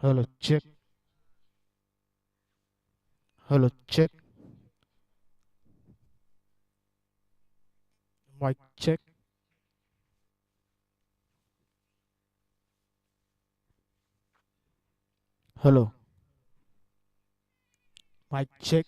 Hello, check. Hello, check. Mic check. Hello, mic check.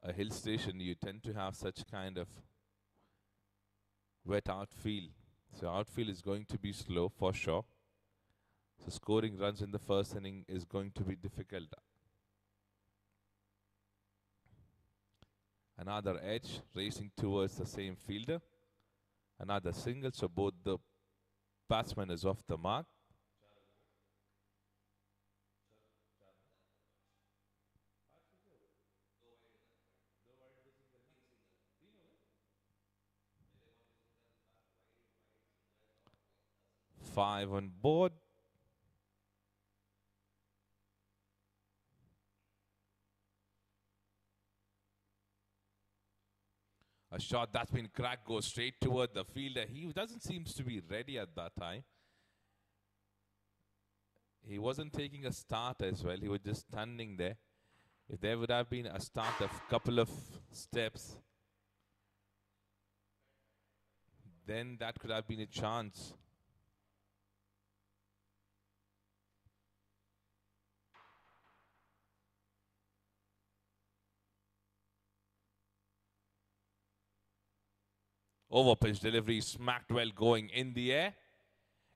a hill station, you tend to have such kind of wet outfield. So outfield is going to be slow for sure. So scoring runs in the first inning is going to be difficult. Another edge racing towards the same fielder. Another single, so both the batsman is off the mark. Five on board. A shot that's been cracked goes straight toward the fielder. He doesn't seem to be ready at that time. He wasn't taking a start as well. He was just standing there. If there would have been a start of couple of steps, then that could have been a chance. Over pitch delivery, smacked well going in the air.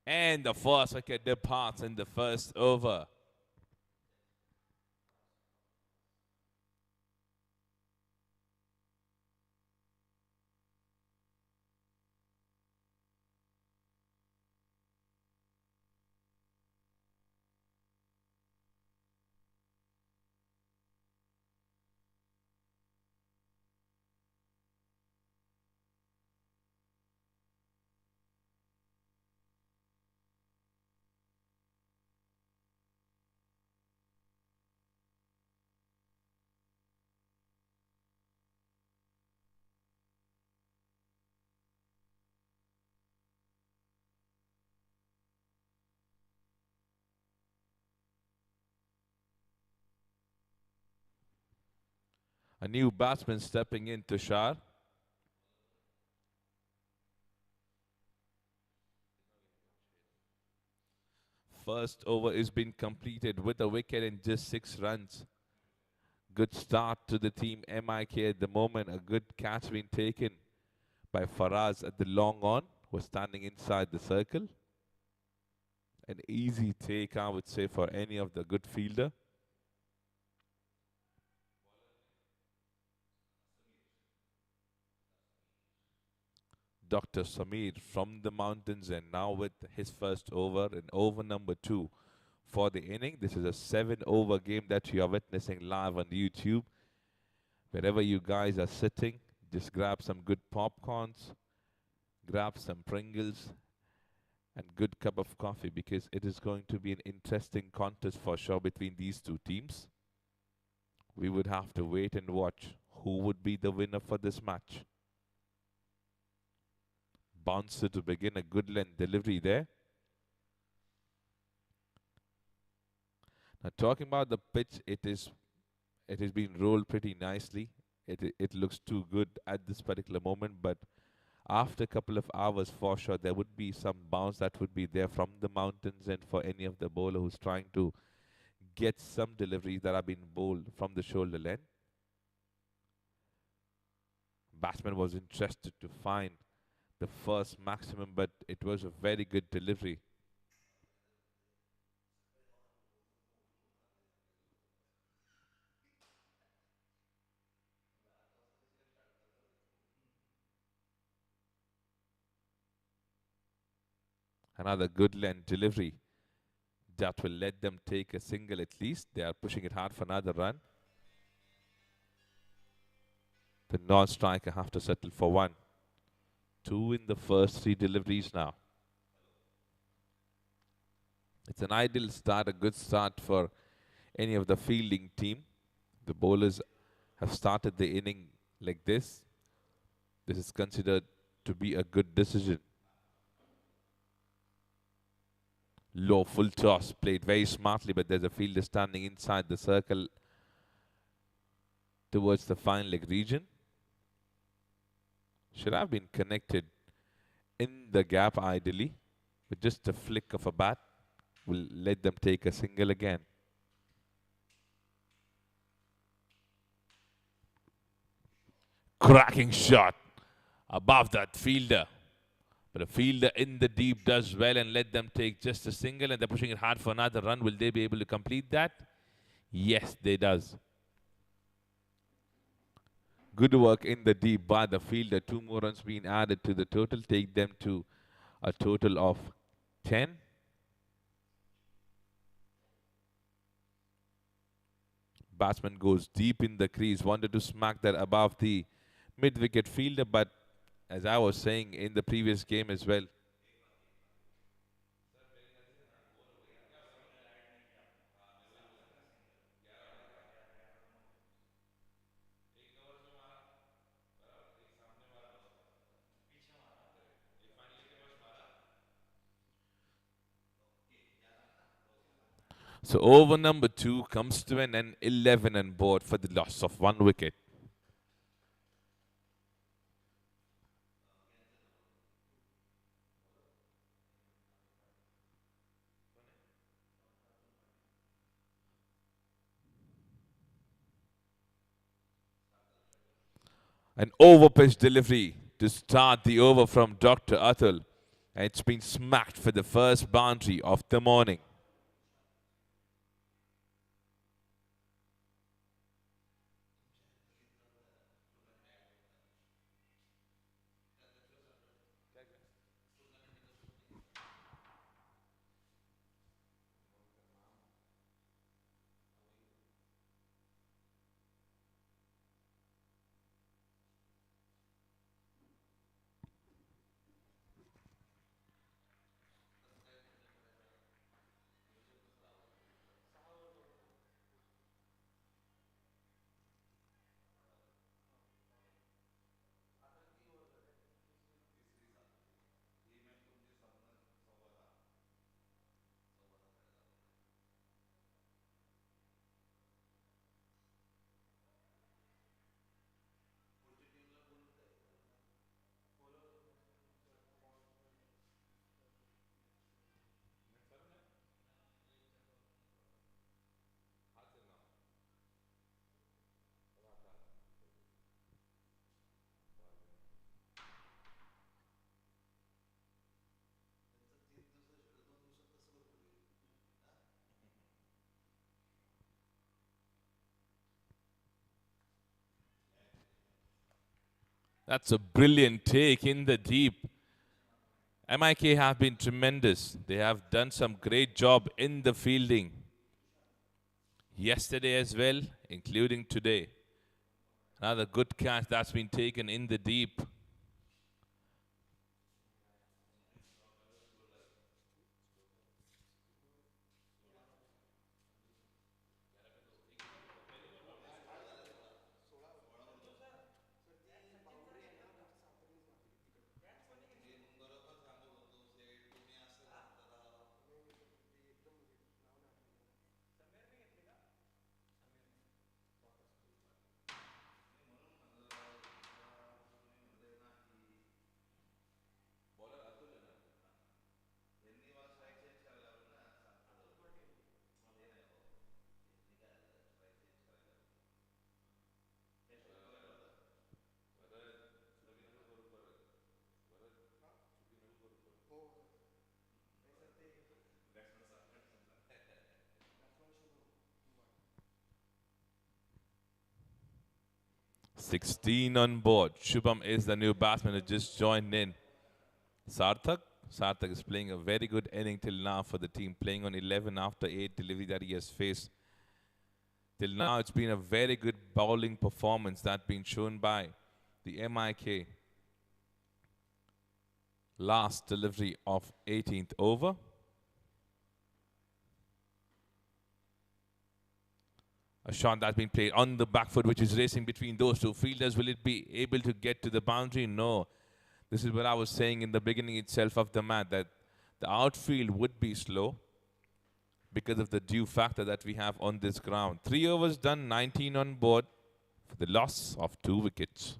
And the first wicket departs in the first over. A new batsman stepping in, Tushar. First over is been completed with a wicket and just 6 runs. Good start to the team MIK at the moment. A good catch being taken by Faraz at the long on. Was standing inside the circle. An easy take, I would say, for any of the good fielder. Dr. Samir from the mountains, and now with his first over and over number 2 for the inning. This is a 7-over game that you are witnessing live on YouTube. Wherever you guys are sitting, just grab some good popcorns, grab some Pringles, and good cup of coffee, because it is going to be an interesting contest for sure between these two teams. We would have to wait and watch who would be the winner for this match. Bouncer to begin, a good length delivery there. Now talking about the pitch, it has been rolled pretty nicely. It looks too good at this particular moment, but after a couple of hours, for sure, there would be some bounce that would be there from the mountains, and for any of the bowler who's trying to get some deliveries that have been bowled from the shoulder length. Batsman was interested to find the first maximum, but it was a very good delivery. Another good length delivery that will let them take a single at least. They are pushing it hard for another run. The non-striker have to settle for 1. 2 in the first 3 deliveries now. It's an ideal start, a good start for any of the fielding team. The bowlers have started the inning like this. This is considered to be a good decision. Low full toss, played very smartly, but there's a fielder standing inside the circle towards the fine leg region. Should have been connected in the gap ideally, with just a flick of a bat will let them take a single again. cracking shot above that fielder. But a fielder in the deep does well and let them take just a single, and they're pushing it hard for another run. Will they be able to complete that? Yes, they does. Good work in the deep by the fielder. 2 more runs being added to the total, take them to a total of 10. Batsman goes deep in the crease, wanted to smack that above the mid-wicket fielder, but as I was saying in the previous game as well, so over number 2 comes to an end, 11 on board for the loss of 1 wicket. An over pitch delivery to start the over from Dr. Atul. And it's been smacked for the first boundary of the morning. That's a brilliant take in the deep. MIK have been tremendous. They have done some great job in the fielding. Yesterday as well, including today. Another good catch that's been taken in the deep. "16 on board. Shubham is the new batsman who just joined in. Sarthak. Sarthak is playing a very good inning till now for the team, playing on 11 after 8 delivery that he has faced. Till now, it's been a very good bowling performance that's been shown by the MIK. Last delivery of 18th over. A shot that's been played on the back foot, which is racing between those two fielders. Will it be able to get to the boundary? No. This is what I was saying in the beginning itself of the match, that the outfield would be slow because of the dew factor that we have on this ground. 3 overs done, 19 on board for the loss of 2 wickets.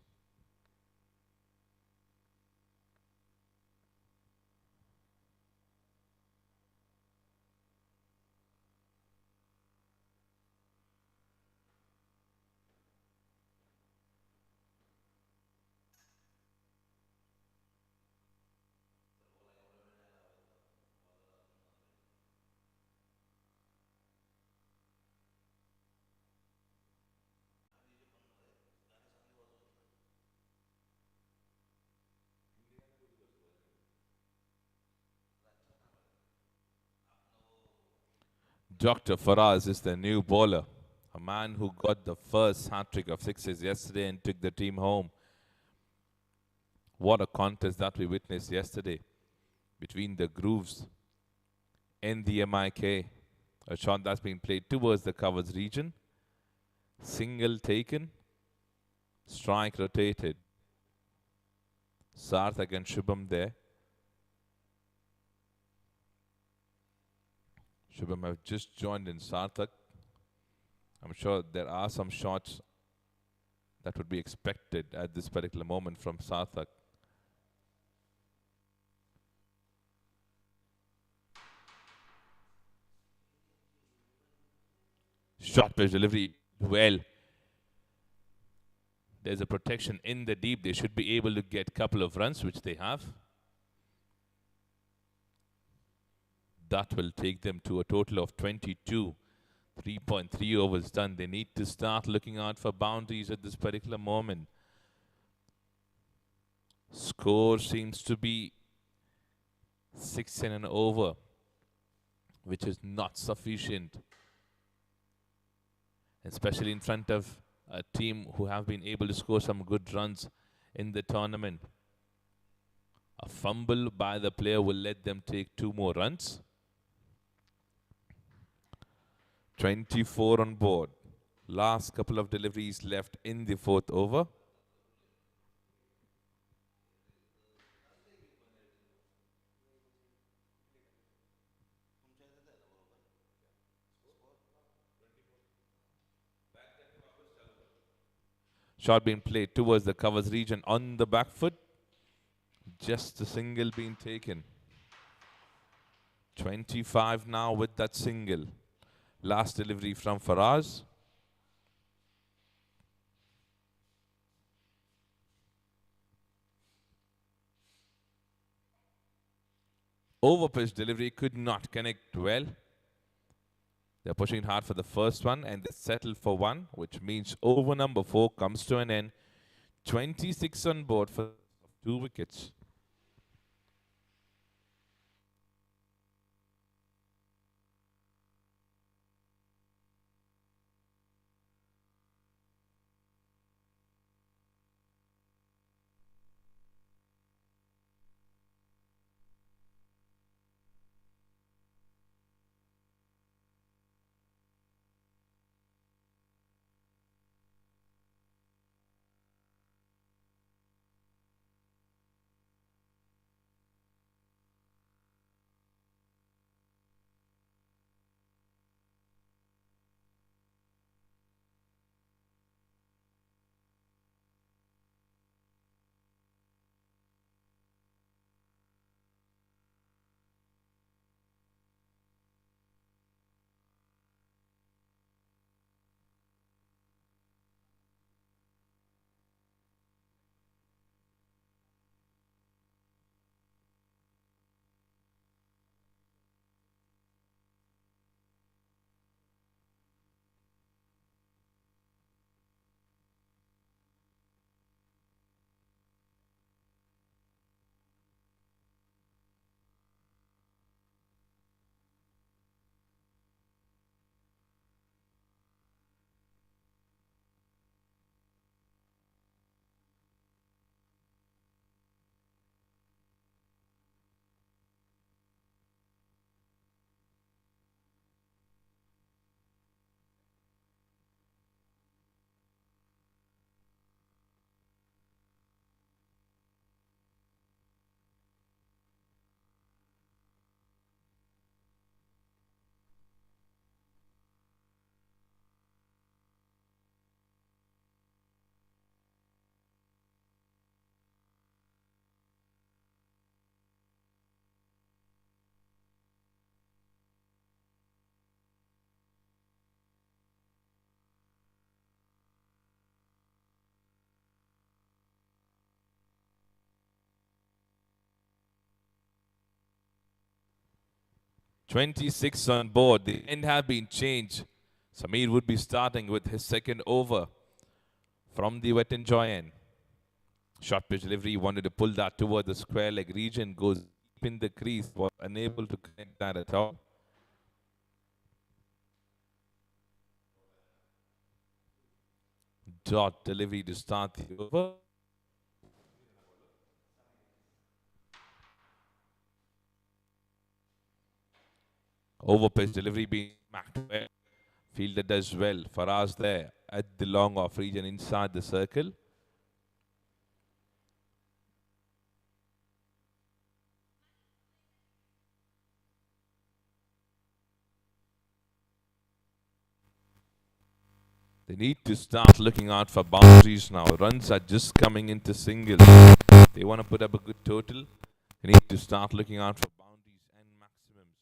Dr. Faraz is the new bowler, a man who got the first hat-trick of sixes yesterday and took the team home. What a contest that we witnessed yesterday between the grooves and the MIK. A shot that's been played towards the covers region. Single taken. Strike rotated. Sarthak and Shubham there. Shubham have just joined in Sarthak. I'm sure there are some shots that would be expected at this particular moment from Sarthak. Short pitch delivery well. There's a protection in the deep. They should be able to get a couple of runs, which they have. That will take them to a total of 22. 3.3 overs done. They need to start looking out for boundaries at this particular moment. Score seems to be 6 and an over, which is not sufficient, especially in front of a team who have been able to score some good runs in the tournament. A fumble by the player will let them take 2 more runs. 24 on board. Last couple of deliveries left in the 4th over. Shot being played towards the covers region on the back foot. Just a single being taken. 25 now with that single. Last delivery from Faraz. Over pitch delivery could not connect well. They're pushing hard for the first one and they settle for one, which means over number 4 comes to an end. 26 on board for 2 wickets. .26 on board. The end have been changed. Sameer would be starting with his second over from the wet and dry end. Short pitch delivery, wanted to pull that toward the square leg region, goes deep in the crease, was unable to connect that at all. dot delivery to start the over. Over pitch delivery being smacked well. Fielder does well. Faraz there at the long off region inside the circle. They need to start looking out for boundaries now. Runs are just coming into singles. They want to put up a good total. They need to start looking out for boundaries and maximums.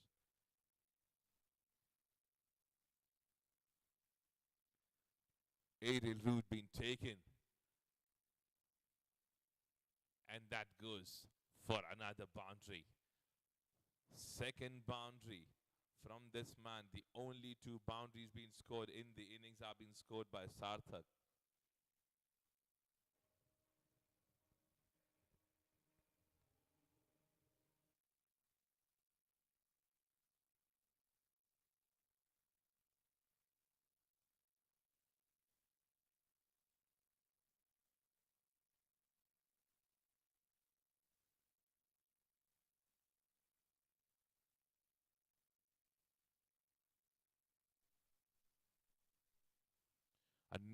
Aerial route being taken. And that goes for another boundary. Second boundary from this man. The only two boundaries being scored in the innings are being scored by Sarthak.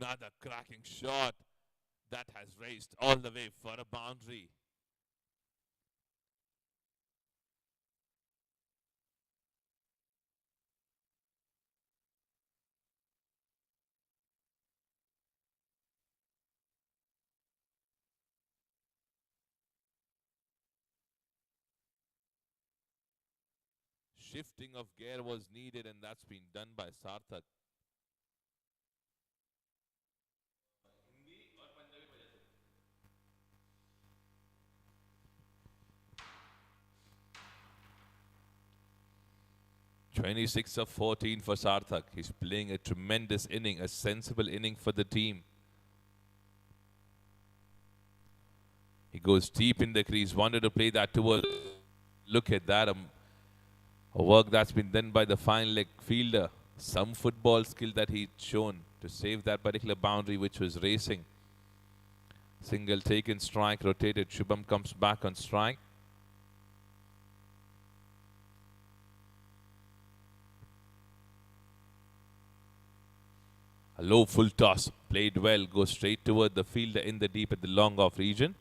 Another cracking shot that has raced all the way for a boundary. Shifting of gear was needed, and that's been done by Sarthak. 26 of 14 for Sarthak. He's playing a tremendous inning, a sensible inning for the team. He goes deep in the crease, wanted to play that towards. Look at that, a work that's been done by the fine leg fielder. Some football skill that he'd shown to save that particular boundary which was racing. Single taken, strike, rotated. Shubham comes back on strike. A low full toss, played well, goes straight toward the fielder in the deep at the long off region.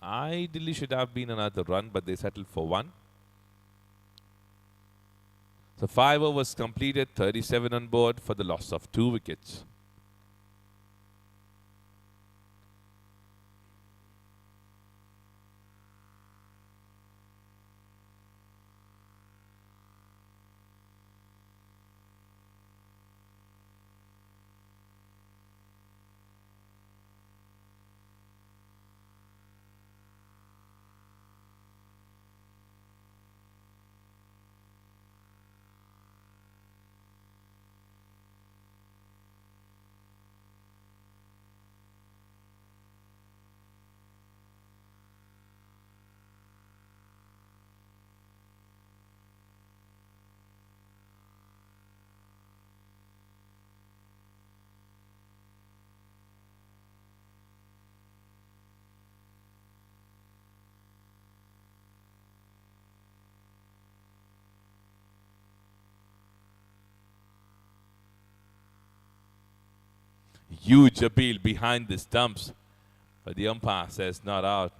Ideally should have been another run, but they settled for one. So 5 overs completed, 37 on board for the loss of 2 wickets. Huge appeal behind the stumps, but the umpire says not out.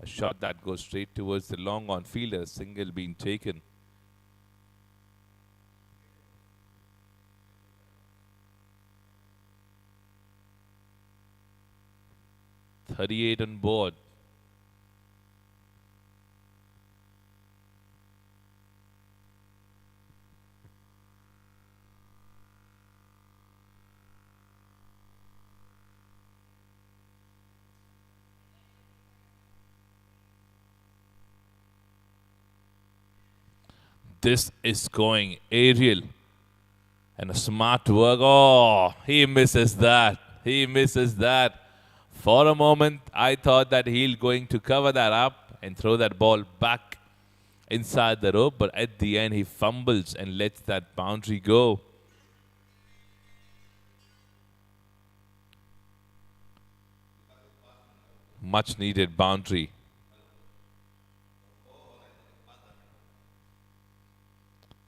A shot that goes straight towards the long on fielder, single being taken. .38 on board. This is going aerial. And a smart work. Oh, he misses that. He misses that. For a moment, I thought that he'll going to cover that up and throw that ball back inside the rope, but at the end he fumbles and lets that boundary go. Much needed boundary.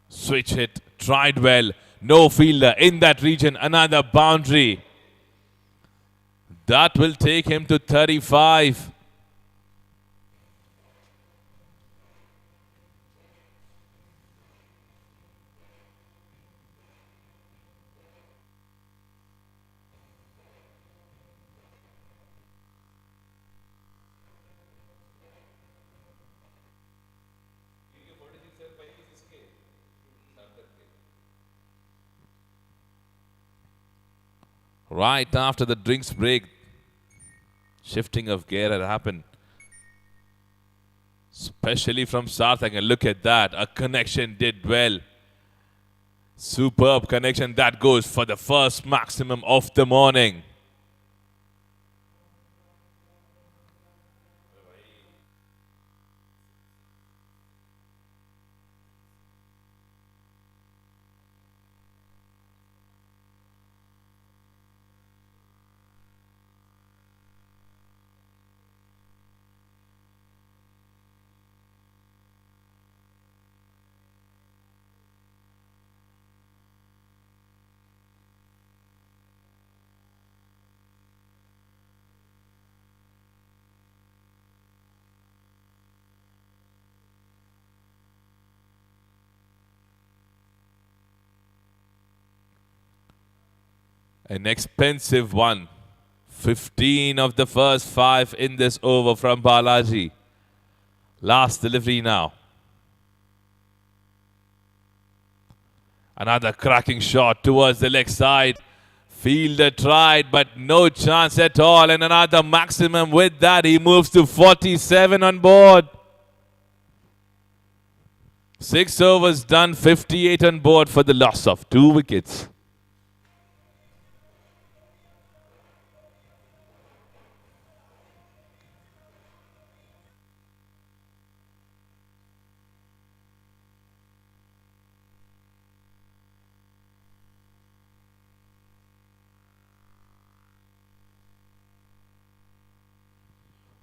Switch hit, tried well. No fielder in that region. Another boundary. That will take him to 35. Right after the drinks break, shifting of gear had happened. Especially from Sarthak. And look at that. A connection did well. Superb connection. That goes for the first maximum of the morning. An expensive one. 15 of the first 5 in this over from Balaji. Last delivery now. Another cracking shot towards the leg side. Fielder tried, but no chance at all. And another maximum with that. He moves to 47 on board. 6 overs done, 58 on board for the loss of 2 wickets.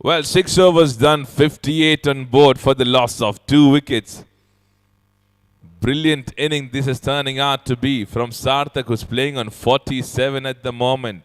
Well, 6 overs done, 58 on board for the loss of 2 wickets. Brilliant inning this is turning out to be from Sarthak, who's playing on 47 at the moment.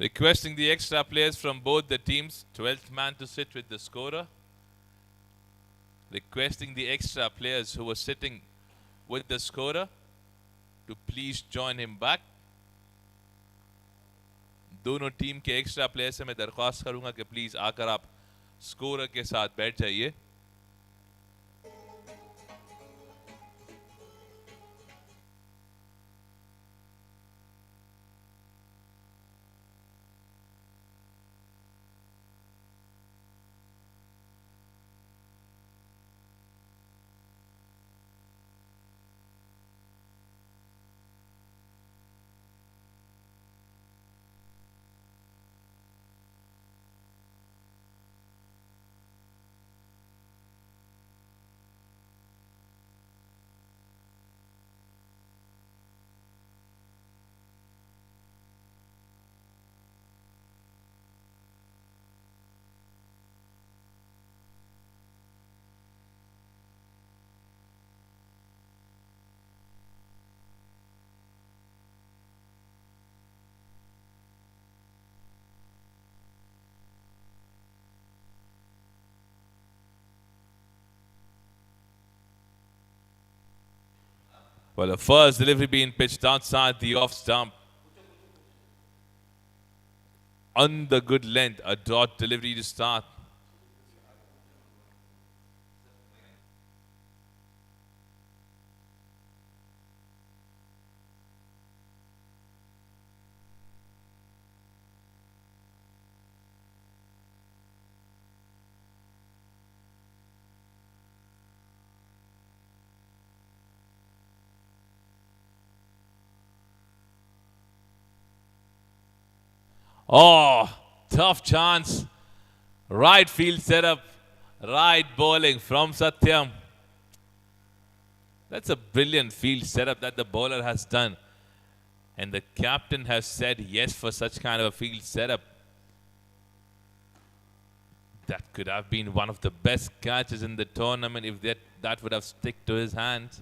Requesting the extra players from both the teams, 12th man to sit with the scorer. Requesting the extra players who were sitting with the scorer to please join him back. दोनों team के extra player से मैं दरख्वास्त करूंगा कि please आकर आप scorer के साथ बैठ जाइए. Well, the first delivery being pitched outside the off stump. On the good length, a dot delivery to start. Oh, tough chance. Right field setup. Right bowling from Satyam. That's a brilliant field setup that the bowler has done. And the captain has said yes for such kind of a field setup. That could have been one of the best catches in the tournament if that would have stuck to his hands.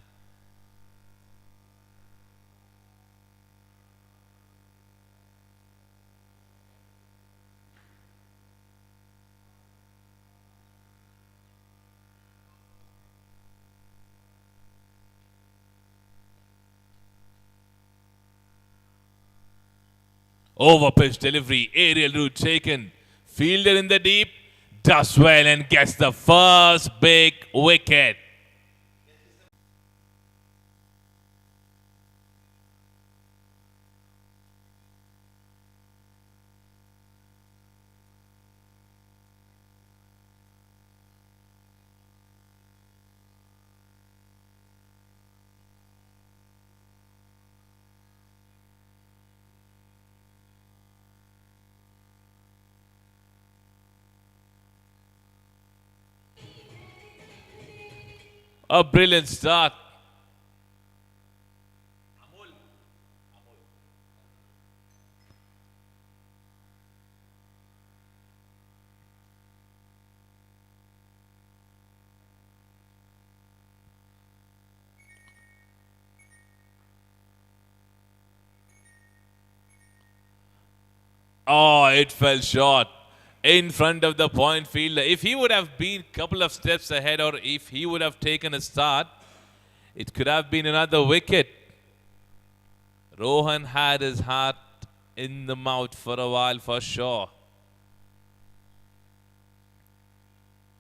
Over-pitch delivery, aerial route taken. Fielder in the deep, does well and gets the first big wicket. A brilliant start. Oh, it fell short in front of the point fielder. If he would have been a couple of steps ahead, or if he would have taken a start, it could have been another wicket. Rohan had his heart in the mouth for a while for sure.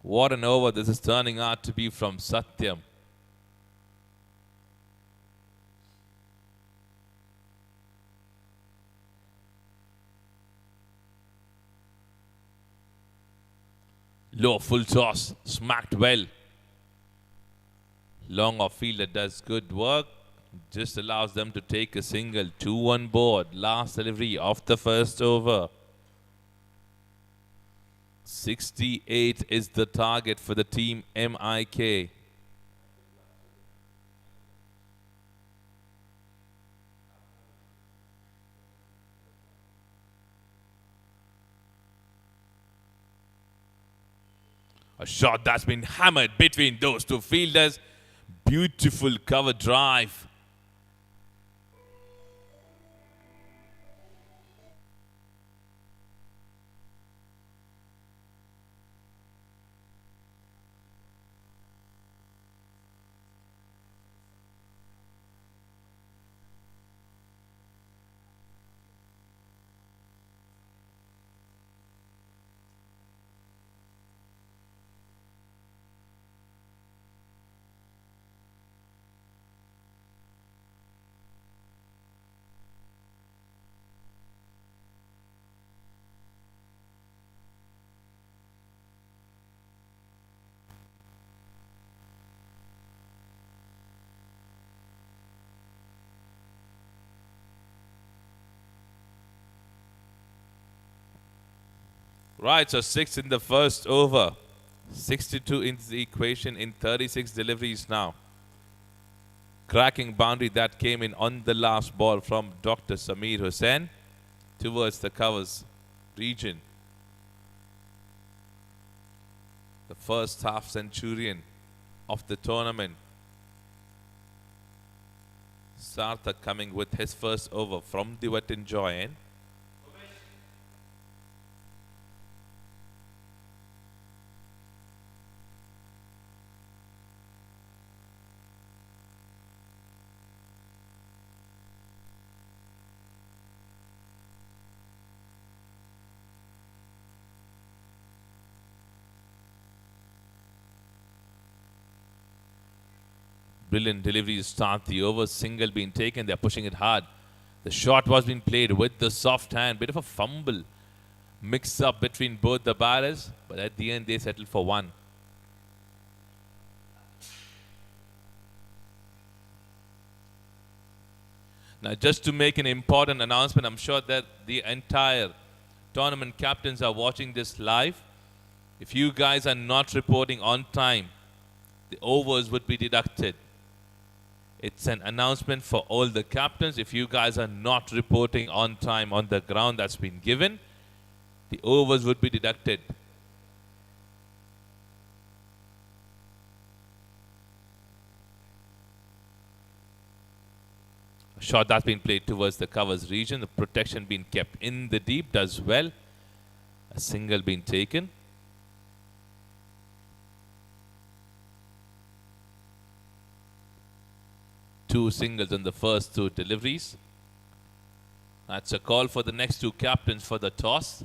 What an over this is turning out to be from Satyam. Low full toss, smacked well. Long off fielder does good work. Just allows them to take a single. 2-1 board. Last delivery of the first over. 68 is the target for the team MIK. A shot that's been hammered between those two fielders. Beautiful cover drive. Right, so 6 in the first over. 62 into the equation in 36 deliveries now. Cracking boundary that came in on the last ball from Dr. Samir Hussain towards the covers region. The first half centurion of the tournament. Sarthak coming with his first over from the wet enjoy. Brilliant delivery start the over. Single being taken. They're pushing it hard. The shot was being played with the soft hand. Bit of a fumble mix up between both the batters. But at the end, they settled for one. Now, just to make an important announcement, I'm sure that the entire tournament captains are watching this live. If you guys are not reporting on time, the overs would be deducted. It's an announcement for all the captains. If you guys are not reporting on time on the ground that's been given, the overs would be deducted. A shot that's been played towards the covers region. The protection being kept in the deep does well. A single being taken. Two singles in the first two deliveries. That's a call for the next two captains for the toss.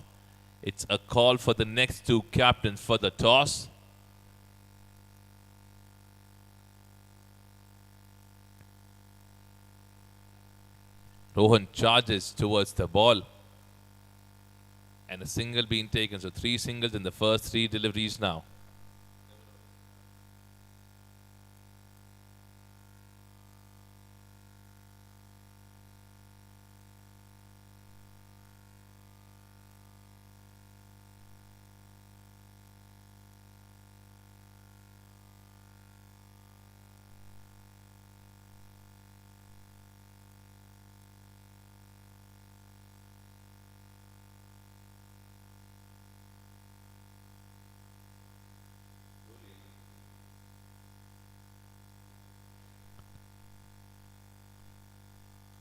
It's a call for the next two captains for the toss. Rohan charges towards the ball. And a single being taken. So three singles in the first three deliveries now.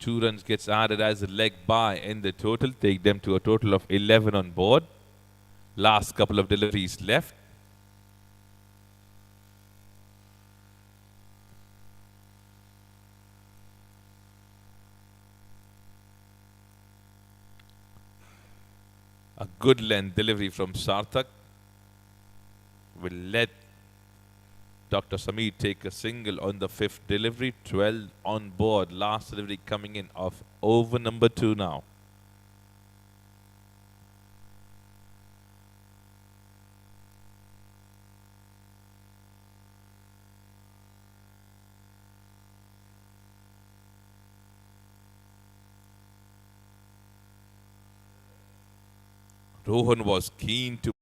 Two runs gets added as a leg by in the total. Take them to a total of 11 on board. Last couple of deliveries left. A good length delivery from Sarthak will let Dr. Samir take a single on the fifth delivery. 12 on board. Last delivery coming in of over number 2 now. Rohan was keen to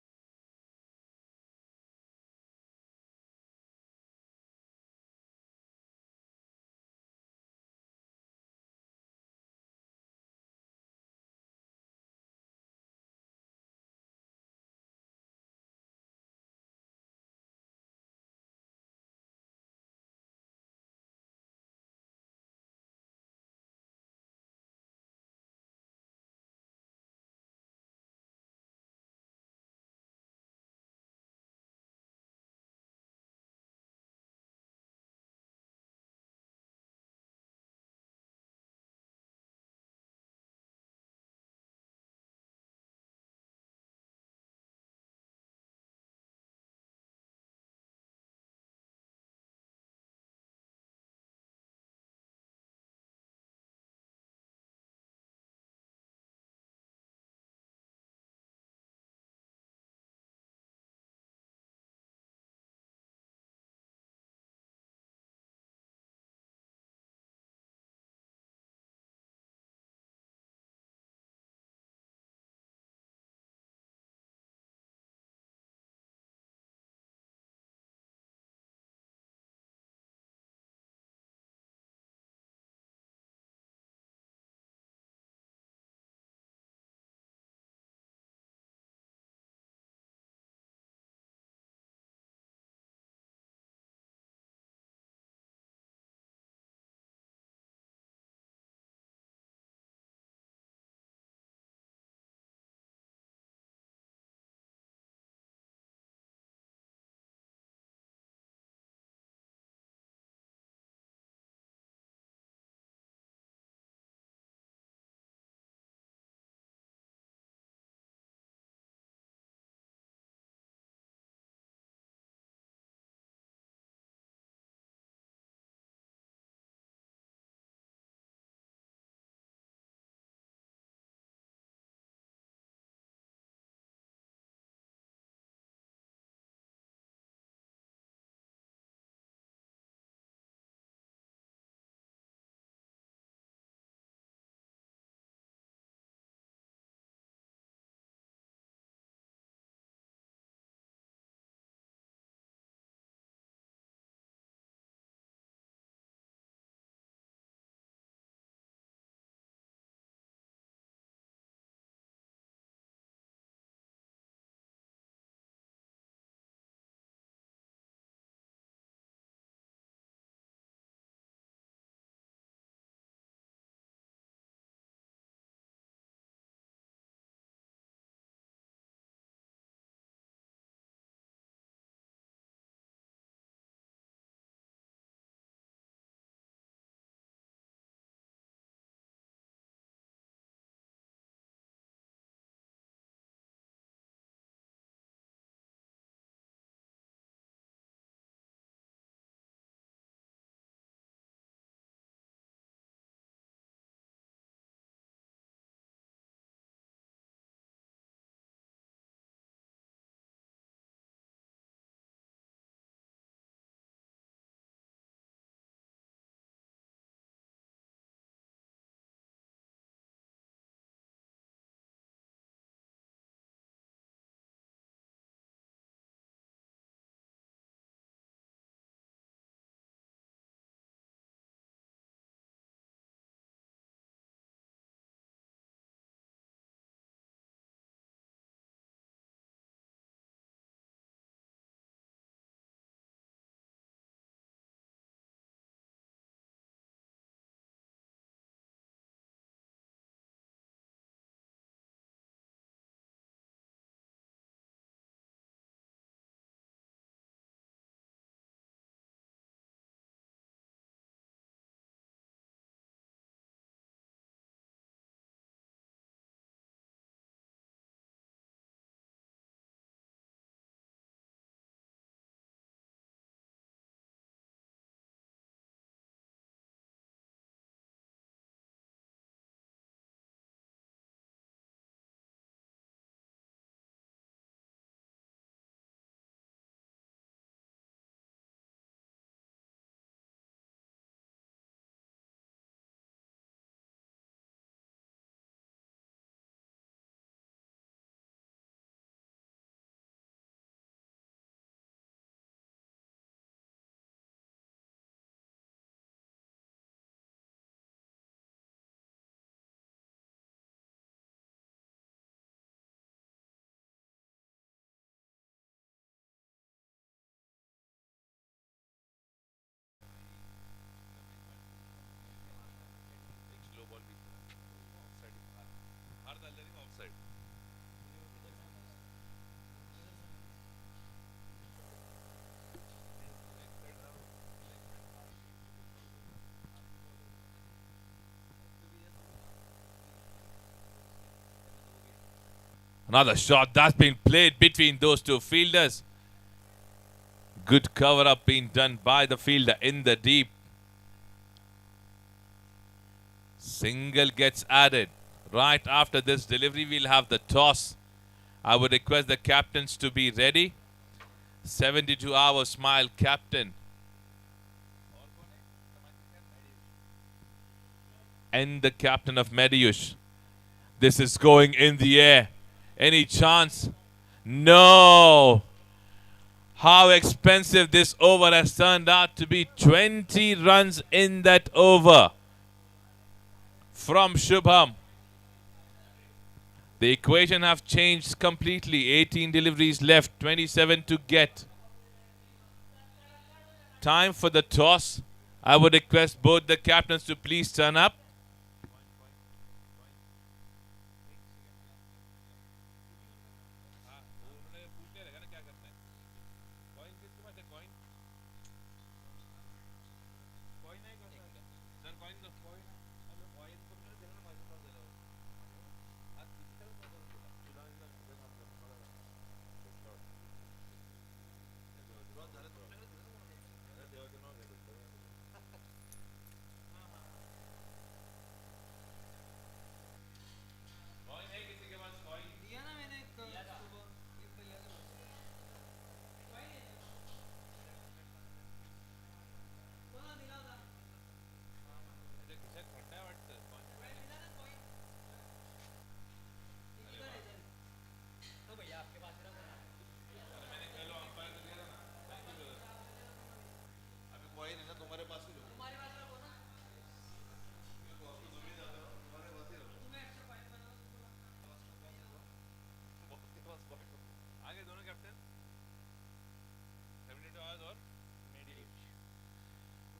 Another shot that's been played between those two fielders. Good cover up being done by the fielder in the deep. Single gets added. Right after this delivery, we'll have the toss. I would request the captains to be ready. 72-hour smile captain. And the captain of Mediush. This is going in the air. Any chance? No. How expensive this over has turned out to be. 20 runs in that over from Shubham. The equation have changed completely. 18 deliveries left, 27 to get. Time for the toss. I would request both the captains to please turn up.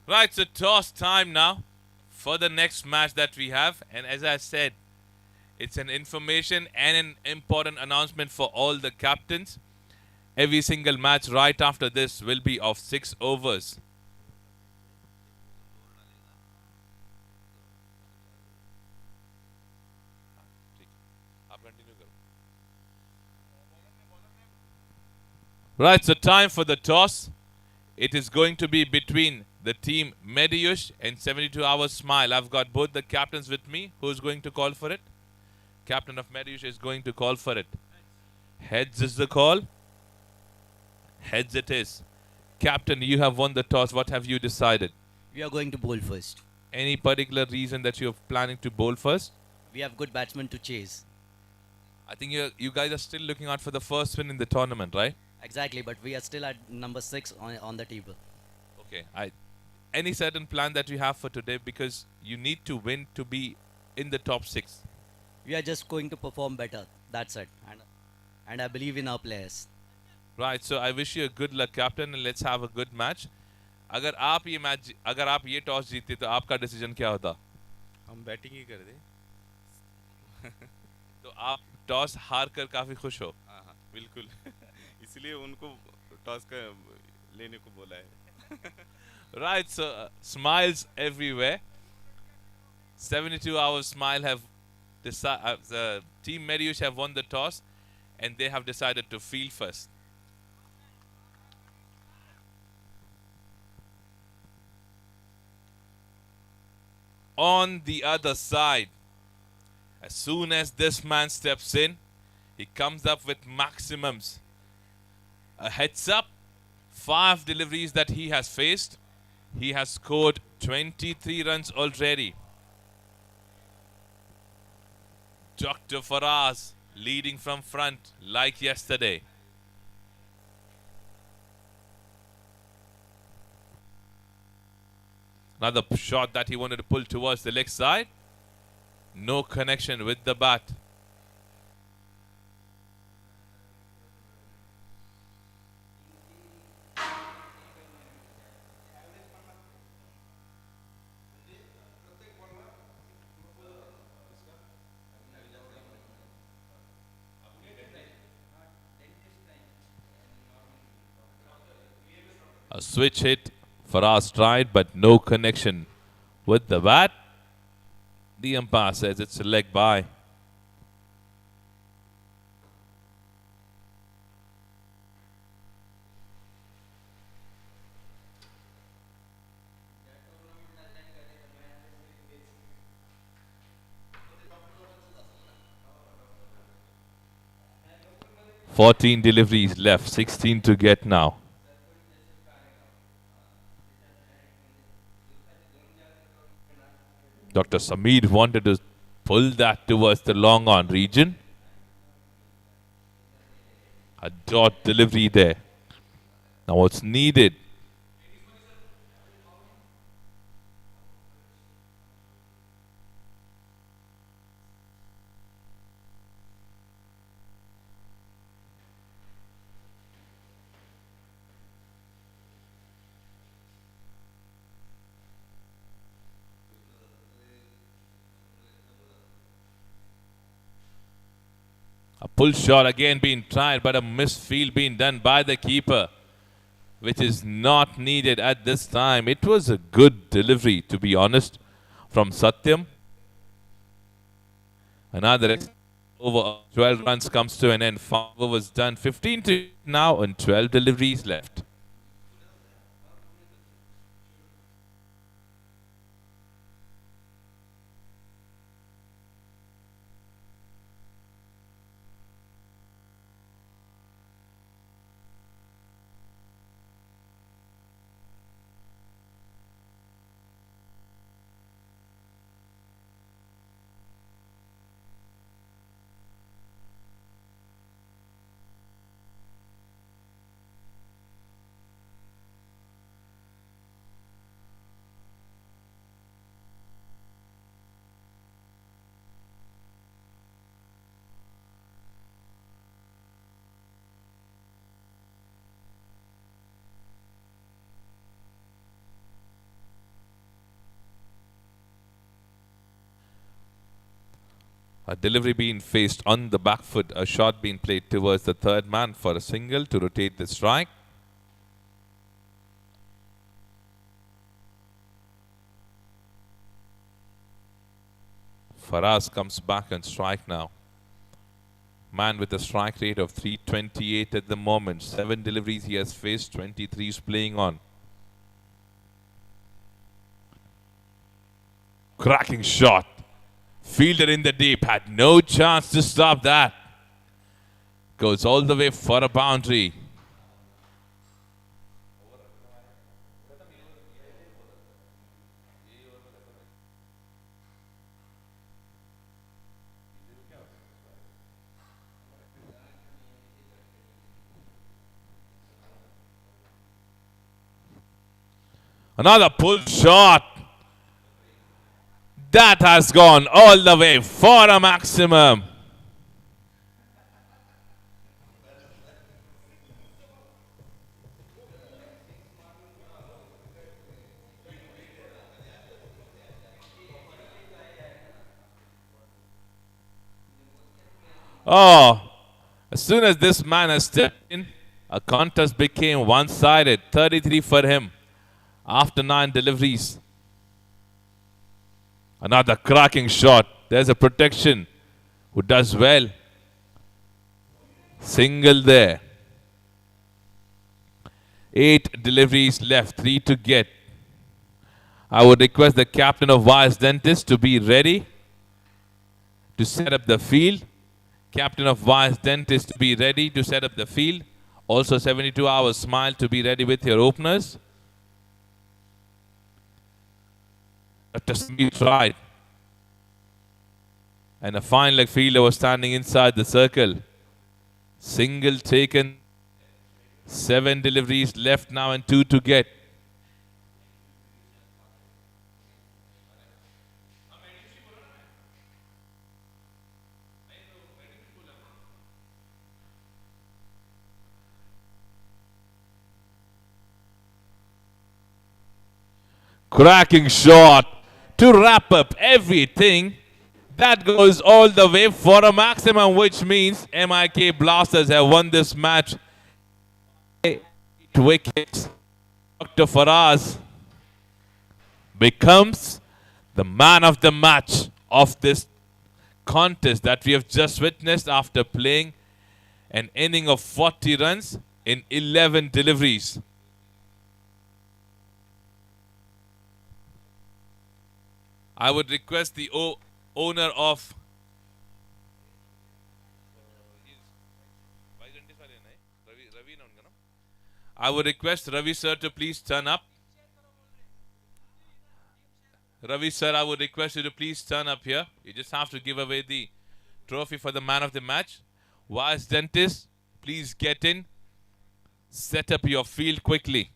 Right, so toss time now for the next match that we have. And as I said, it's an information and an important announcement for all the captains. Every single match right after this will be of 6 overs. Right, so time for the toss. It is going to be between the team Mediush and 72-hour smile. I've got both the captains with me. Who's going to call for it? Captain of Mediush is going to call for it. Heads is the call. Heads it is. Captain, you have won the toss. What have you decided? We are going to bowl first. Any particular reason that you're planning to bowl first? We have good batsmen to chase. I think you guys are still looking out for the first win in the tournament, right? Exactly, but we are still at number 6 on the table. Okay. Any certain plan that you have for today? Because you need to win to be in the top 6. We are just going to perform better. That's it. And I believe in our players. Right. So I wish you a good luck, captain, and let's have a good match. अगर आप ये toss जीतते तो आपका decision क्या होता? हम batting ही कर दे। तो आप टॉस हार कर काफी खुश हो? हाँ हाँ बिल्कुल। इसलिए उनको टॉस का लेने को बोला है। Right, so smiles everywhere. 72 hours smile have decided. The team Mediush have won the toss, and they have decided to field first. On the other side, as soon as this man steps in, he comes up with maximums. A heads up, 5 deliveries that he has faced. He has scored 23 runs already. Dr. Faraz leading from front like yesterday. Another shot that he wanted to pull towards the leg side. No connection with the bat. A switch hit. Faraz tried, but no connection with the bat. The umpire says it's a leg by. 14 deliveries left, 16 to get now. Dr. Sameer wanted to pull that towards the long on region. A dot delivery there. Now what's needed? A pull shot again being tried, but a missed field being done by the keeper, which is not needed at this time. It was a good delivery, to be honest, from Satyam. Another over 12 runs comes to an end. 5 overs done. 15 to now and 12 deliveries left. A delivery being faced on the back foot, a shot being played towards the third man for a single to rotate the strike. Faraz comes back and strike now. Man with a strike rate of 328 at the moment. 7 deliveries he has faced, 23 is playing on. Cracking shot. Fielder in the deep, had no chance to stop that. Goes all the way for a boundary. Another pull shot. That has gone all the way for a maximum. Oh, as soon as this man has stepped in, a contest became one-sided. 33 for him after 9 deliveries. Another cracking shot. There's a protection who does well. Single there. 8 deliveries left, 3 to get. I would request the captain of Vice Dentist to be ready to set up the field. Captain of Vice Dentist to be ready to set up the field. Also 72 hours smile to be ready with your openers. Just tried. And a fine leg fielder was standing inside the circle. Single taken. 7 deliveries left now and 2 to get. Cracking shot to wrap up everything. That goes all the way for a maximum, which means MIK Blasters have won this match. 8 wickets. Dr. Faraz becomes the man of the match of this contest that we have just witnessed after playing an inning of 40 runs in 11 deliveries. I would request the owner of I would request Ravi sir to please turn up. Ravi sir, I would request you to please turn up here. You just have to give away the trophy for the man of the match. Wise Dentist, please get in. Set up your field quickly.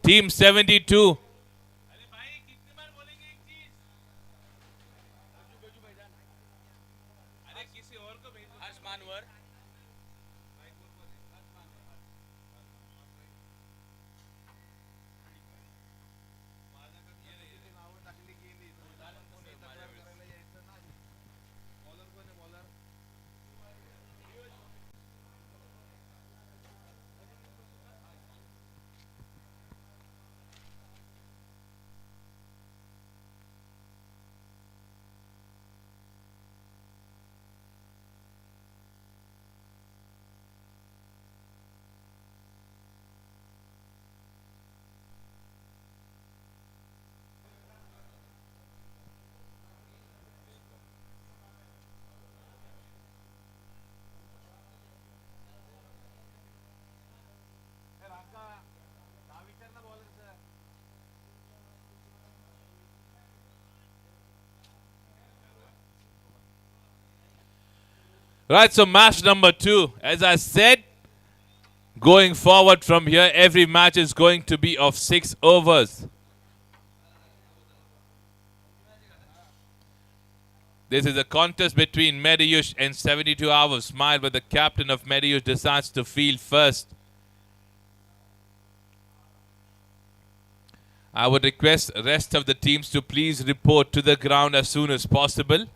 Team 72. Right, so match number 2. As I said, going forward from here, every match is going to be of 6 overs. This is a contest between Mediyush and 72 Hours Smile, where the captain of Mediyush decides to field first. I would request the rest of the teams to please report to the ground as soon as possible.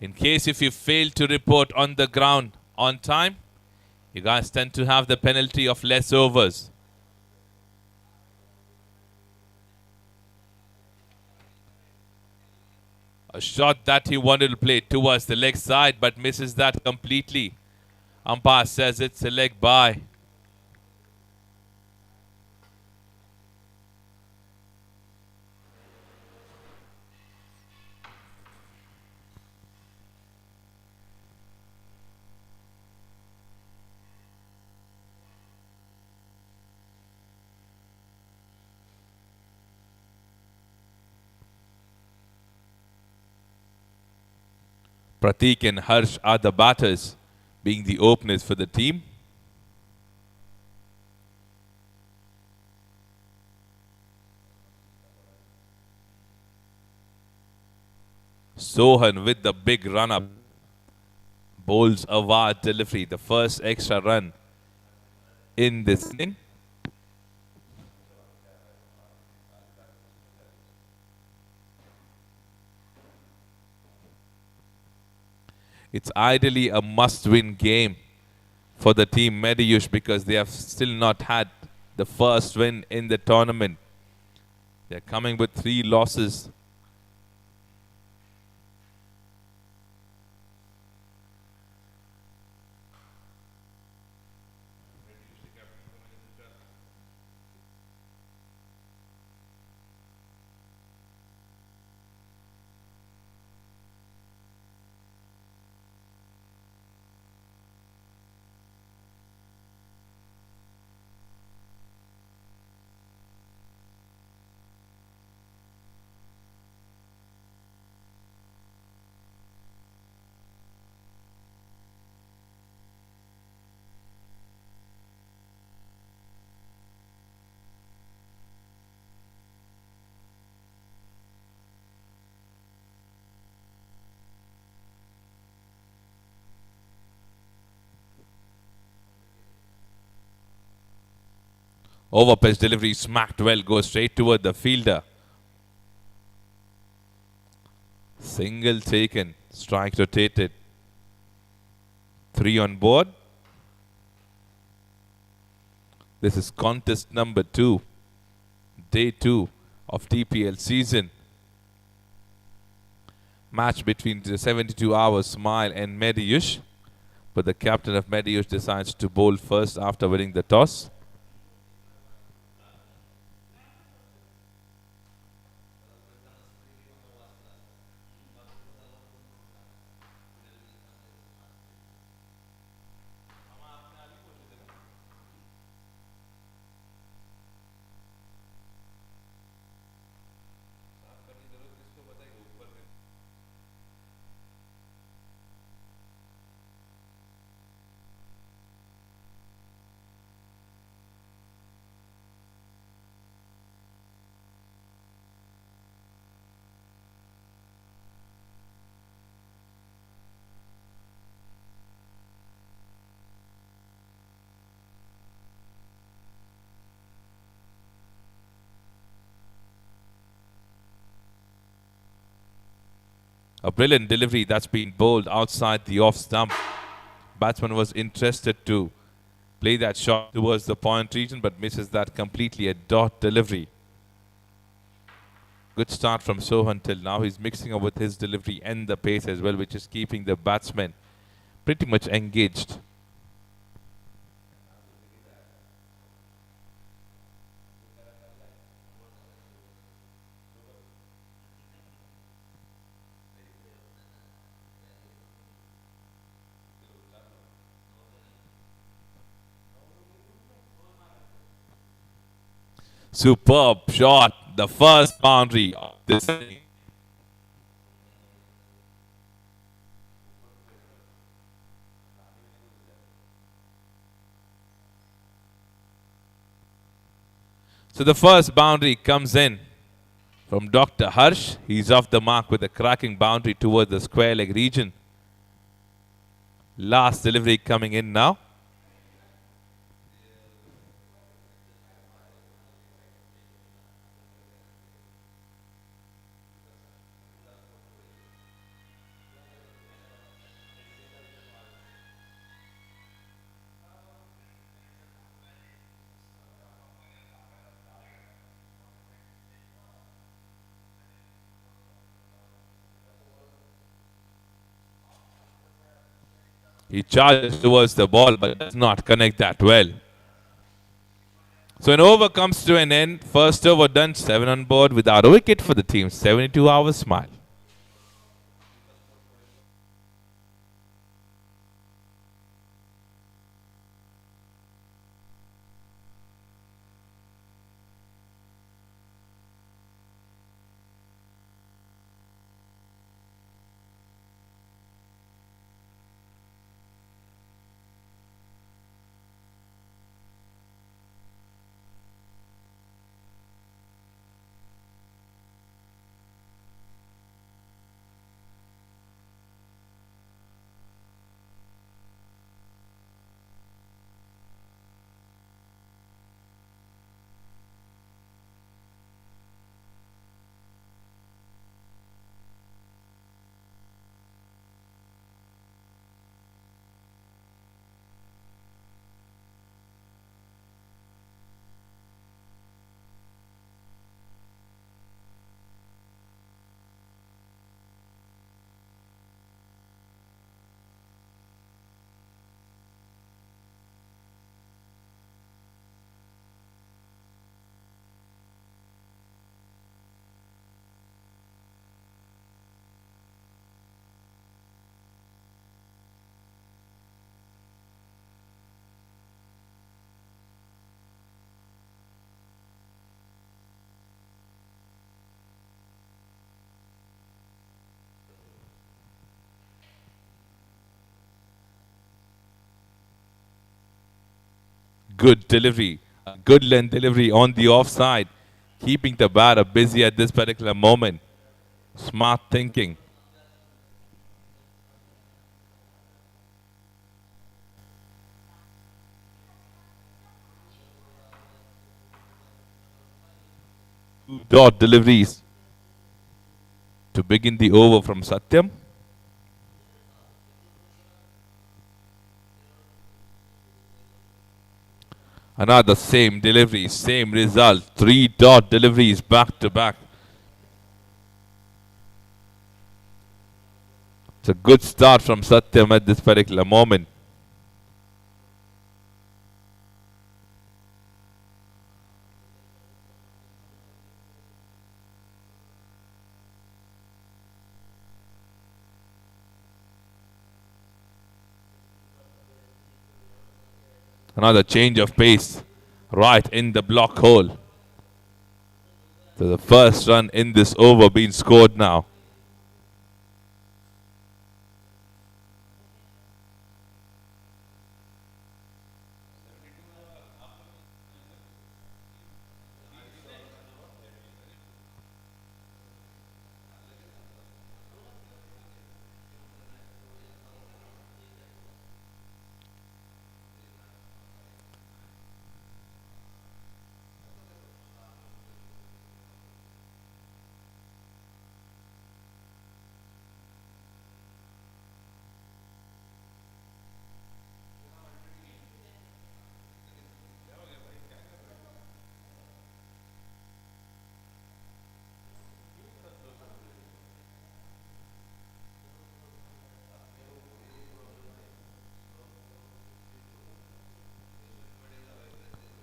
In case if you fail to report on the ground on time, you guys tend to have the penalty of less overs. A shot that he wanted to play towards the leg side but misses that completely. Umpire says it's a leg bye. Pratik and Harsh are the batters, being the openers for the team. Sohan with the big run-up bowls a wide delivery, the first extra run in this inning. It's ideally a must-win game for the team Mediyush because they have still not had the first win in the tournament. They're coming with 3 losses. Over pitch delivery smacked well, goes straight toward the fielder. Single taken, strike rotated. 3 on board. This is contest number 2, day 2 of TPL season. Match between the 72 Hours Smile and Mediyush. But the captain of Mediyush decides to bowl first after winning the toss. A brilliant delivery that's been bowled outside the off stump. Batsman was interested to play that shot towards the point region but misses that completely. A dot delivery. Good start from Sohan till now. He's mixing up with his delivery and the pace as well, which is keeping the batsman pretty much engaged. Superb shot. The first boundary of this inning. So the first boundary comes in from Dr. Harsh. He's off the mark with a cracking boundary towards the square leg region. Last delivery coming in now. He charges towards the ball but does not connect that well. So an over comes to an end. First over done, 7 on board without a wicket for the team. 72 hours smile. Good delivery. A good length delivery on the offside. Keeping the batter busy at this particular moment. Smart thinking. Two dot deliveries to begin the over from Satyam. Another same delivery, same result. 3 dot deliveries back to back. It's a good start from Satyam at this particular moment. Another change of pace right in the block hole. So the first run in this over being scored now.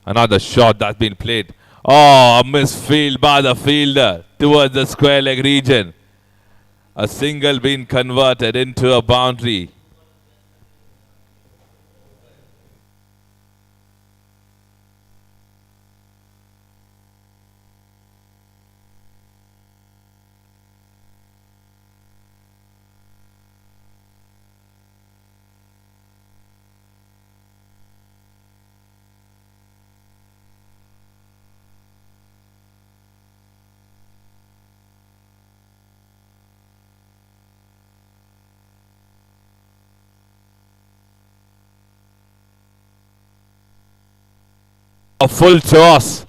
Another shot that's been played. Oh, a misfield by the fielder towards the square leg region. A single being converted into a boundary. A full toss.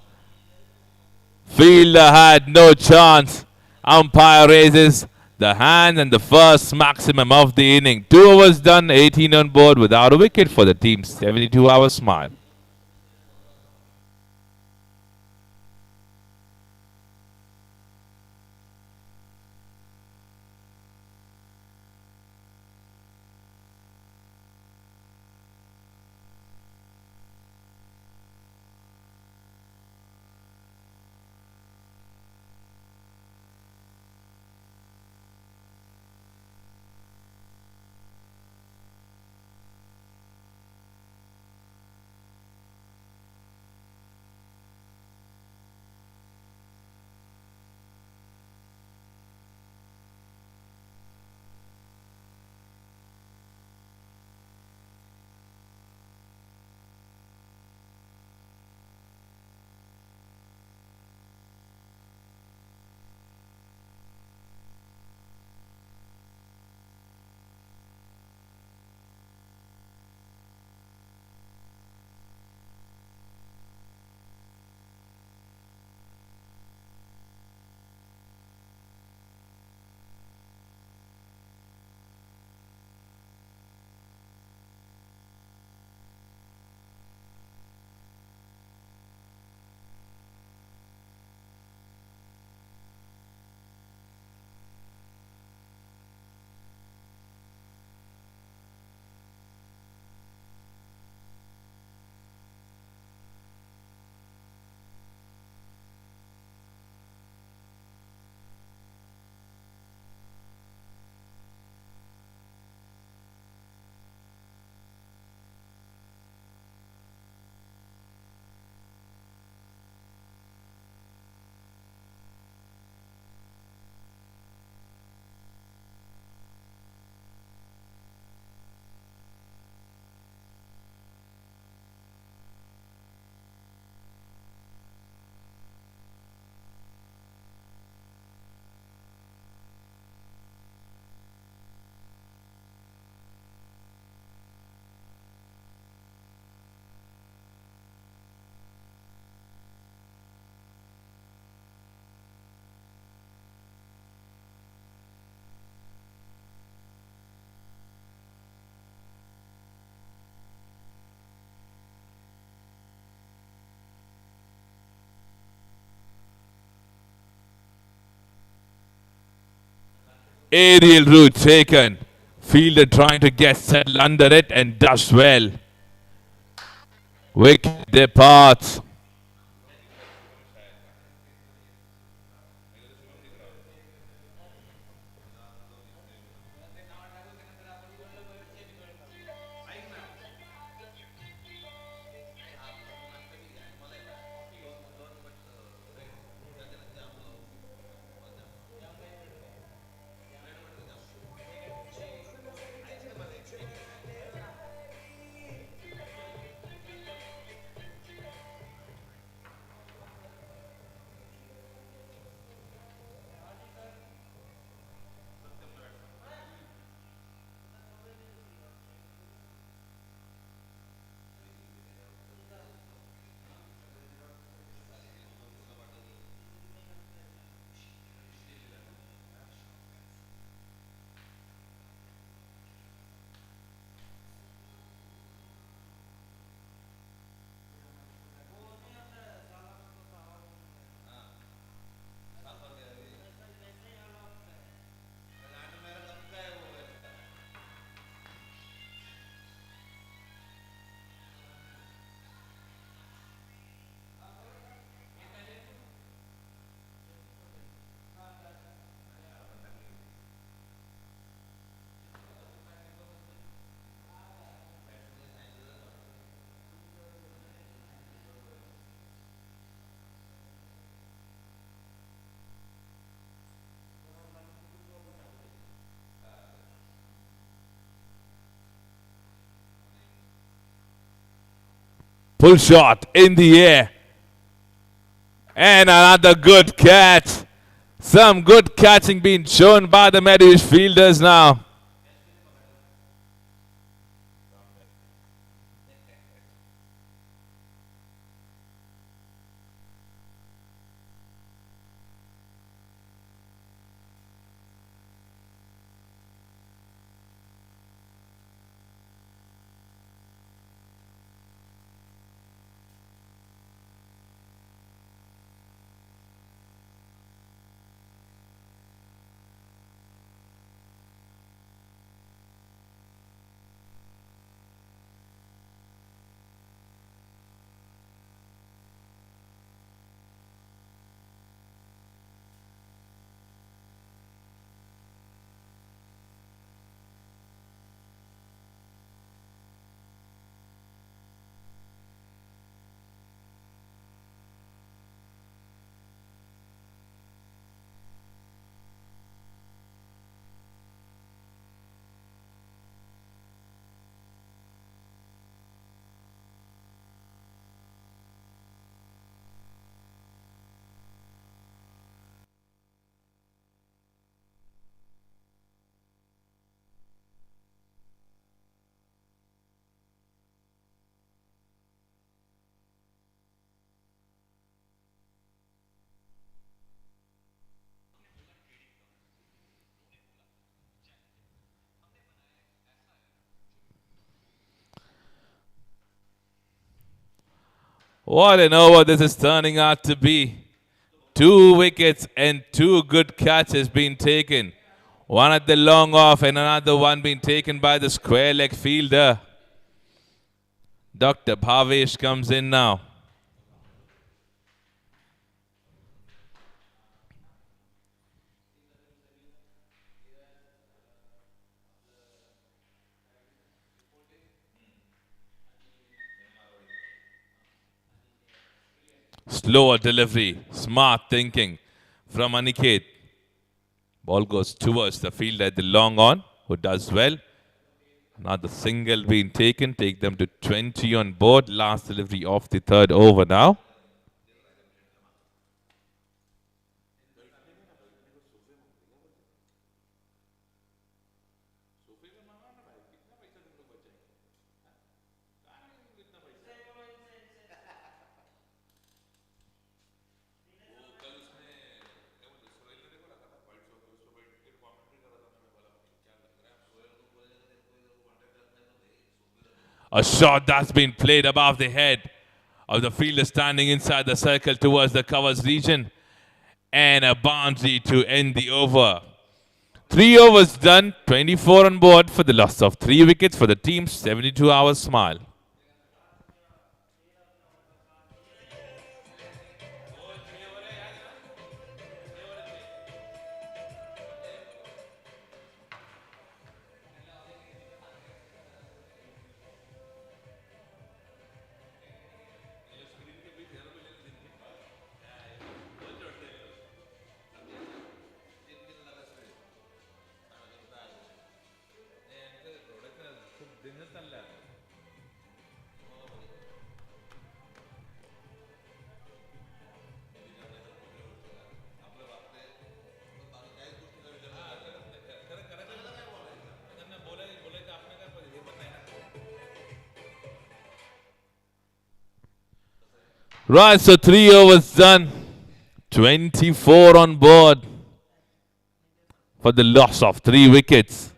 Fielder had no chance. Umpire raises the hand and the first maximum of the inning. 2 overs done, 18 on board without a wicket for the team's 72-hour smile. Aerial route taken. Fielder trying to get settled under it and does well. Wicket departs. Pull shot in the air. And another good catch. Some good catching being shown by the Manish fielders now. What an over this is turning out to be. 2 wickets and 2 good catches being taken. One at the long off and another one being taken by the square leg fielder. Dr. Bhavesh comes in now. Slower delivery, smart thinking from Aniket. Ball goes towards the fielder at the long on, who does well. Another single being taken, take them to 20 on board. Last delivery of the third over now. A shot that's been played above the head of the fielder standing inside the circle towards the covers region. And a boundary to end the over. 3 overs done, 24 on board for the loss of 3 wickets for the team's 72-hour smile. Right, so 3 overs done. 24 on board for the loss of 3 wickets.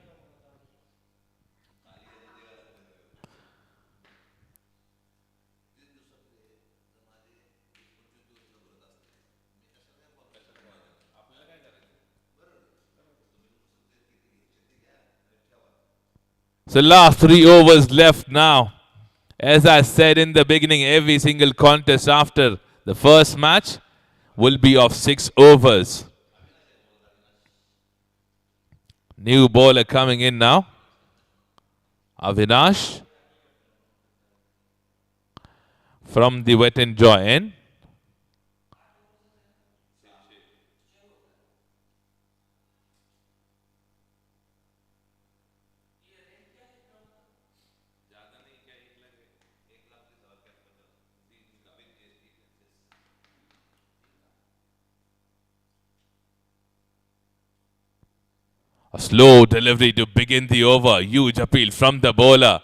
So last 3 overs left now. As I said in the beginning, every single contest after the first match will be of 6 overs. New bowler coming in now. Avinash from the Wet and Joy end. A slow delivery to begin the over. Huge appeal from the bowler.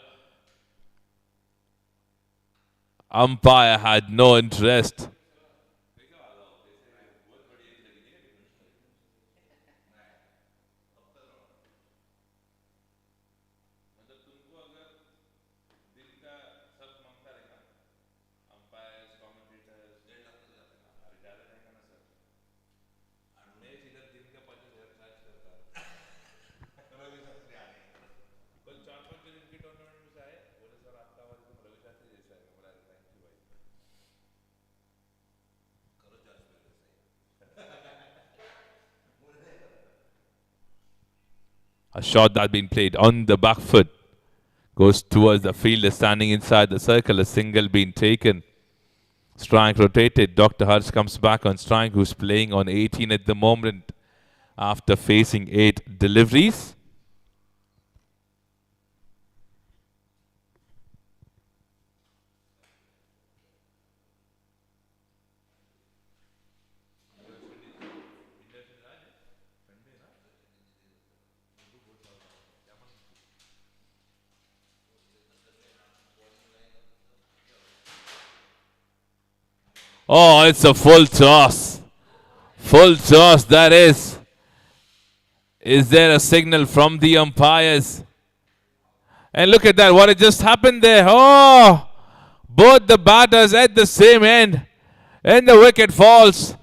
Umpire had no interest. A shot that been played on the back foot goes towards the fielder standing inside the circle. A single being taken. Strike rotated. Dr. Harsh comes back on strike, who's playing on 18 at the moment after facing 8 deliveries. Oh, it's a full toss. Full toss, that is. Is there a signal from the umpires? And look at that, what had just happened there. Oh, both the batters at the same end. And the wicket falls.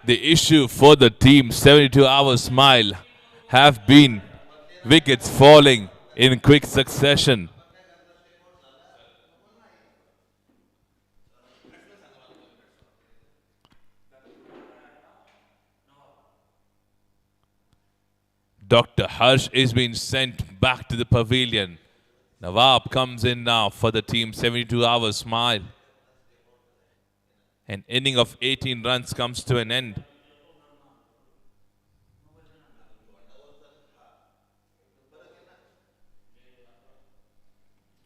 The issue for the team 72 hours smile have been wickets falling in quick succession. Dr. Harsh is being sent back to the pavilion. Nawab comes in now for the team 72 hours smile. An inning of 18 runs comes to an end.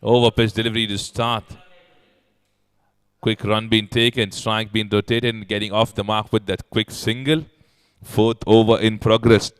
Over pitch delivery to start. Quick run being taken, strike being rotated and getting off the mark with that quick single. Fourth over in progress.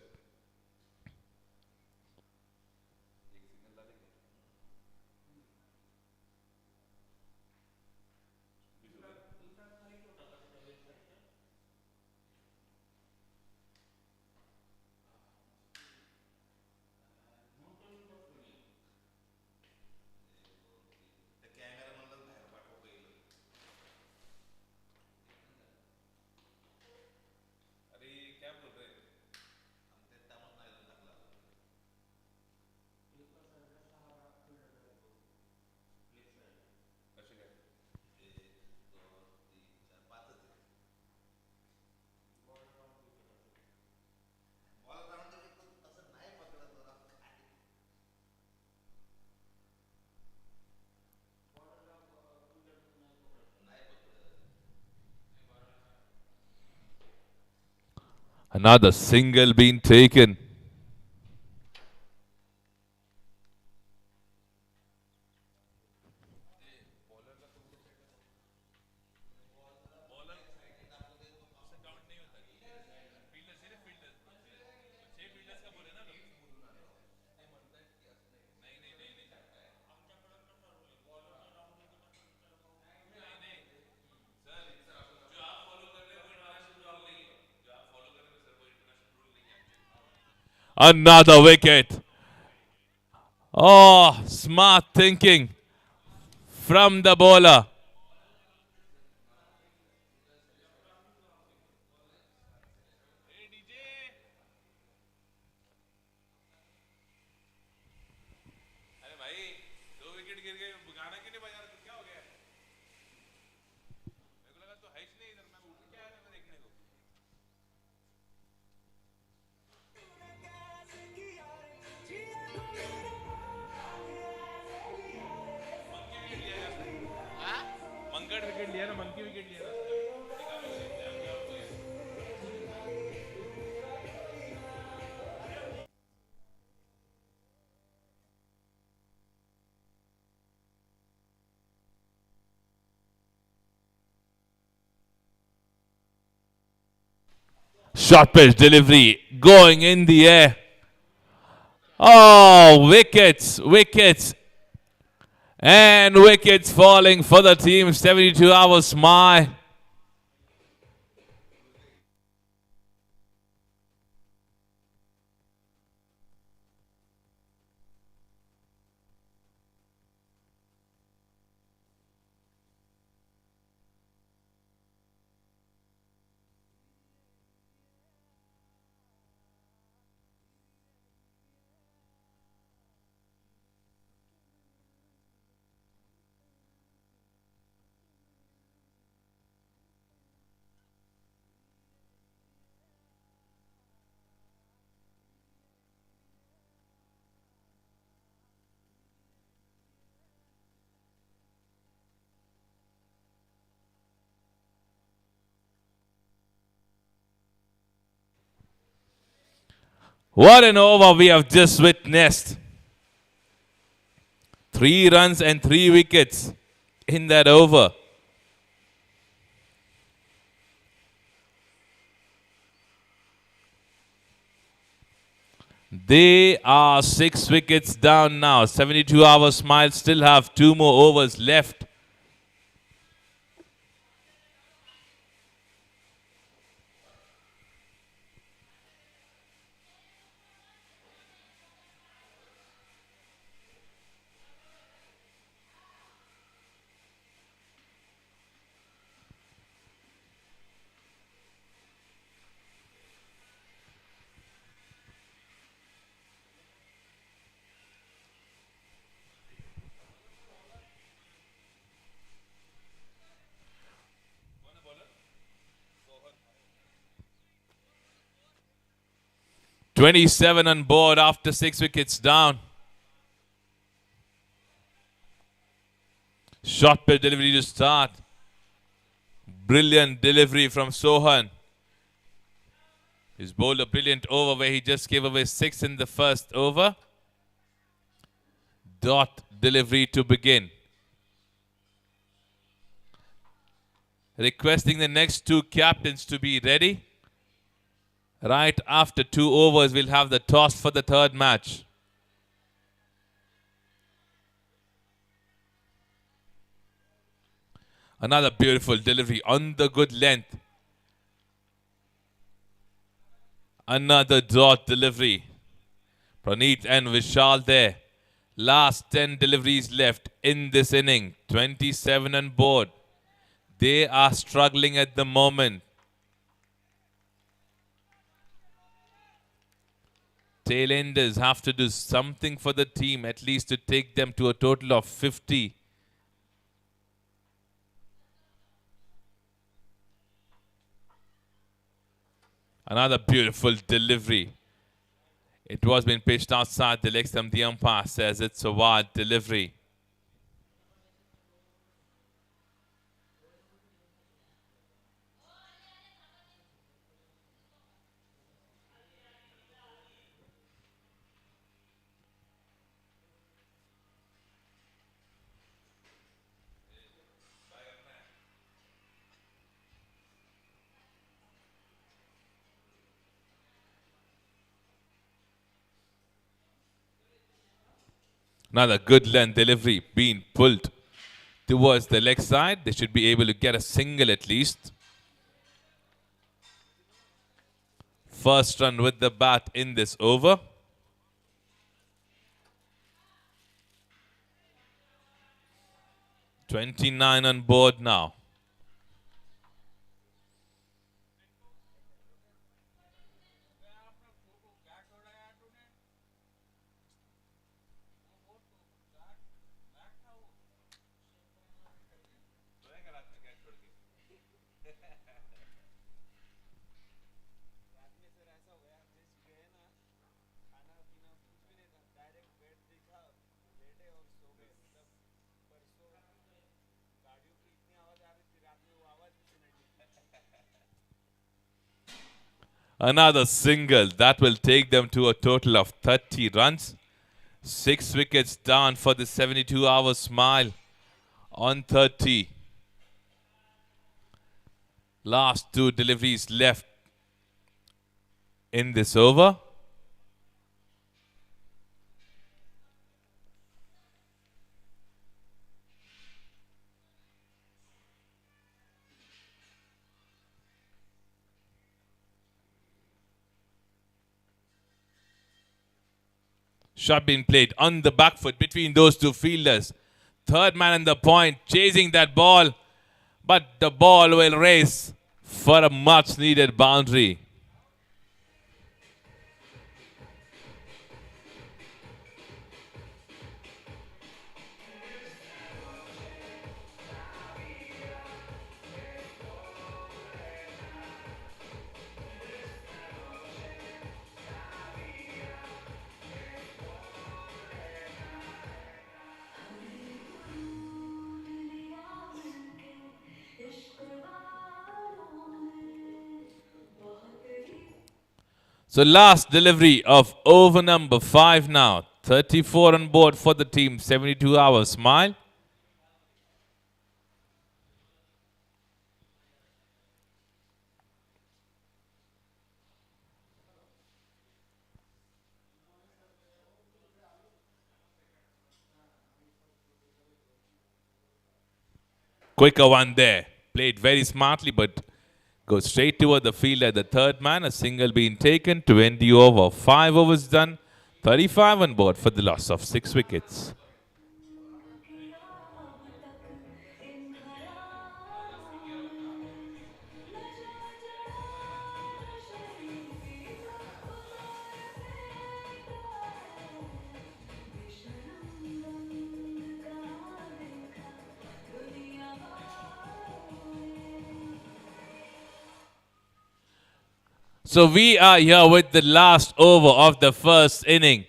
Another single being taken. Another wicket. Oh, smart thinking from the bowler. Short pitch delivery going in the air. Oh, wickets, wickets. And wickets falling for the team. 72 hours smile. What an over we have just witnessed. 3 runs and 3 wickets in that over. They are 6 wickets down now. 72 hours smile still have 2 more overs left. 27 on board after 6 wickets down. Short pitch delivery to start. Brilliant delivery from Sohan. He's bowled a brilliant over where he just gave away 6 in the first over. Dot delivery to begin. Requesting the next 2 captains to be ready. Right after 2 overs, we'll have the toss for the third match. Another beautiful delivery on the good length. Another dot delivery. Praneeth and Vishal there. Last 10 deliveries left in this inning. 27 on board. They are struggling at the moment. Tailenders have to do something for the team, at least to take them to a total of 50. Another beautiful delivery. It was being pitched outside the leg stump. The umpire says it's a wild delivery. Another good length delivery being pulled towards the leg side. They should be able to get a single at least. First run with the bat in this over. $29 on board now. Another single. That will take them to a total of 30 runs. 6 wickets down for the 72-hour smile on 30. Last 2 deliveries left in this over. Shot being played on the back foot between those 2 fielders. Third man in the point, chasing that ball. But the ball will race for a much needed boundary. So last delivery of over number 5 now. 34 on board for the team. 72-hour smile. Quicker one there. Played very smartly, but goes straight toward the fielder. The third man, a single being taken to end the over. 5 overs done. 35 on board for the loss of 6 wickets. So we are here with the last over of the first inning.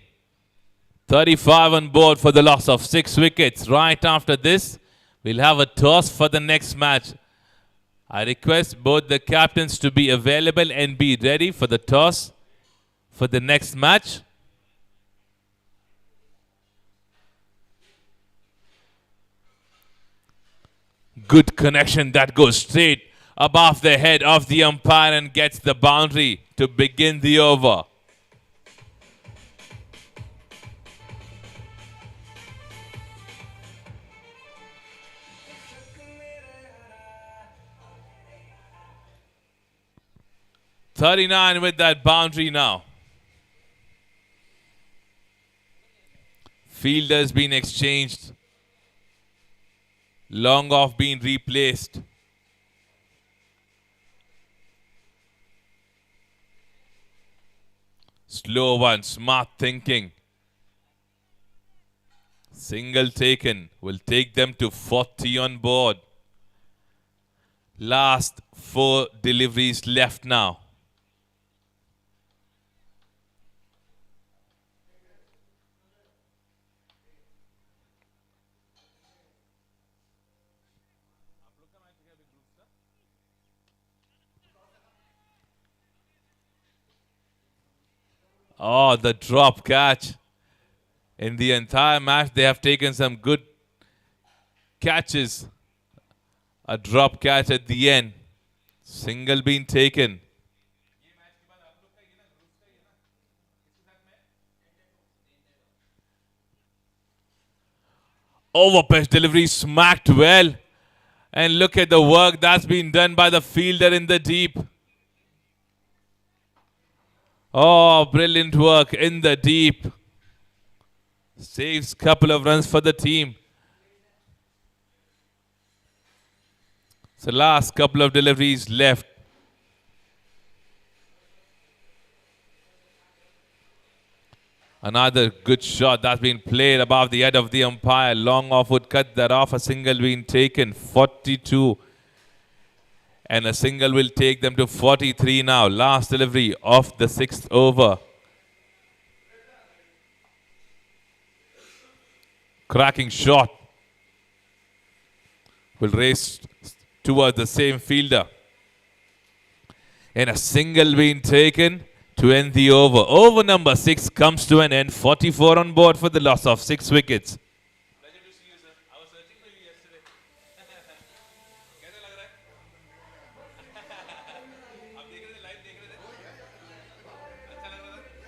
35 on board for the loss of 6 wickets. Right after this, we'll have a toss for the next match. I request both the captains to be available and be ready for the toss for the next match. Good connection that goes straight above the head of the umpire and gets the boundary to begin the over. .39 with that boundary now. Fielders been exchanged. Long off being replaced. Slow one, smart thinking. Single taken will take them to 40 on board. Last 4 deliveries left now. Oh, the drop catch. In the entire match, they have taken some good catches. A drop catch at the end. Single being taken. Overpitch delivery smacked well. And look at the work that's been done by the fielder in the deep. Oh, brilliant work in the deep. Saves couple of runs for the team. So last couple of deliveries left. Another good shot that's been played above the head of the umpire. Long off would cut that off. A single being taken. 42. And a single will take them to 43 now. Last delivery of the 6th over. Cracking shot. Will race towards the same fielder. And a single being taken to end the over. Over number 6 comes to an end. 44 on board for the loss of 6 wickets. Pleasure to see you, sir. I was searching for you yesterday. कैसा लग रहा है? आप देख रहे थे, live देख रहे थे? अच्छा लग रहा था?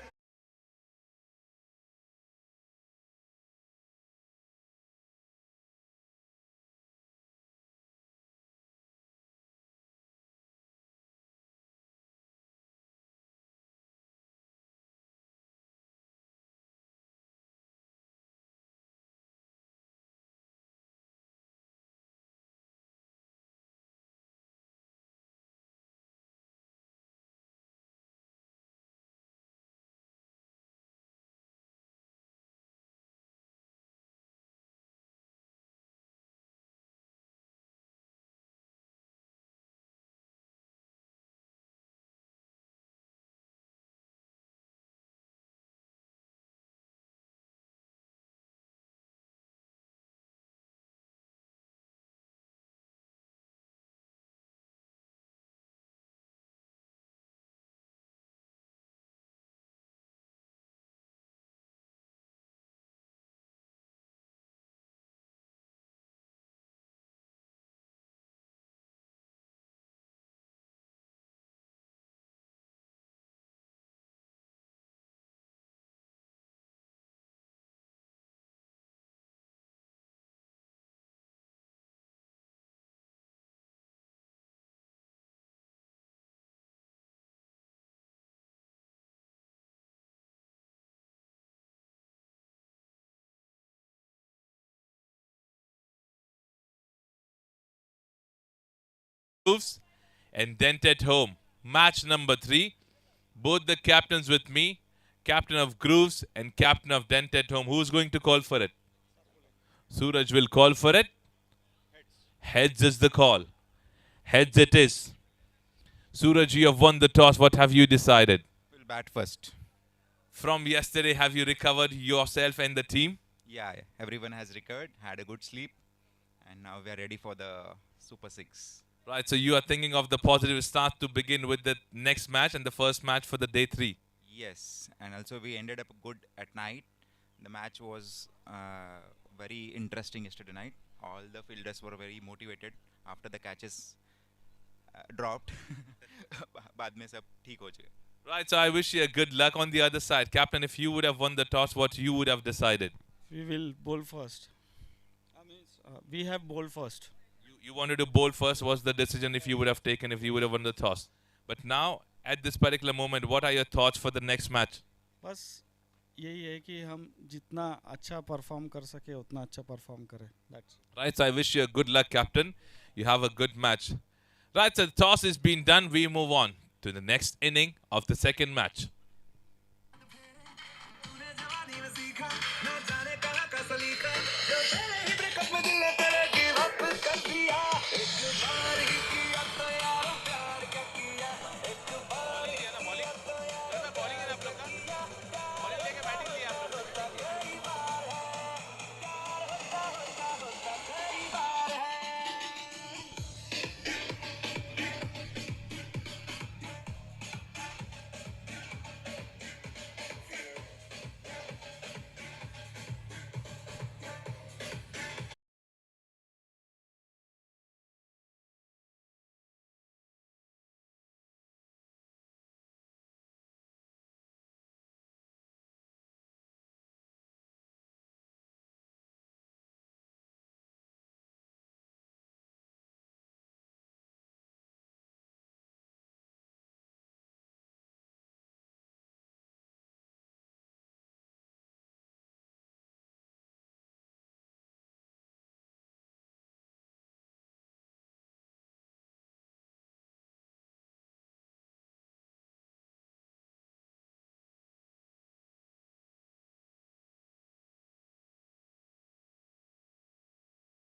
Grooves and Dent at home. Match number 3. Both the captains with me. Captain of Grooves and Captain of Dent at home. Who's going to call for it? Suraj will call for it. Heads is the call. Heads it is. Suraj, you have won the toss. What have you decided? We'll bat first. From yesterday, have you recovered yourself and the team? Yeah, yeah, everyone has recovered, had a good sleep, and now we are ready for the Super Six. Right, so you are thinking of the positive start to begin with the next match and the first match for the day 3. Yes, and also we ended up good at night. The match was very interesting yesterday night. All the fielders were very motivated after the catches dropped. बाद में सब ठीक हो जाएगा. Right, so I wish you a good luck on the other side. Captain, if you would have won the toss, what you would have decided? We will bowl first. I mean, we have bowl first. You wanted to bowl first was the decision if you would have taken if you would have won the toss. But now, at this particular moment, what are your thoughts for the next match? बस यही है कि हम जितना अच्छा perform कर सके उतना अच्छा परफॉर्म करें. That's it. Right, so I wish you a good luck, Captain. You have a good match. Right, so the toss has been done. We move on to the next inning of the second match.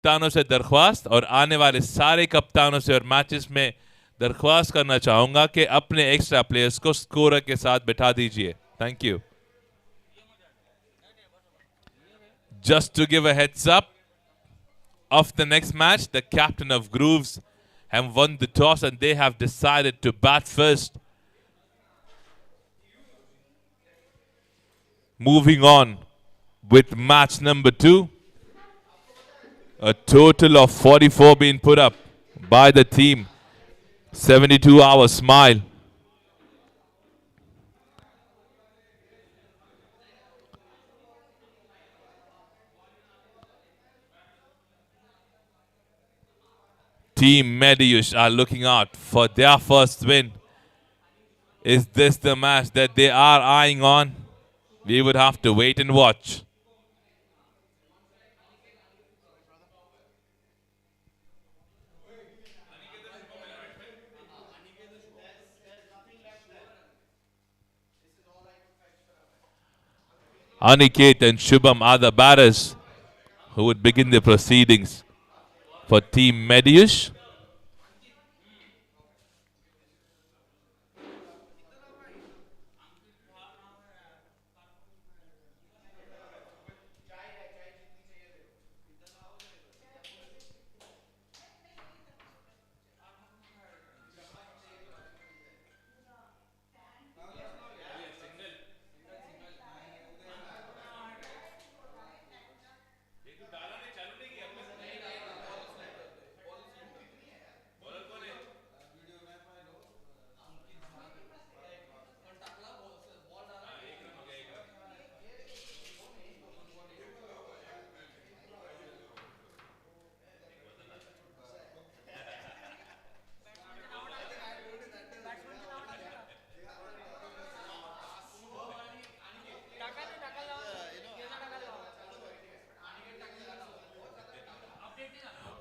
कप्तानों से दरख्वास्त और आने वाले सारे कप्तानों से और matches में दरख्वास्त करना चाहूंगा कि अपने एक्स्ट्रा प्लेयर्स को स्कोरर के साथ बिठा दीजिए. Thank you. Just to give a heads up of the next match, the captain of Grooves have won the toss and they have decided to bat first. Moving on with match number 2. A total of 44 being put up by the team. 72-hour smile. Team Medius are looking out for their first win. Is this the match that they are eyeing on? We would have to wait and watch. Aniket and Shubham are the batters who would begin the proceedings for Team Medius.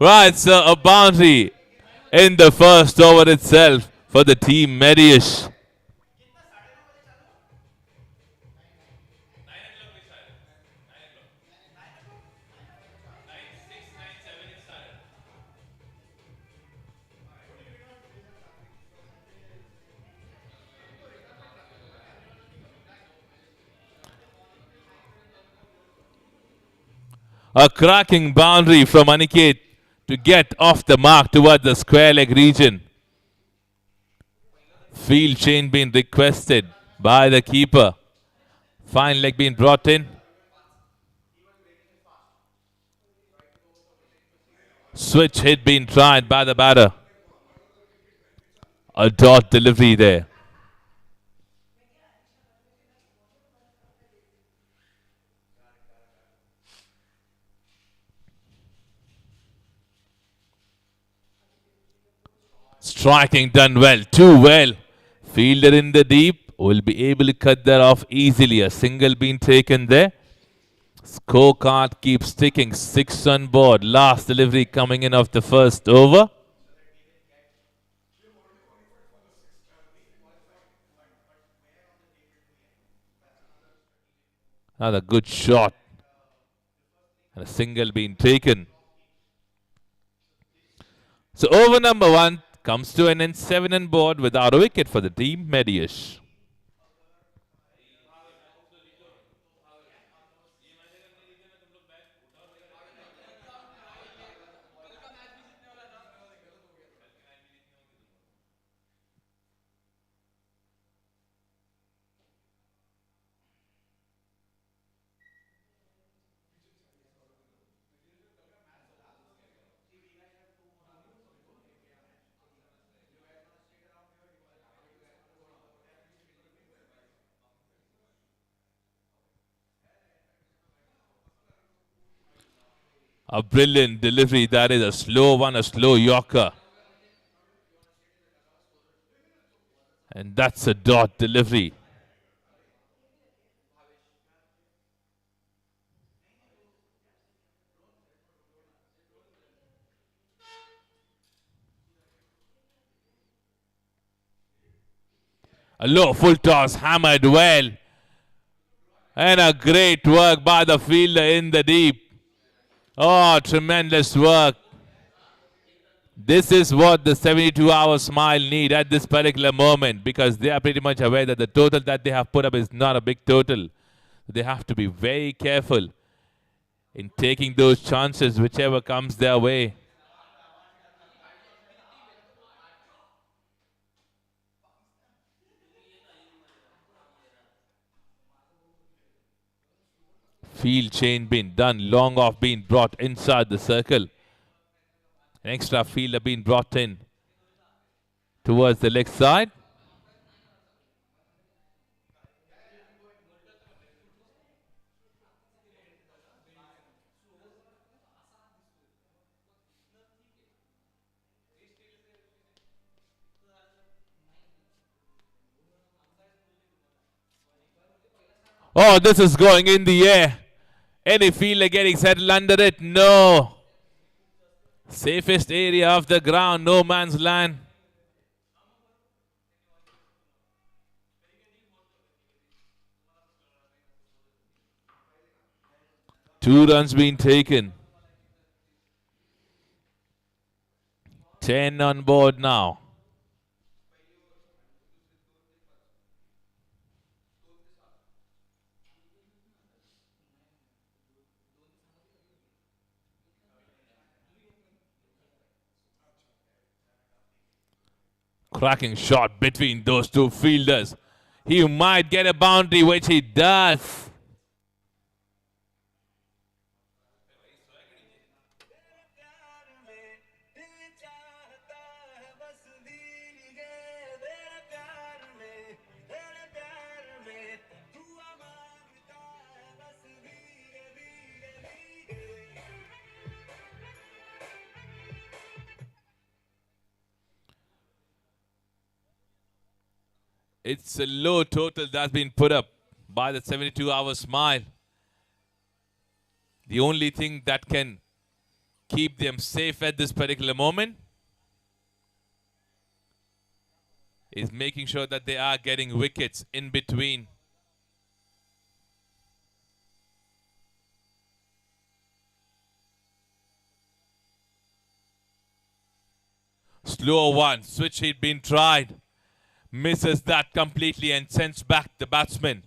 Right, so a boundary in the first over itself for the Team Medius. A cracking boundary from Aniket to get off the mark towards the square leg region. Field change being requested by the keeper. Fine leg being brought in. Switch hit being tried by the batter. A dot delivery there. Striking done well, too well. Fielder in the deep will be able to cut that off easily. A single being taken there. Scorecard keeps ticking. 6 on board. Last delivery coming in of the first over. Another good shot. And a single being taken. So over number 1 comes to an end. 7 on board without a wicket for the team. Medius. A brilliant delivery. That is a slow one, a slow Yorker. And that's a dot delivery. A low full toss hammered well. And a great work by the fielder in the deep. Oh, tremendous work. This is what the 72-hour smile need at this particular moment, because they are pretty much aware that the total that they have put up is not a big total. They have to be very careful in taking those chances, whichever comes their way. Field change being done, long off being brought inside the circle. An extra fielder being brought in towards the leg side. Oh, this is going in the air. Any fielder getting settled under it? No. Safest area of the ground, no man's land. Two runs being taken. 10 on board now. Cracking shot between those two fielders. He might get a boundary, which he does. It's a low total that's been put up by the 72-hour smile. The only thing that can keep them safe at this particular moment is making sure that they are getting wickets in between. Slow one, switch hit being tried. Misses that completely and sends back the batsman.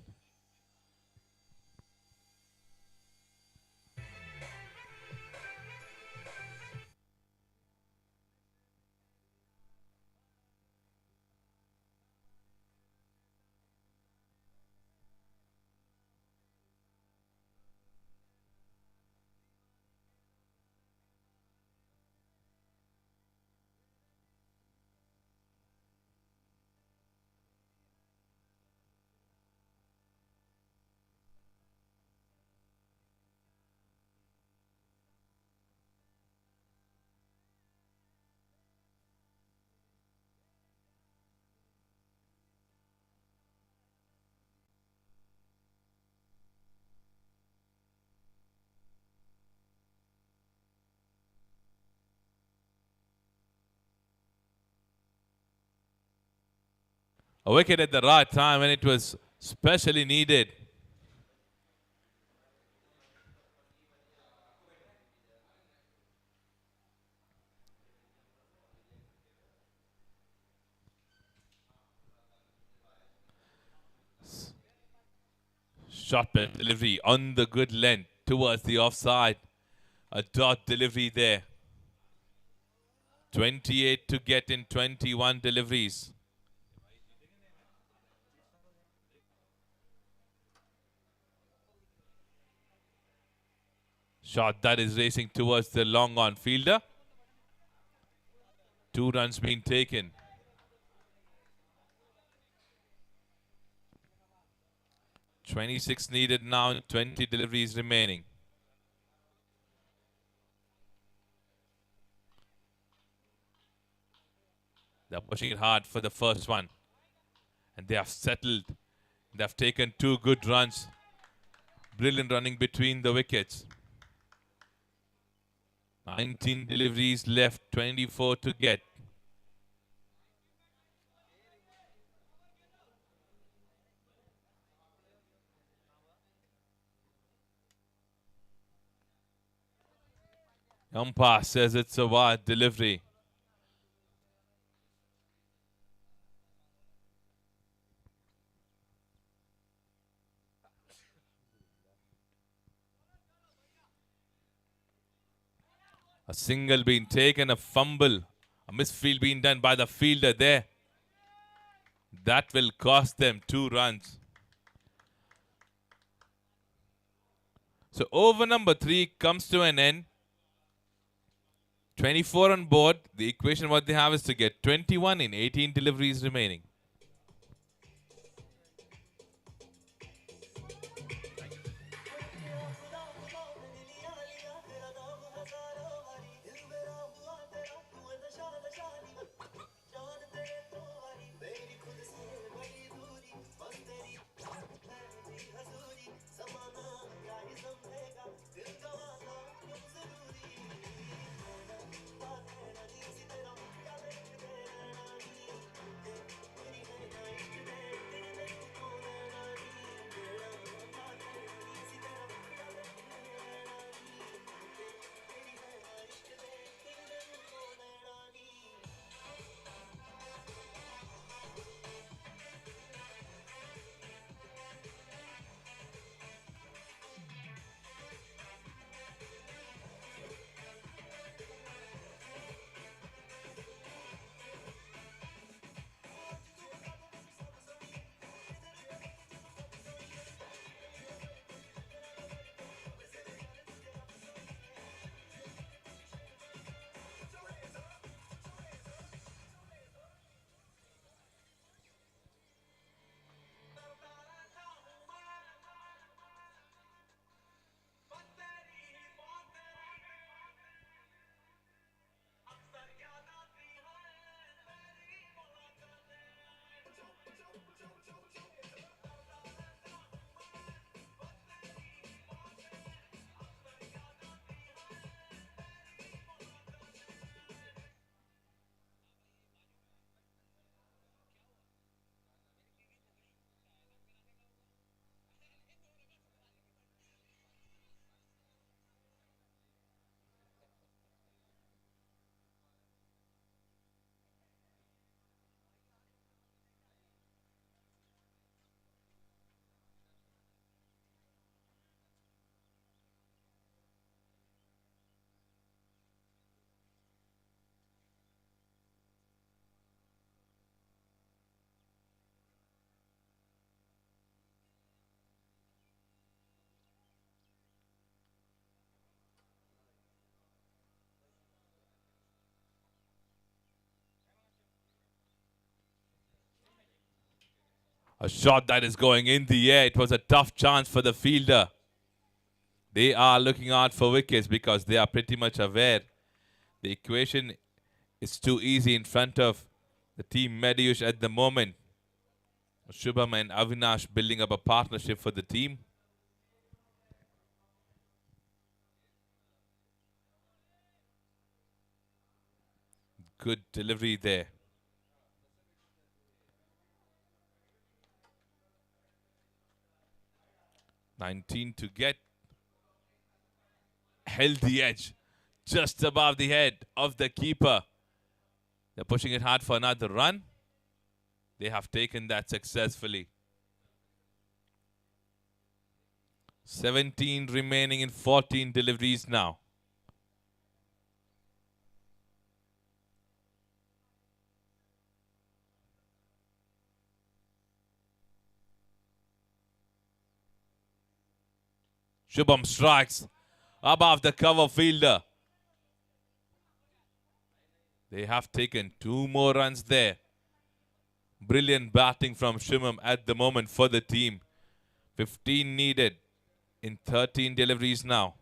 A wicket at the right time when it was specially needed. Shot back delivery on the good length towards the offside. A dot delivery there. 28 to get in 21 deliveries. Shot that is racing towards the long on fielder. 2 runs being taken. "26 needed now, 20 deliveries remaining. They're pushing it hard for the first one. And they have settled. They have taken 2 good runs. Brilliant running between the wickets. 19 deliveries left, 24 to get. Umpire says it's a wide delivery. A single being taken, a fumble, a misfield being done by the fielder there. That will cost them 2 runs. So over number 3 comes to an end. 24 on board. The equation what they have is to get 21 in 18 deliveries remaining. A shot that is going in the air. It was a tough chance for the fielder. They are looking out for wickets because they are pretty much aware the equation is too easy in front of the team Mediush at the moment. Shubham and Avinash building up a partnership for the team. Good delivery there. 19 to get. Held the edge just above the head of the keeper. They're pushing it hard for another run. They have taken that successfully. 17 remaining in 14 deliveries now. Shubham strikes above the cover fielder. They have taken 2 more runs there. Brilliant batting from Shubham at the moment for the team. 15 needed in 13 deliveries now.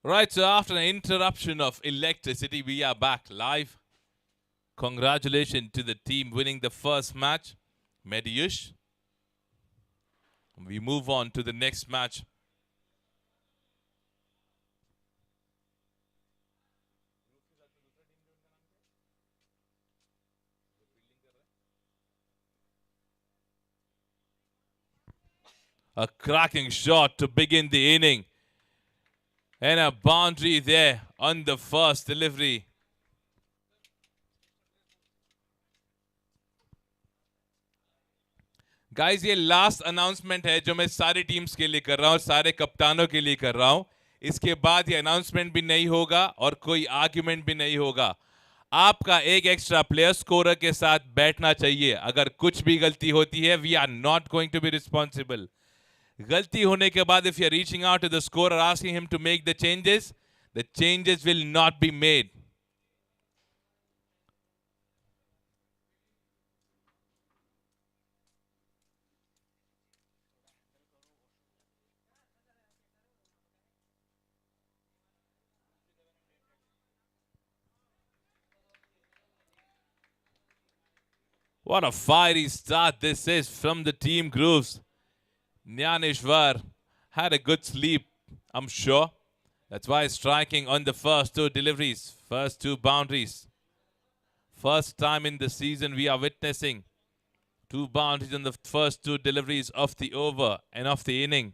Right, so after an interruption of electricity, we are back live. Congratulations to the team winning the first match, Mediush. We move on to the next match. A cracking shot to begin the inning. And a boundary there on the first delivery. Guys ये last announcement है जो मैं सारी teams के लिए कर रहा हूँ, सारे कप्तानों के लिए कर रहा हूँ. इसके बाद ये अनाउंसमेंट भी नहीं होगा और कोई आर्ग्यूमेंट भी नहीं होगा. आपका एक एक्स्ट्रा प्लेयर स्कोरर के साथ बैठना चाहिए. अगर कुछ भी गलती होती है, we are not going to be responsible. गलती होने के बाद if you are reaching out to the scorer asking him to make the changes will not be made. What a fiery start this is from the team Grooves. Nyaneshwar Had a good sleep, I'm sure. That's why striking on the first two deliveries, first two boundaries. First time in the season we are witnessing two boundaries on the first two deliveries of the over and of the inning.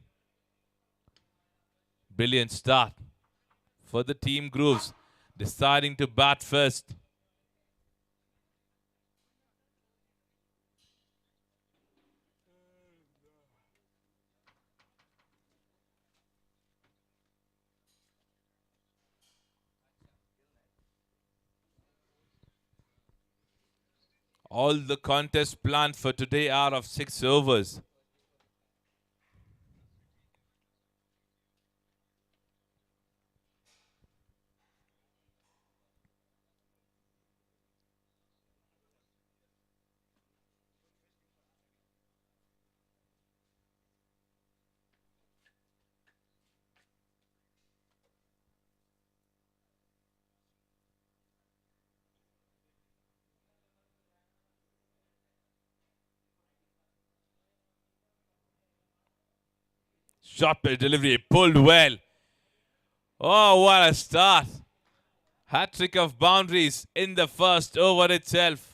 Brilliant start for the team Grooves, deciding to bat first. All the contests planned for today are of 6 overs. Shot pitch delivery, pulled well. Oh, what a start. Hat-trick of boundaries in the first over itself.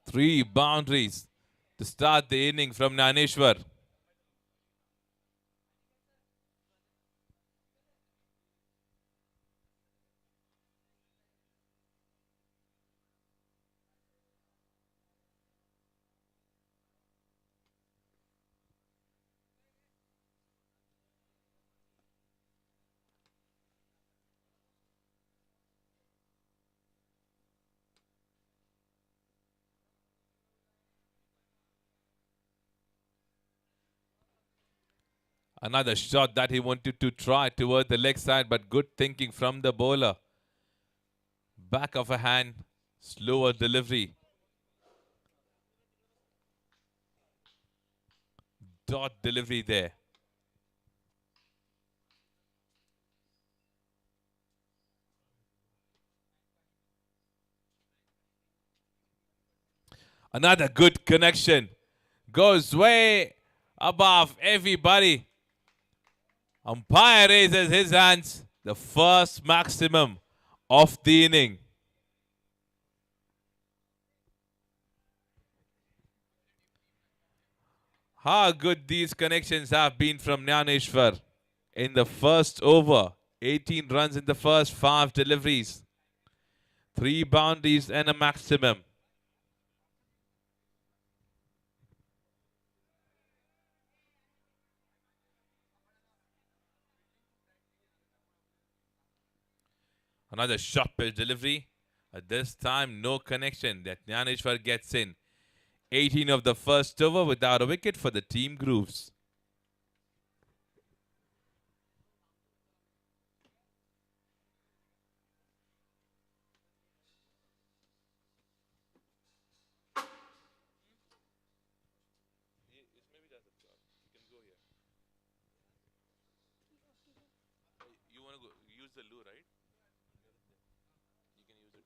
Three boundaries to start the inning from Naneshwar. Another shot that he wanted to try toward the leg side, but good thinking from the bowler. Back of a hand, slower delivery. Dot delivery there. Another good connection. Goes way above everybody. Umpire raises his hands. The first maximum of the inning. How good these connections have been from Nyaneshwar. In the first over, 18 runs in the first 5 deliveries. 3 boundaries and a maximum. Another short pitch delivery. At this time, no connection that Nyaneshwar gets in. 18 of the first over without a wicket for the team Grooves. You want to use the loo, right? You can use it.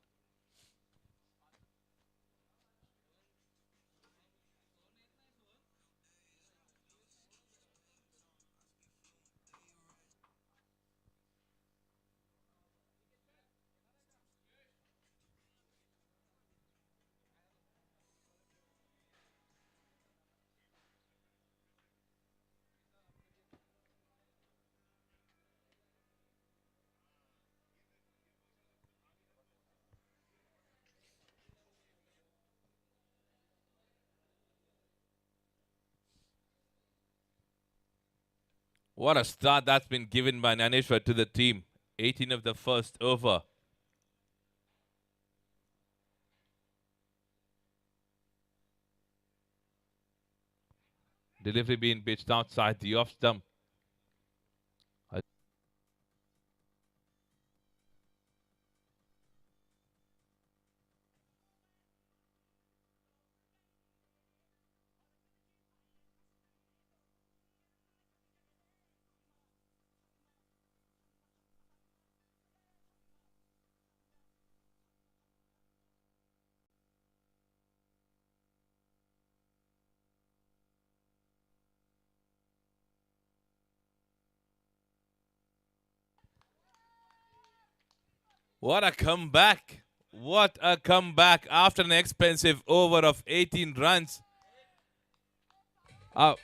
What a start that's been given by Naneshwar to the team. 18 of the first over. Delivery being pitched outside the off stump. What a comeback. What a comeback after an expensive over of 18 runs. Uh,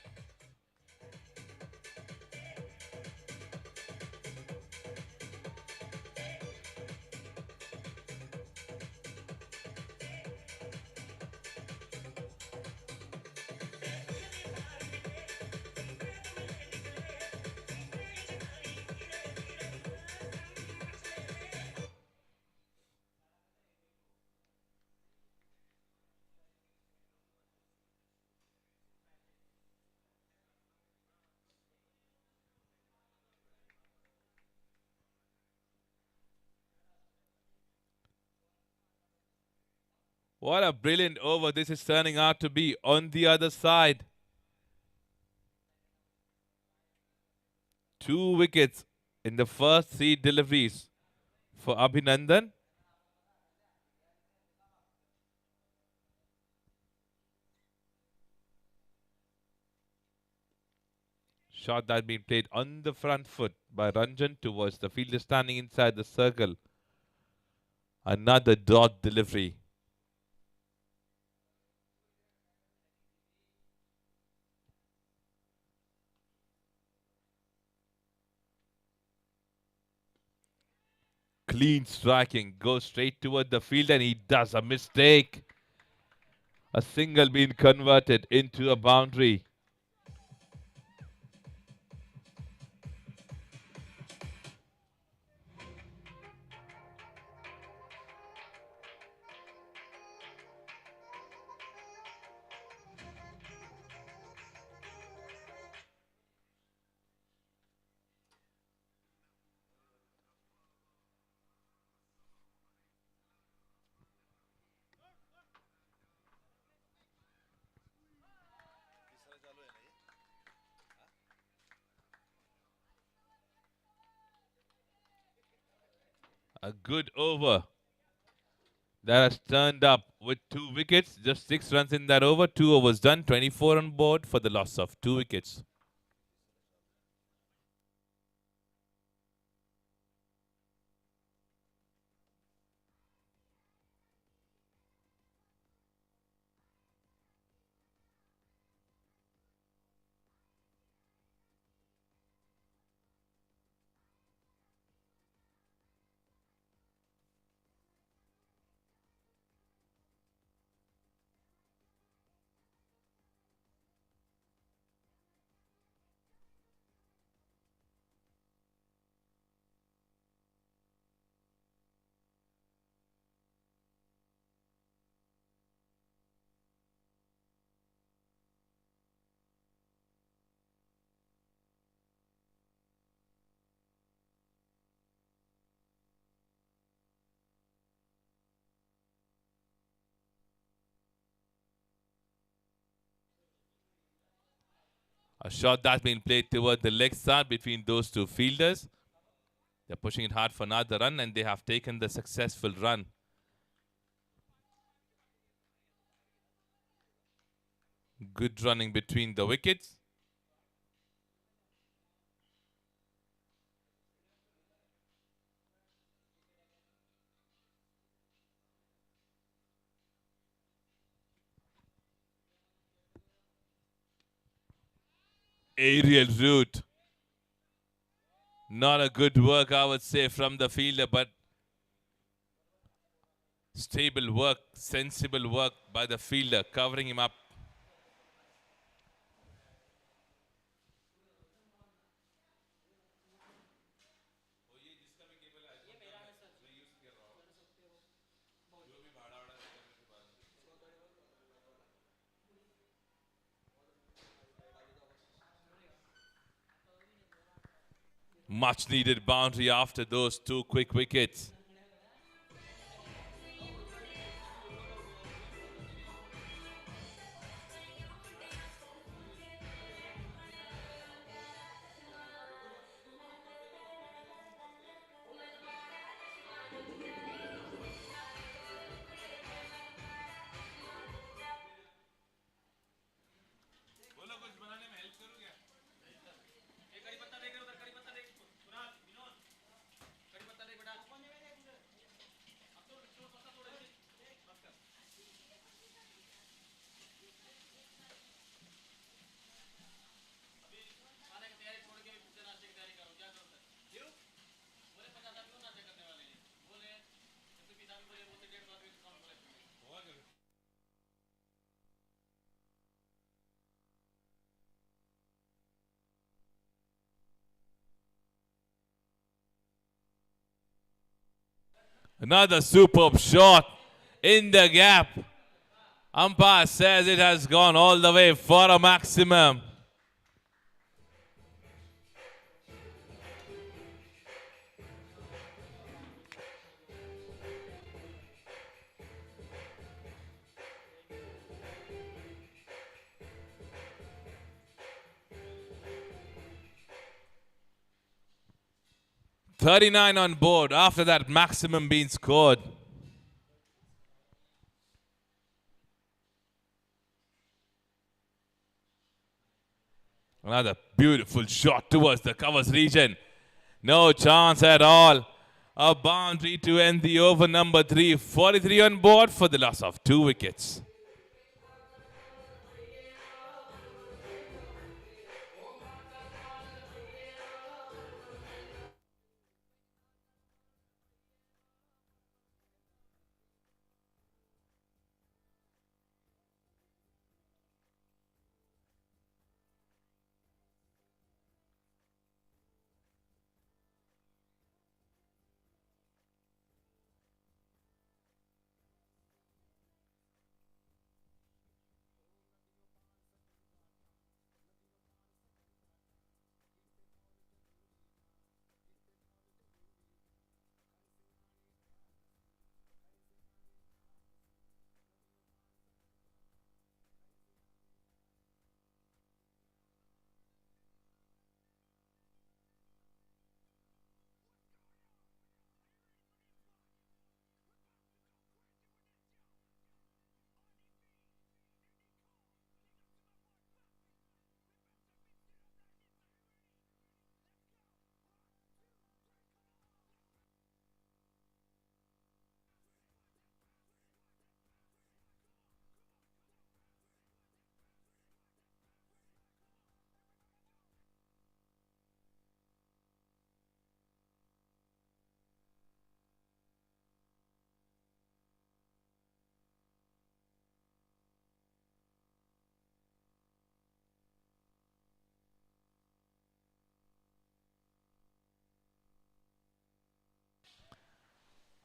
what a brilliant over this is turning out to be on the other side. 2 wickets in the first 3 deliveries for Abhinandan. Shot that being played on the front foot by Ranjan towards the fielder standing inside the circle. Another dot delivery. Clean striking, goes straight toward the field and he does a mistake. A single being converted into a boundary. A good over that has turned up with 2 wickets. Just 6 runs in that over. 2 overs done. 24 on board for the loss of 2 wickets. A shot that's been played toward the leg side between those two fielders. They're pushing it hard for another run and they have taken the successful run. Good running between the wickets. Aerial route. Not a good work, I would say, from the fielder, but stable work, sensible work by the fielder, covering him up. Much needed boundary after those two quick wickets. Another superb shot in the gap. Umpire says it has gone all the way for a maximum. "39 on board after that maximum being scored. Another beautiful shot towards the covers region. No chance at all. A boundary to end the over number 3. 43 on board for the loss of 2 wickets.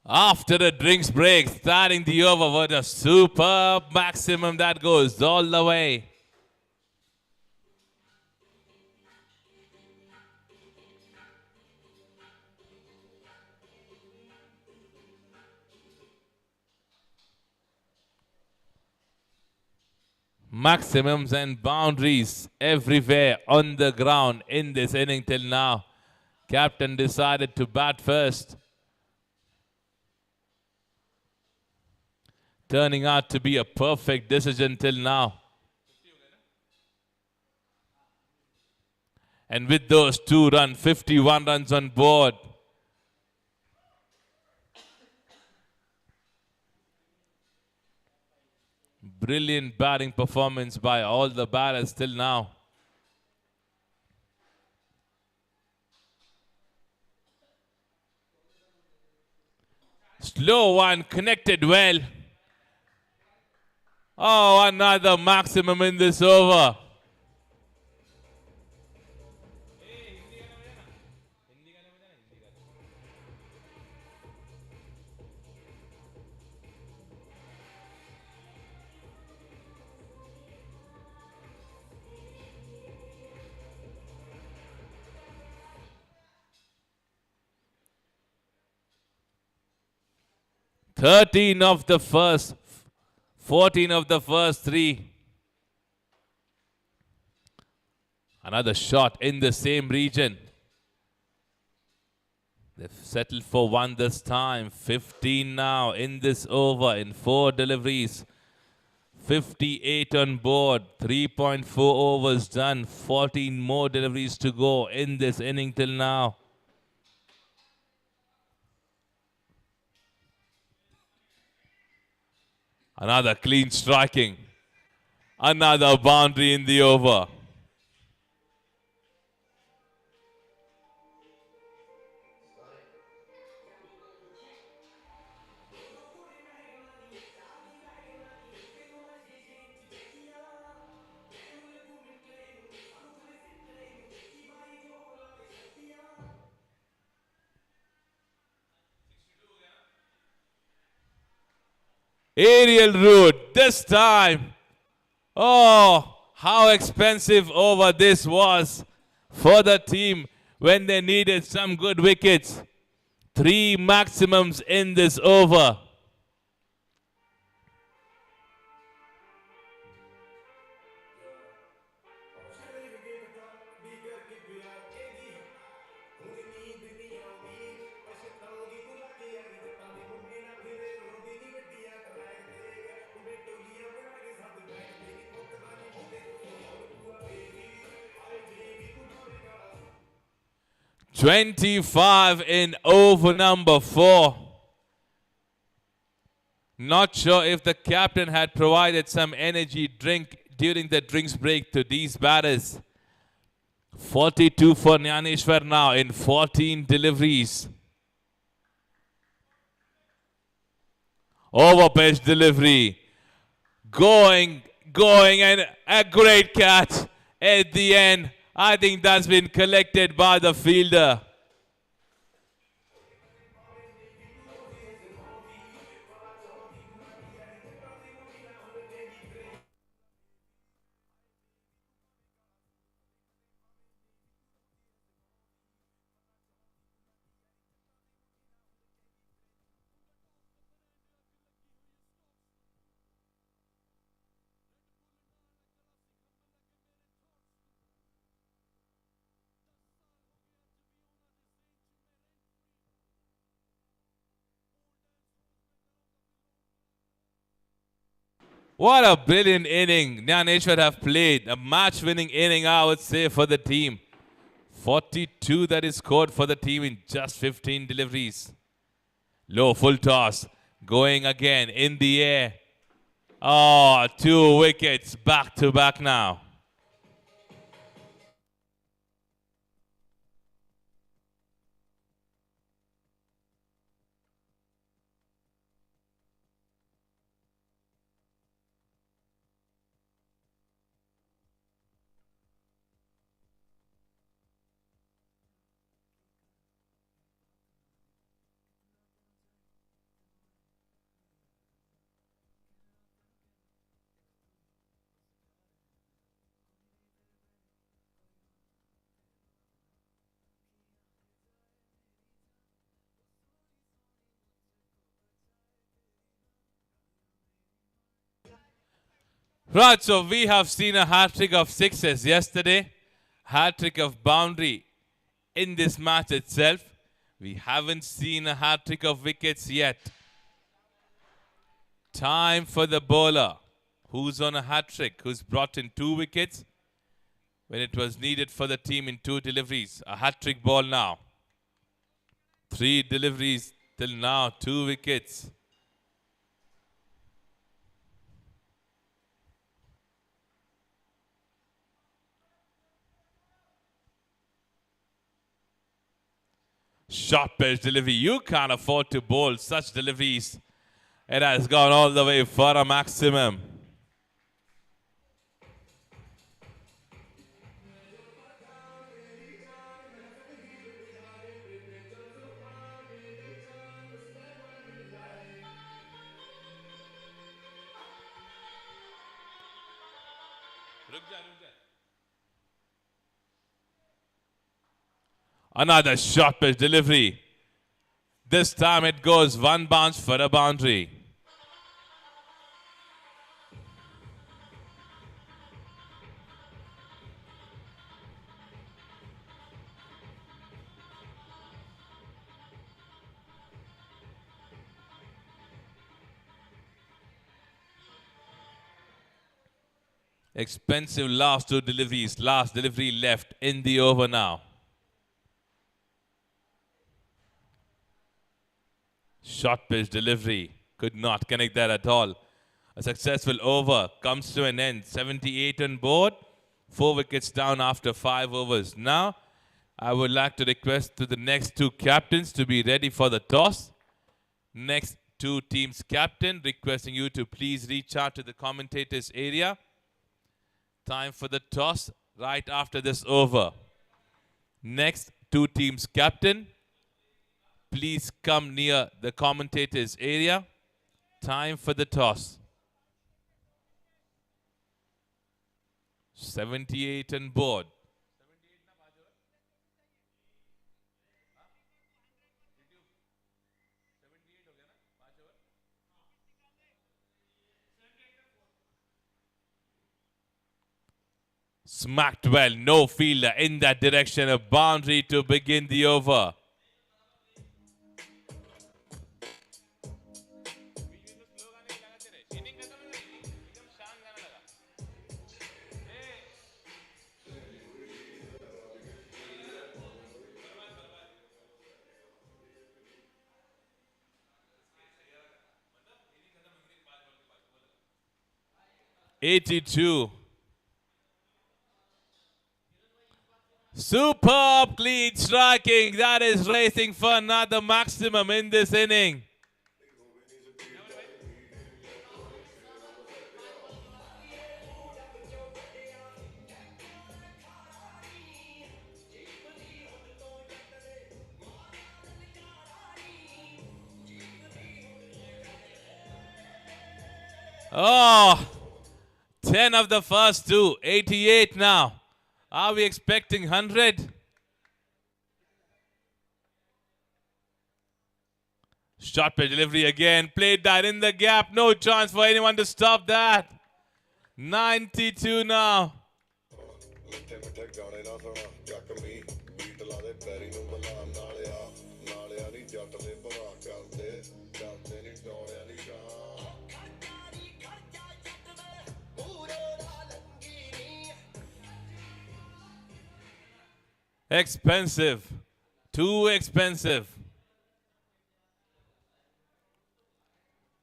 After the drinks break, starting the over, what a superb maximum that goes all the way. Maximums and boundaries everywhere on the ground in this inning till now. Captain decided to bat first. Turning out to be a perfect decision till now. And with those 2 runs, 51 runs on board. Brilliant batting performance by all the batters till now. Slow one, connected well. Oh, another maximum in this over. 13 of the first, 14 of the first 3. Another shot in the same region. They've settled for 1 this time. 15 now in this over in 4 deliveries. 58 on board. 3.4 overs done. 14 more deliveries to go in this inning till now. Another clean striking. Another boundary in the over. Aerial route this time. Oh, how expensive over this was for the team when they needed some good wickets. 3 maximums in this over. "25 in over number 4. Not sure if the captain had provided some energy drink during the drinks break to these batters. 42 for Nyaneshwar now in 14 deliveries. Over pitch delivery. Going, and a great catch at the end. I think that's been collected by the fielder. What a brilliant inning Nyaneshwar have played. A match-winning inning, I would say, for the team. 42 that is scored for the team in just 15 deliveries. Low full toss. Going again in the air. Oh, 2 wickets back to back now. Right, so we have seen a hat-trick of 6s yesterday. Hat-trick of boundary in this match itself. We haven't seen a hat-trick of wickets yet. Time for the bowler, who's on a hat-trick, who's brought in 2 wickets when it was needed for the team in 2 deliveries. A hat-trick ball now. 3 deliveries till now, 2 wickets. Short pitch delivery. You can't afford to bowl such deliveries. It has gone all the way for a maximum. Another short pitch delivery. This time it goes one bounce for a boundary. Expensive last two deliveries. Last delivery left in the over now. Short pitch delivery. Could not connect that at all. A successful over comes to an end. 78 on board. 4 wickets down after 5 overs. Now, I would like to request to the next two captains to be ready for the toss. Next two teams captain, requesting you to please reach out to the commentators area. Time for the toss right after this over. Next two teams captain, please come near the commentators area. Time for the toss. 78 on board. Smacked well, no fielder in that direction. A boundary to begin the over. '82. Superb clean striking. That is racing for another maximum in this inning. Oh, 10 of the first two. 88 now. Are we expecting 100? Short pitch delivery again. Played that in the gap. No chance for anyone to stop that. 92 now. Expensive. Too expensive.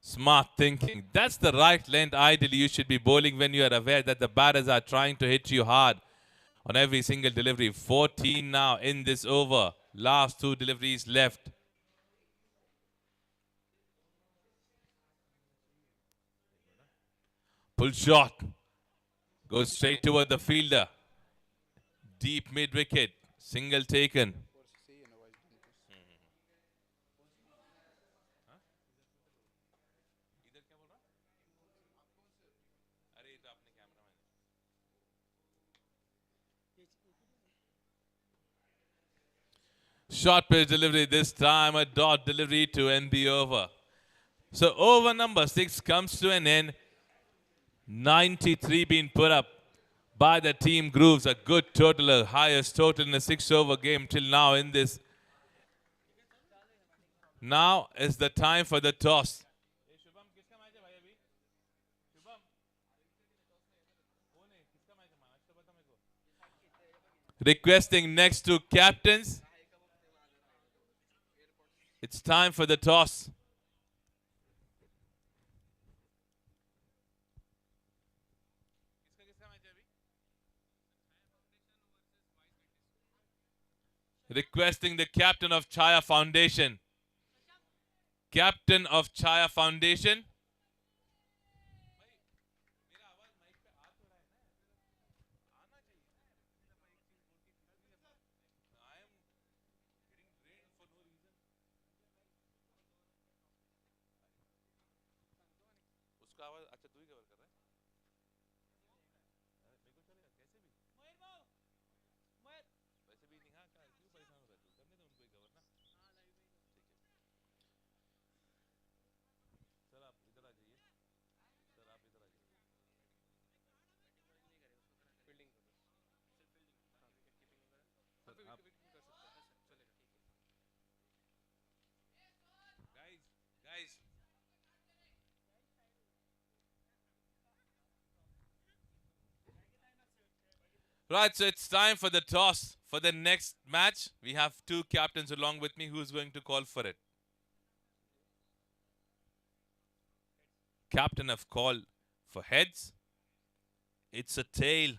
Smart thinking. That's the right length ideally you should be bowling when you are aware that the batters are trying to hit you hard on every single delivery. 14 now in this over. Last two deliveries left. Pull shot. Goes straight toward the fielder. Deep mid-wicket. Single taken. Short pitch delivery this time, a dot delivery to end the over. So over number 6 comes to an end. 93 being put up by the team Grooves. A good total, a highest total in a 6-over game till now in this. Now is the time for the toss. Requesting next two captains. It's time for the toss. Requesting the captain of Chaya Foundation. Captain of Chaya Foundation. Right, so it's time for the toss. For the next match, we have two captains along with me. Who's going to call for it? Captain have called for heads. It's a tail.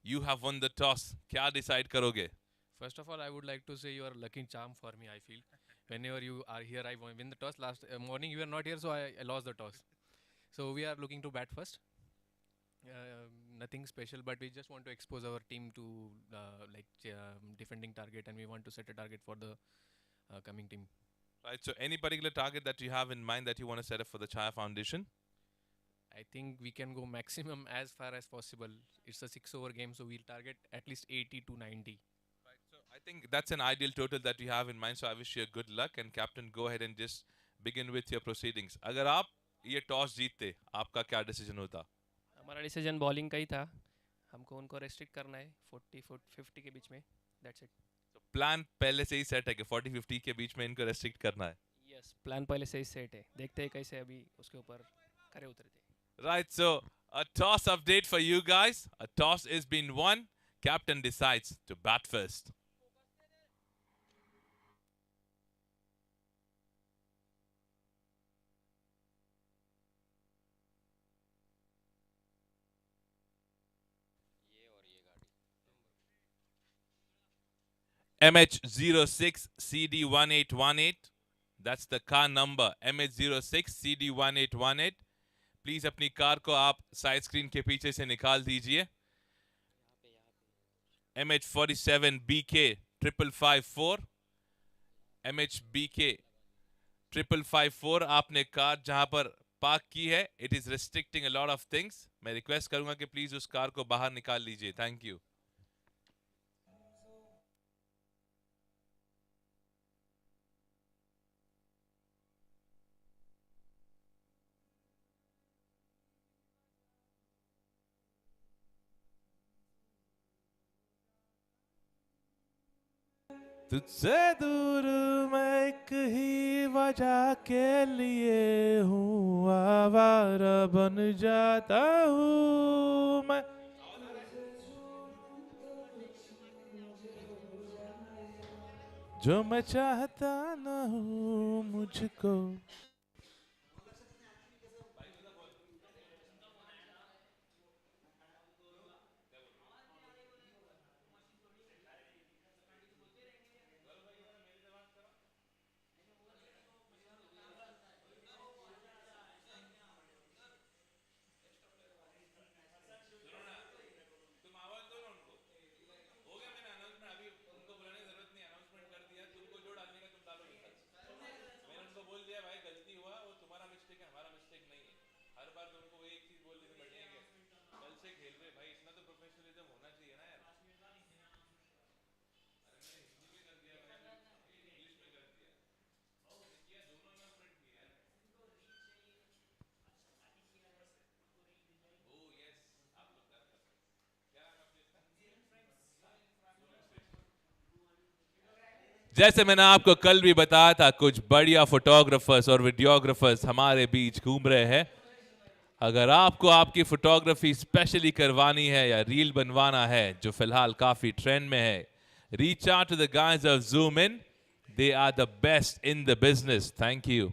You have won the toss. क्या decide करोगे? First of all, I would like to say you are a lucky charm for me, I feel. Whenever you are here, I win the toss. Last morning, you were not here, so I lost the toss. So we are looking to bat first. Nothing special, but we just want to expose our team to defending target, and we want to set a target for the coming team. Right, so any particular target that you have in mind that you want to set up for the Chaya Foundation? I think we can go maximum as far as possible. It's a 6 over game, so we'll target at least 80 to 90. Right, so I think that's an ideal total that you have in mind. So I wish you good luck. And Captain, go ahead and just begin with your proceedings. अगर आप ये toss जीतते, आपका क्या decision होता? हमारा decision bowling का ही था. हमको उनको रेस्ट्रिक्ट करना है 40 फुट 50 के बीच में. That's it. तो प्लान पहले से ही सेट है कि 40-50 के बीच में इनको रेस्ट्रिक्ट करना है. Yes, प्लान पहले से ही सेट है. देखते हैं कैसे अभी उसके ऊपर खरे उतरते. Right, so a toss update for you guys. A toss is being won. Captain decides to bat first. MH06CD1818. That's the car number. MH06CD1818. Please अपनी कार को आप साइड स्क्रीन के पीछे से निकाल दीजिए. MH47BK 5554. MHBK 5554. आपने कार जहां पर पार्क की है, it is restricting a lot of things. मैं रिक्वेस्ट करूंगा कि प्लीज उस कार को बाहर निकाल लीजिए. Thank you. तुझसे दूर मैं एक ही वजह के लिए हूँ आवारा बन जाता हूँ मैं. जो मैं चाहता न हूँ मुझको. जैसे मैंने आपको कल भी बताया था, कुछ बढ़िया फोटोग्राफर्स और वीडियोग्राफर्स हमारे बीच घूम रहे हैं. अगर आपको आपकी फोटोग्राफी स्पेशली करवानी है या रील बनवाना है, जो फिलहाल काफी ट्रेंड में है, reach out to the guys of Zoom In. They are the best in the business. Thank you.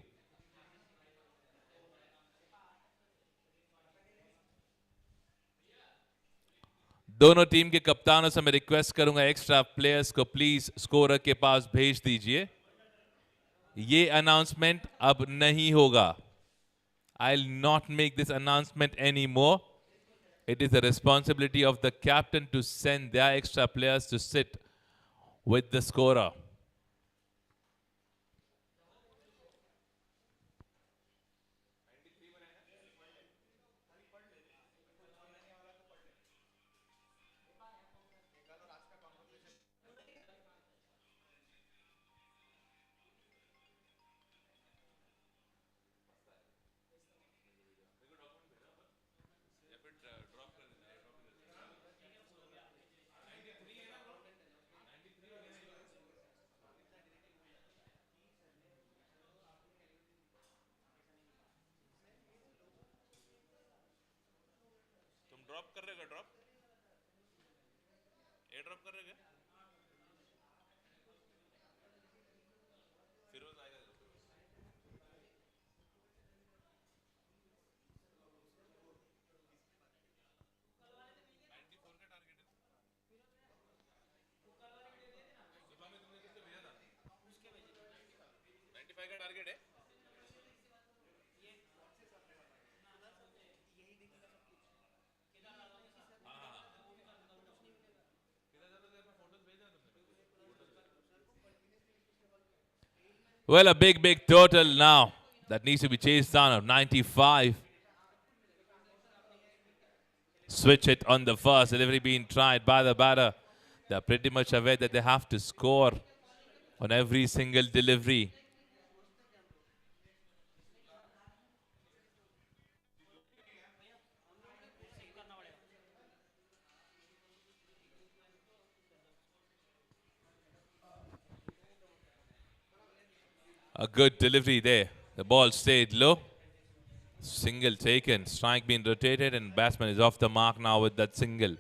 दोनों टीम के कप्तानों से मैं रिक्वेस्ट करूंगा, एक्स्ट्रा प्लेयर्स को प्लीज स्कोरर के पास भेज दीजिए. ये अनाउंसमेंट अब नहीं होगा. I'll not make this announcement anymore. It is the responsibility of the captain to send their extra players to sit with the scorer. Drop कर रहे हो ड्रॉप. ड्रॉप कर रहे क्या फिरोज आएगा Well, a big total now that needs to be chased down of 95. Switch it on the first delivery being tried by the batter. They're pretty much aware that they have to score on every single delivery. A good delivery there. The ball stayed low. Single taken. Strike being rotated and batsman is off the mark now with that single.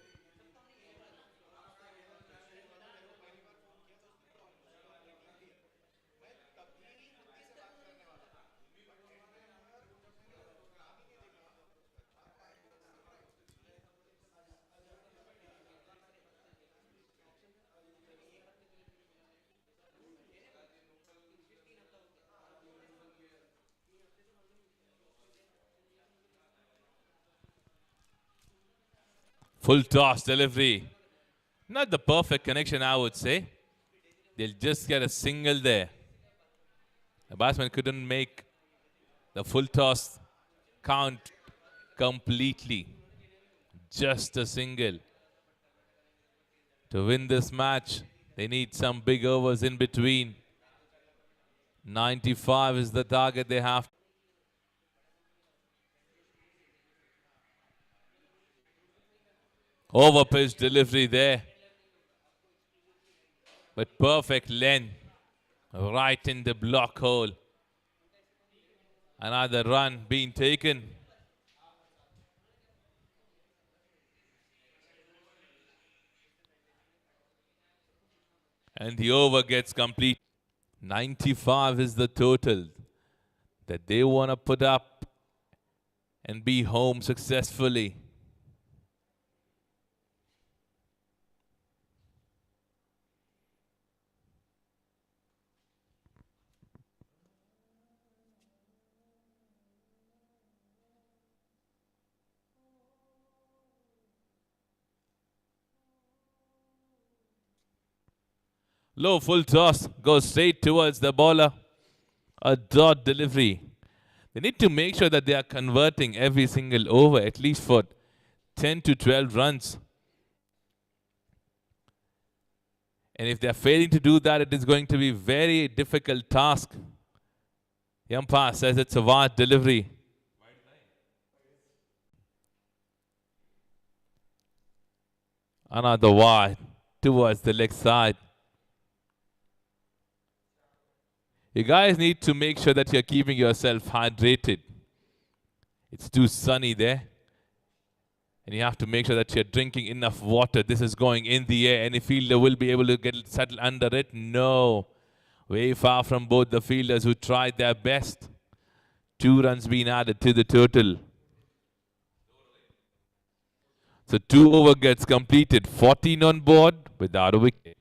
Full toss delivery. Not the perfect connection, I would say. They'll just get a single there. The batsman couldn't make the full toss count completely. Just a single. To win this match, they need some big overs in between. 95 is the target they have. Over pitch delivery there. But perfect length. Right in the block hole. Another run being taken. And the over gets complete. 95 is the total that they want to put up and be home successfully. Low full toss goes straight towards the bowler. A dot delivery. They need to make sure that they are converting every single over, at least for 10 to 12 runs. And if they are failing to do that, it is going to be a very difficult task. The umpire says it's a wide delivery. Another wide towards the leg side. You guys need to make sure that you're keeping yourself hydrated. It's too sunny there. And you have to make sure that you're drinking enough water. This is going in the air. Any fielder will be able to get settled under it. No. Way far from both the fielders who tried their best. 2 runs being added to the total. So 2 over gets completed. 14 on board without a wicket.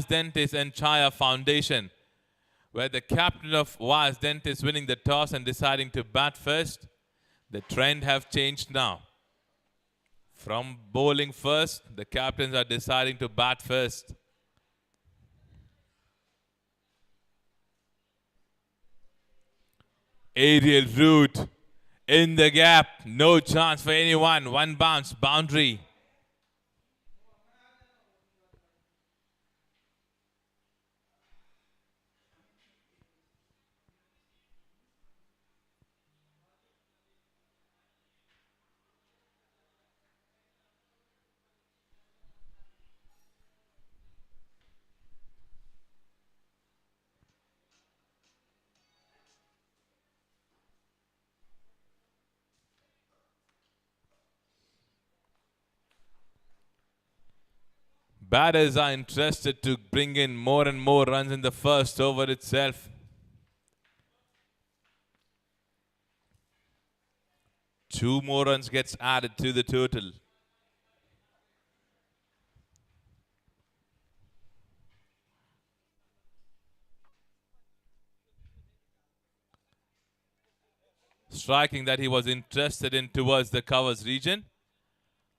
Dentist entire foundation, where the captain of Wise Dent is winning the toss and deciding to bat first. The trend have changed now. From bowling first, the captains are deciding to bat first. Aerial route in the gap. No chance for anyone. One bounce, boundary. Batters are interested to bring in more and more runs in the first over itself. 2 more runs gets added to the total. Striking that he was interested in towards the covers region.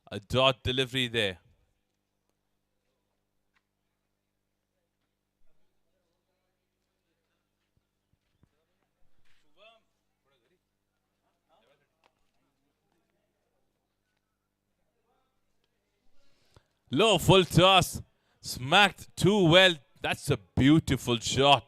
A dot delivery there. Low full toss. Smacked too well. That's a beautiful shot.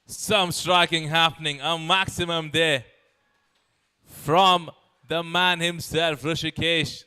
Some striking happening, a maximum there from the man himself, Rishikesh.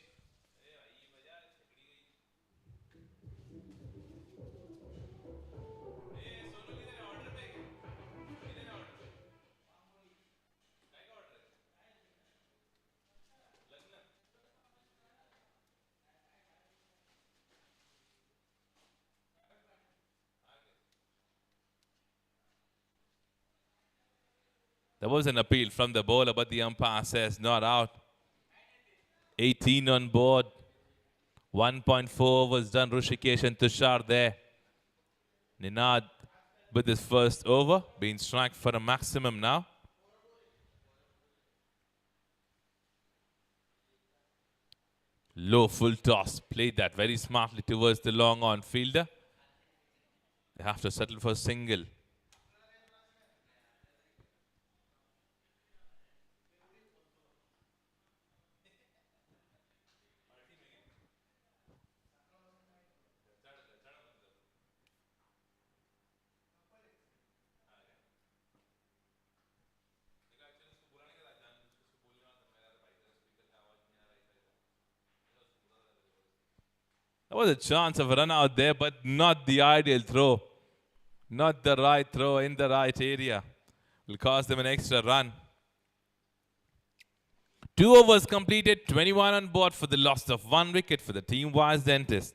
There was an appeal from the bowler, but the umpire says not out. 18 on board. 1.4 was done. Rushikesh and Tushar there. Ninad with his first over, being struck for a maximum now. Low full toss. Played that very smartly towards the long on fielder. They have to settle for a single. There was a chance of a run out there, but not the ideal throw. Not the right throw in the right area. Will cost them an extra run. 2 overs completed, 21 on board for the loss of 1 wicket for the team Wise Dentist.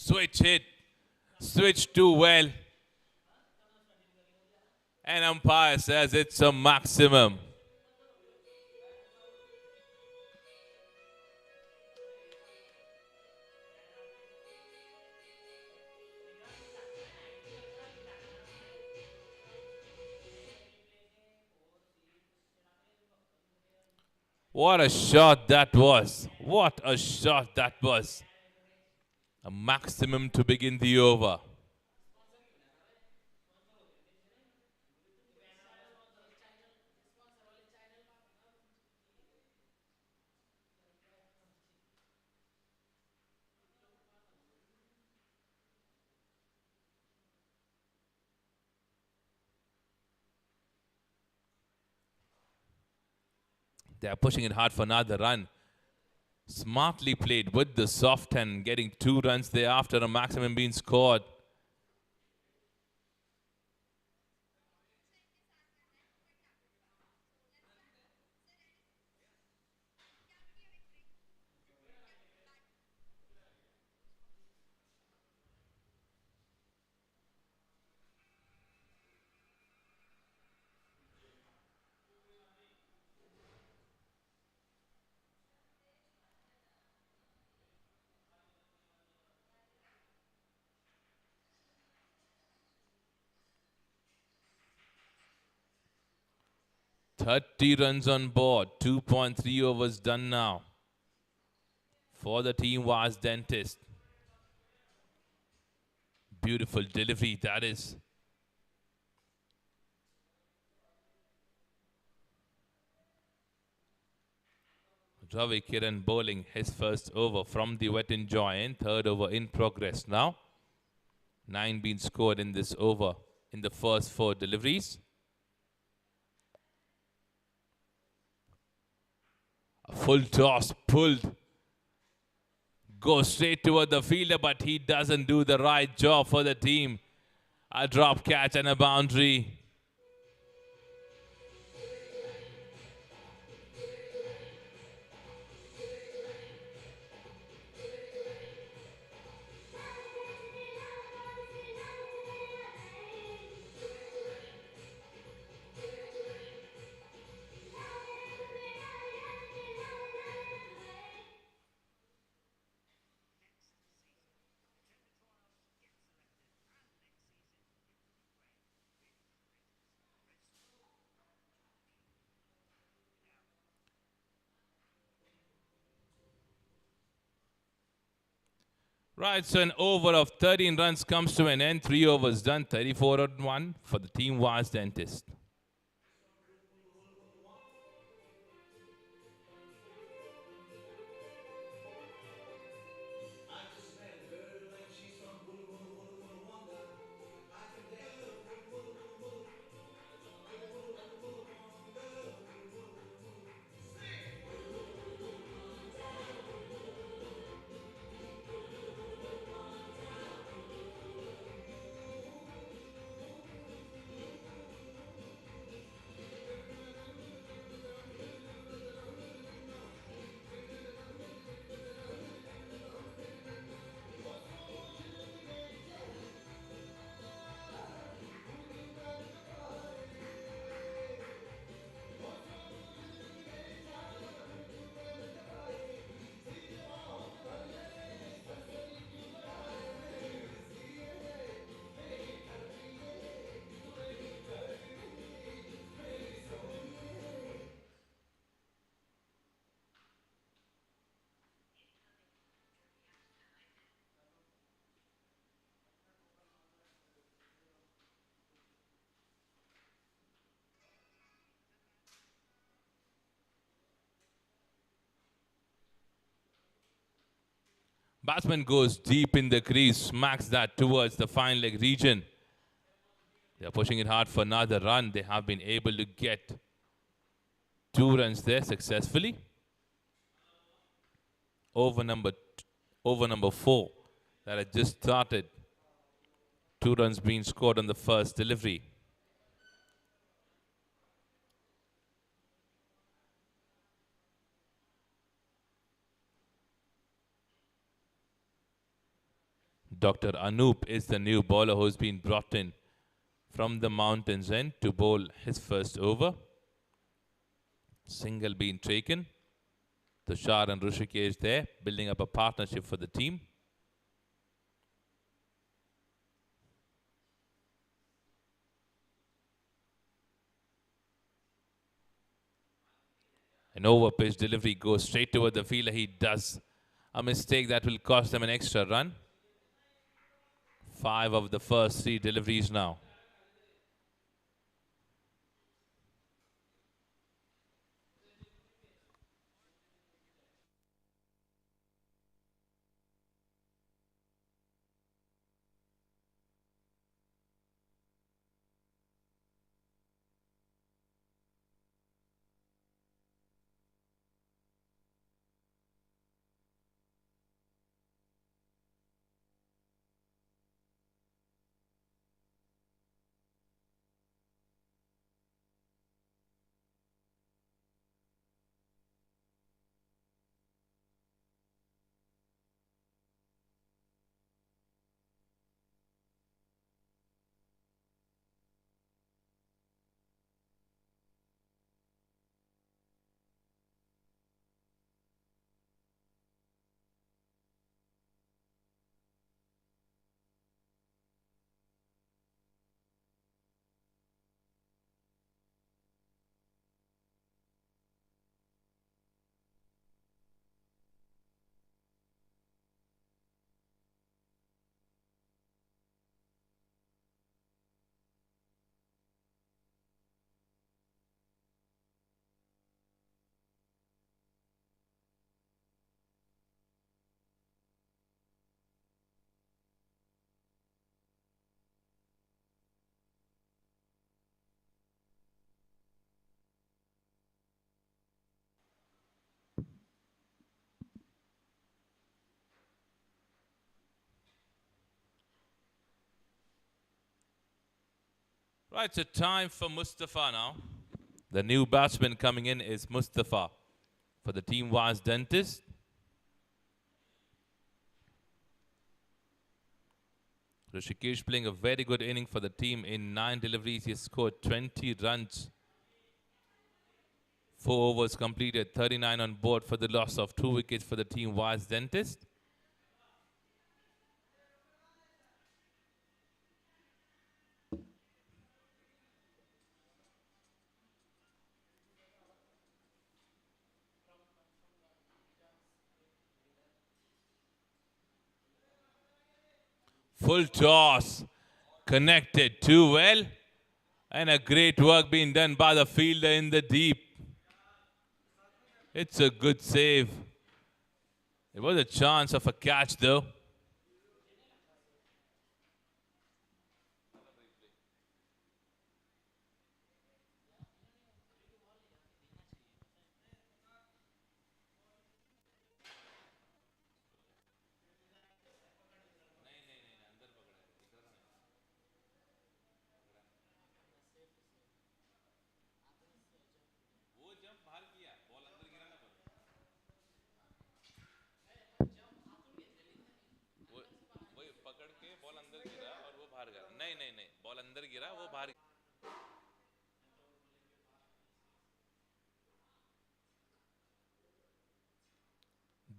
Switch hit. Switch too well. And umpire says it's a maximum. What a shot that was. What a shot that was. A maximum to begin the over. They are pushing it hard for another run. Smartly played with the soft hand, getting 2 runs there after a maximum being scored. Thirty runs on board. 2.3 overs done now for the team was Dentist. Beautiful delivery, that is. Ravi Kiran bowling his first over from the wet and giant. Third over in progress now. 9 being scored in this over in the first 4 deliveries. A full toss pulled. Goes straight toward the fielder, but he doesn't do the right job for the team. A drop catch and a boundary. Right, so an over of 13 runs comes to an end. 3 overs done, 34 on 1 for the team Wise Dentist. Batsman goes deep in the crease, smacks that towards the fine leg region. They're pushing it hard for another run. They have been able to get 2 runs there successfully. Over number over number 4 that had just started. 2 runs being scored on the first delivery. Dr. Anoop is the new bowler who's been brought in from the mountains end to bowl his first over. Single being taken. Tushar and Rishikesh there, building up a partnership for the team. An over pitch delivery goes straight toward the fielder. He does a mistake that will cost them an extra run. 5 of the first 3 deliveries now. Right, so time for Mustafa now. The new batsman coming in is Mustafa for the team Wise Dentist. Rishikesh playing a very good inning for the team. In 9 deliveries, he has scored 20 runs. 4 overs completed, 39 on board for the loss of 2 wickets for the team Wise Dentist. Full toss. Connected too well. And a great work being done by the fielder in the deep. It's a good save. There was a chance of a catch though.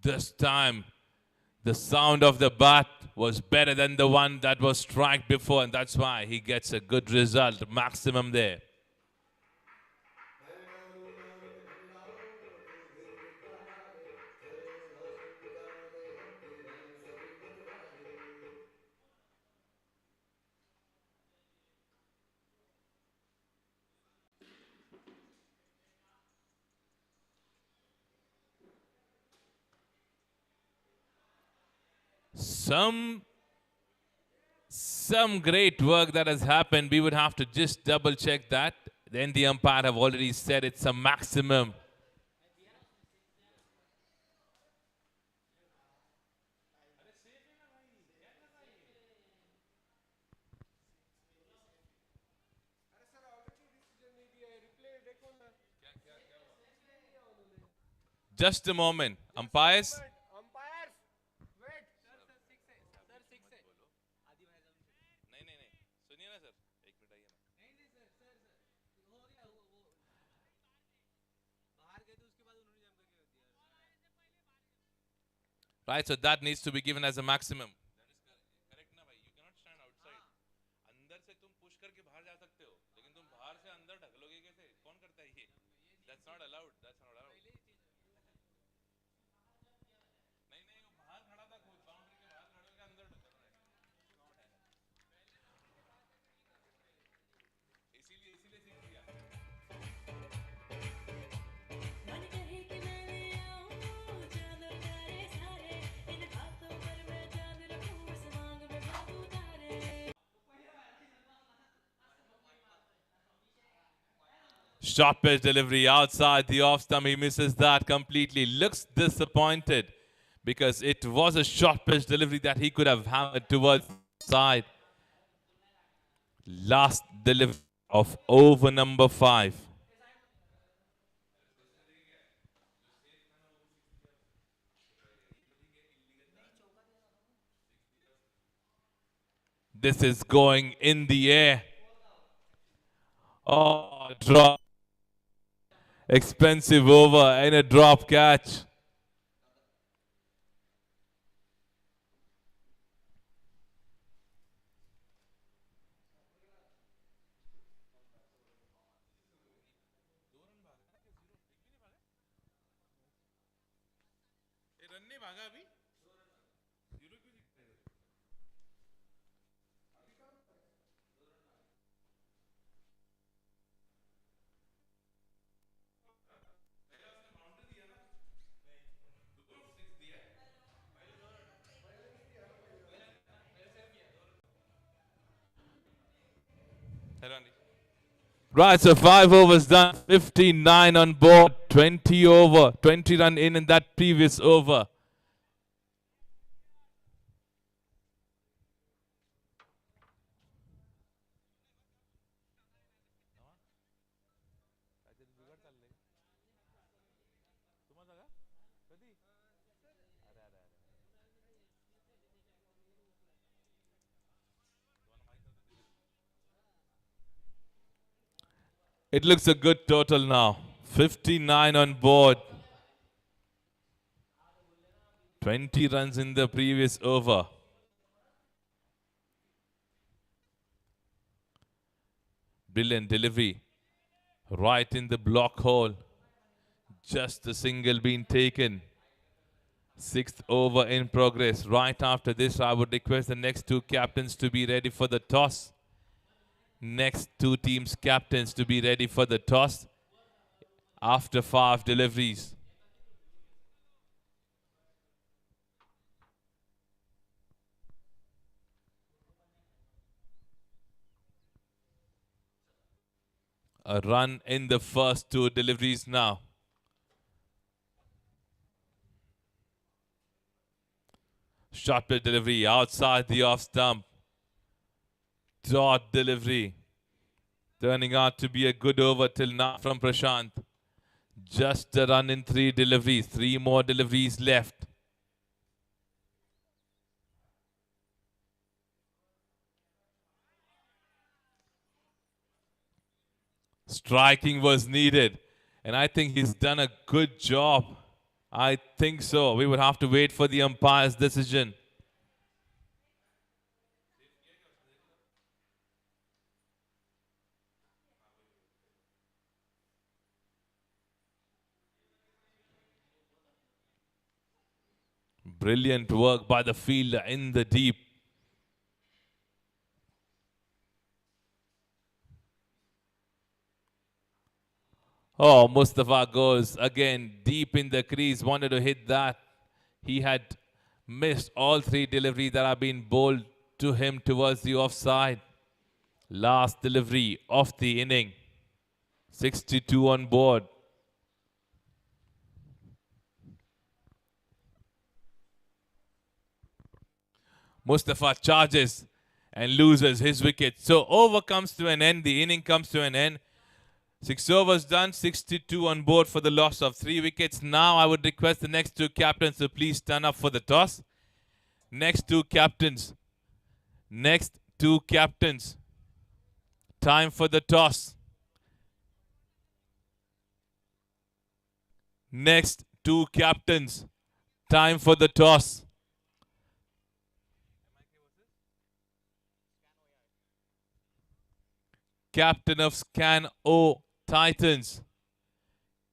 This time, the sound of the bat was better than the one that was struck before, and that's why he gets a good result, maximum there. Some great work that has happened. We would have to just double check that. Then the umpire have already said it's a maximum. Just a moment. Umpires? Right, so that needs to be given as a maximum. Short pitch delivery outside the off stump. He misses that completely. Looks disappointed because it was a short pitch delivery that he could have hammered towards the side. Last delivery of over number 5. This is going in the air. Oh, drop. Expensive over and a drop catch. Right, so 5 overs done, 59 on board, 20 over, 20 run in that previous over. It looks a good total now. 59 on board. 20 runs in the previous over. Brilliant delivery. Right in the block hole. Just a single being taken. Sixth over in progress. Right after this, I would request the next two captains to be ready for the toss. Next two teams' captains to be ready for the toss after 5 deliveries. A run in the first two deliveries now. Short play delivery outside the off stump. Dot delivery. Turning out to be a good over till now from Prashant. Just a run in 3 deliveries. 3 more deliveries left. Striking was needed. And I think he's done a good job. I think so. We would have to wait for the umpire's decision. Brilliant work by the fielder in the deep. Oh, Mustafa goes again deep in the crease, wanted to hit that. He had missed all 3 deliveries that have been bowled to him towards the offside. Last delivery of the inning. 62 on board. Mustafa charges and loses his wicket. So over comes to an end. The inning comes to an end. 6 overs done, 62 on board for the loss of 3 wickets. Now I would request the next two captains to please turn up for the toss. Next two captains. Next two captains. Time for the toss. Next two captains. Time for the toss. Captain of Scan O Titans.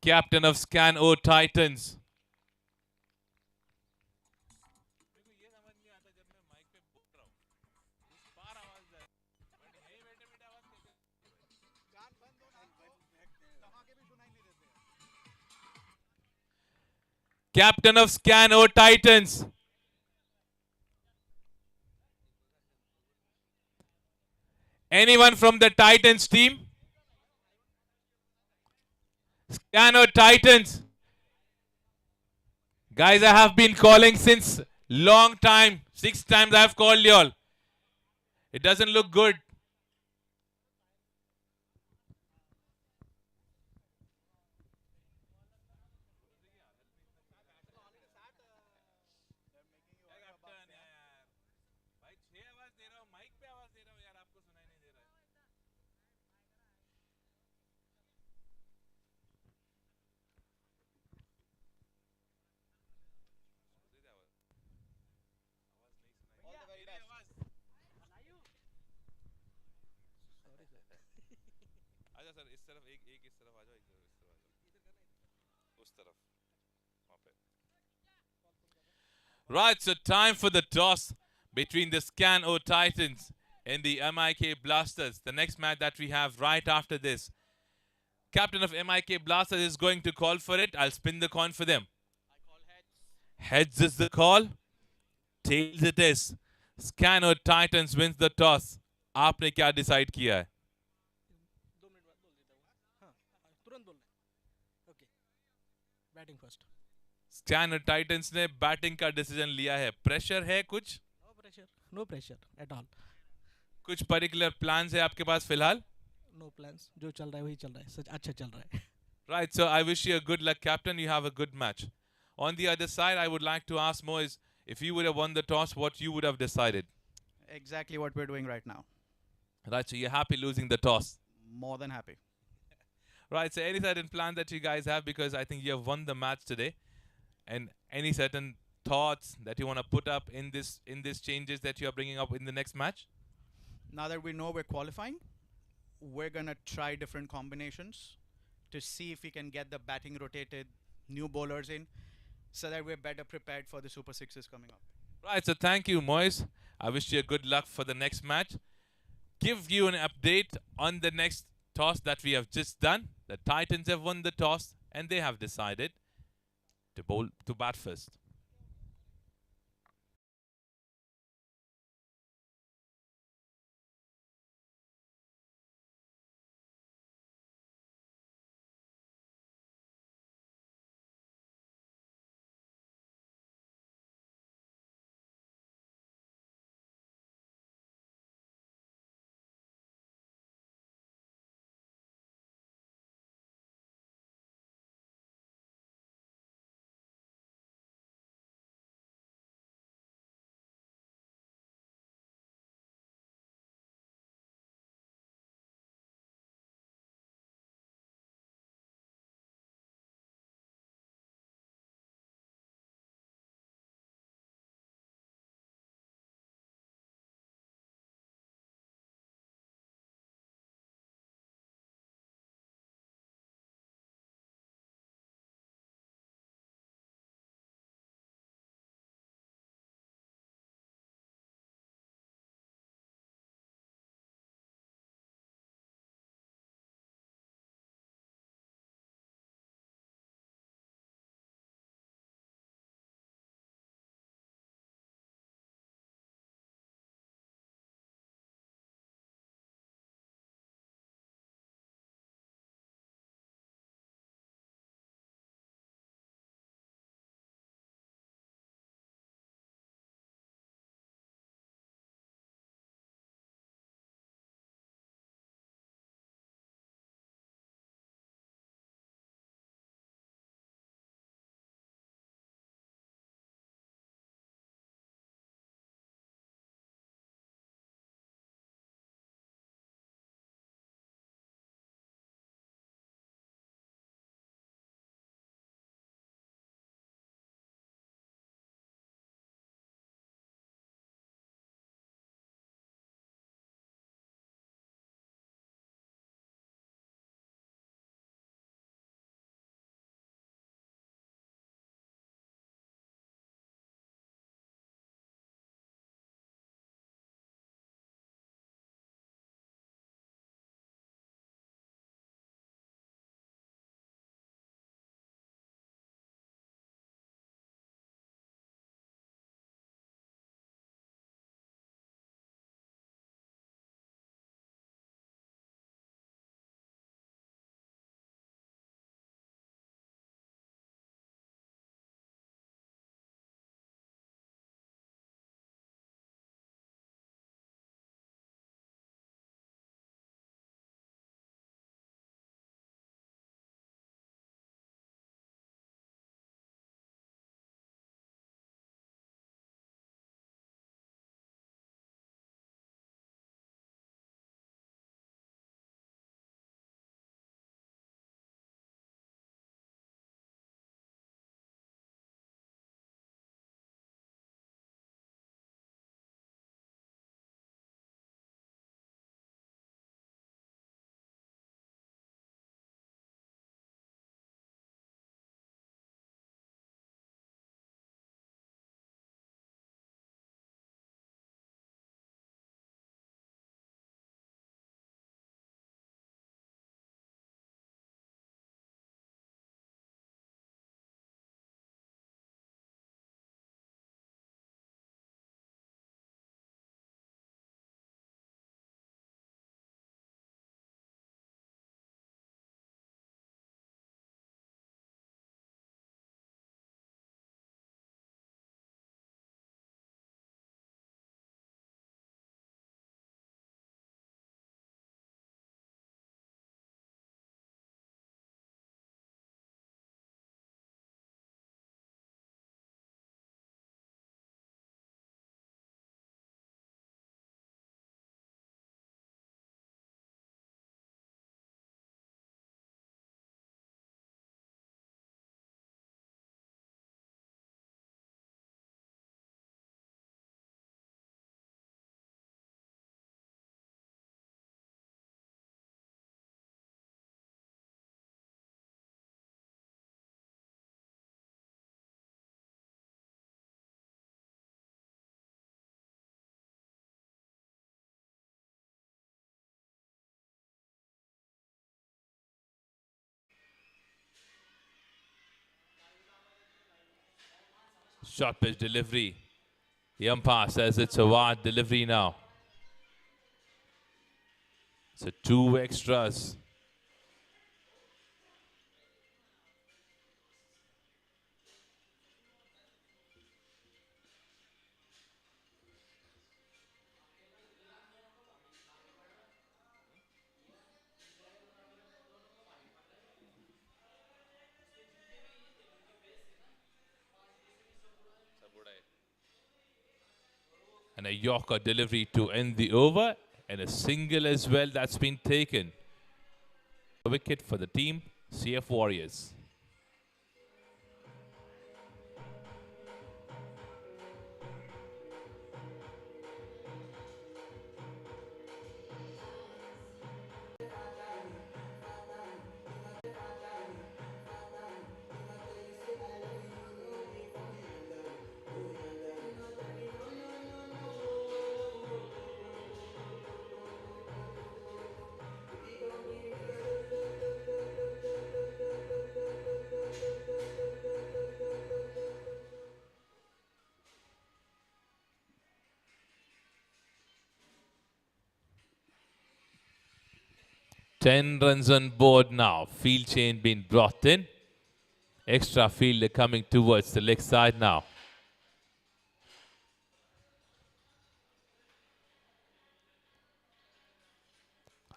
Captain of Scan O Titans. Captain of Scan O Titans. Anyone from the Titans team? Scan O Titans. Guys, I have been calling since long time. 6 times I have called you all. It doesn't look good. Right, so time for the toss between the Scan O Titans and the MIK Blasters. The next match that we have right after this. Captain of MIK Blasters is going to call for it. I'll spin the coin for them. Heads is the call. Tails it is. Scan O Titans wins the toss. आपने क्या decide किया है? Batting first scan Titans ने batting का decision लिया है. Pressure है कुछ? नो प्रेशर एट ऑल कुछ पर्टिकुलर प्लान्स है आपके पास फिलहाल? नो प्लान्स जो चल रहा है वही चल रहा है सच अच्छा चल रहा है Right, so I wish you a good luck, Captain. You have a good match. On the other side, I would like to ask Mo is if you would have won the toss, what you would have decided? Exactly what we're doing right now. Right, so you're happy losing the toss. More than happy. Right, so any certain plan that you guys have, because I think you have won the match today, and any certain thoughts that you want to put up in this changes that you are bringing up in the next match? Now that we know we're qualifying, we're gonna try different combinations to see if we can get the batting rotated, new bowlers in, so that we're better prepared for the Super Sixes coming up. Right, so thank you, Moise. I wish you good luck for the next match. Give you an update on the next toss that we have just done. The Titans have won the toss and they have decided to bat first. Short pitch delivery. The umpire says it's a wide delivery now. So 2 extras. And a Yorker delivery to end the over. And a single as well that's been taken. A wicket for the team, CF Warriors. Ten runs on board now. Field change being brought in. Extra fielder coming towards the leg side now.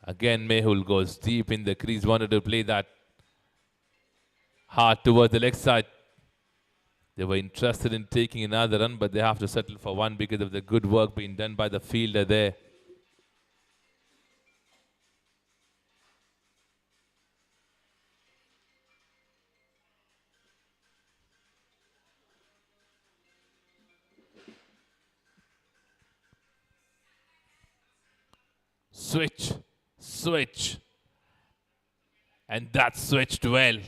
Again, Mehul goes deep in the crease. Wanted to play that hard towards the leg side. They were interested in taking another run, but they have to settle for one because of the good work being done by the fielder there. Switch, switch. And that switched well.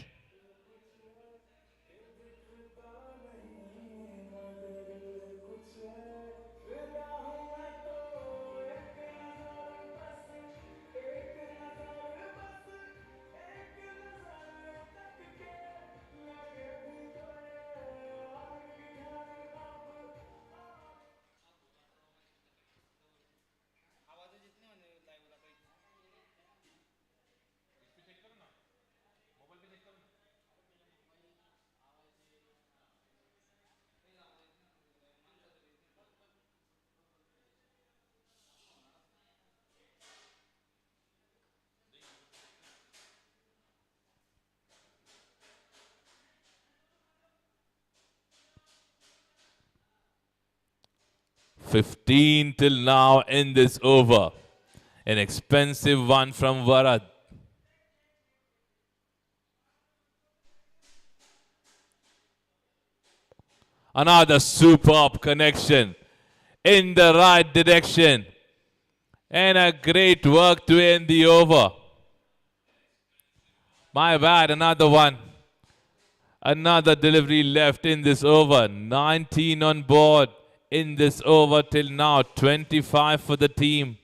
$15 till now in this over. An expensive one from Varad. Another superb connection in the right direction. And a great work to end the over. My bad, another one. Another delivery left in this over. 19 on board in this over till now. 25 for the team.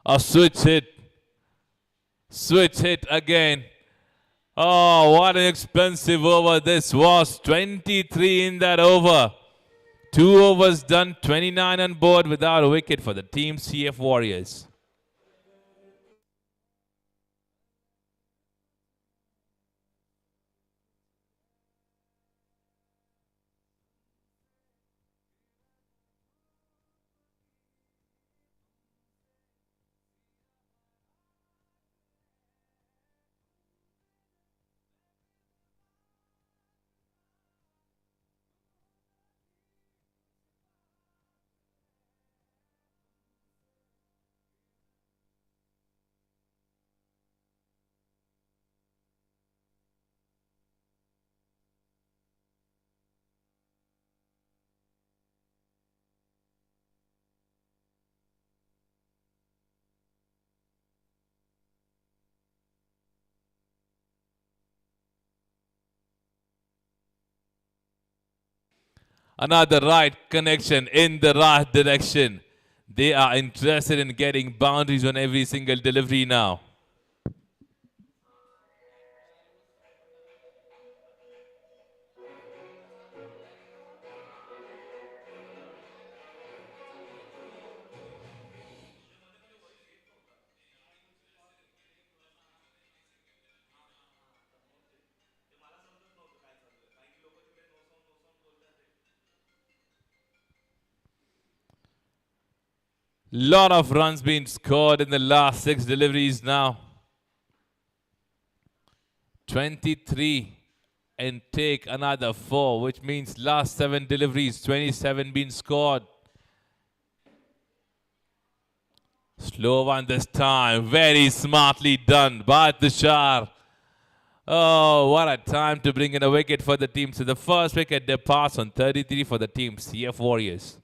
A switch hit. Switch hit again. Oh, what an expensive over this was. 23 in that over. 2 overs done, 29 on board without a wicket for the team CF Warriors. Another right connection in the right direction. They are interested in getting boundaries on every single delivery now. Lot of runs being scored in the last 6 deliveries now. 23 and take another 4, which means last 7 deliveries, 27 being scored. Slow one this time. Very smartly done by Tushar. Oh, what a time to bring in a wicket for the team. So the first wicket departs on 33 for the team, CF Warriors.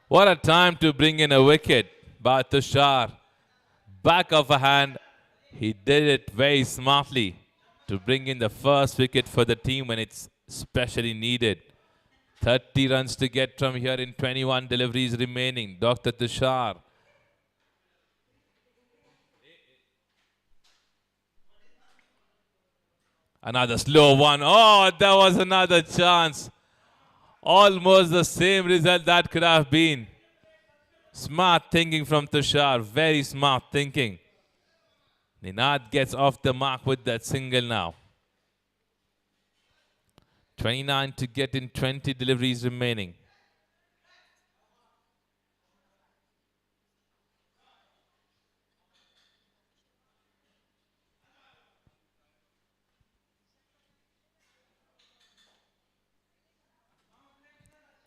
What a time to bring in a wicket by Tushar. Back of a hand, he did it very smartly to bring in the first wicket for the team when it's especially needed. 30 runs to get from here in 21 deliveries remaining. Dr. Tushar. Another slow one. Oh, that was another chance. Almost the same result that could have been. Smart thinking from Tushar. Very smart thinking. Ninad gets off the mark with that single now. 29 to get in 20 deliveries remaining.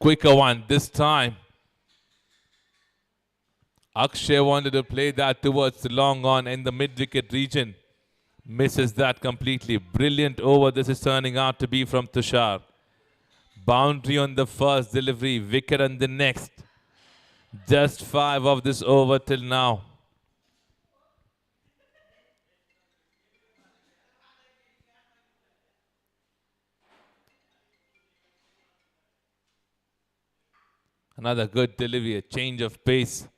Quicker one this time. Akshay wanted to play that towards the long on in the mid-wicket region. Misses that completely. Brilliant over this is turning out to be from Tushar. Boundary on the first delivery, wicket on the next. Just 5 of this over till now. Another good delivery, a change of pace.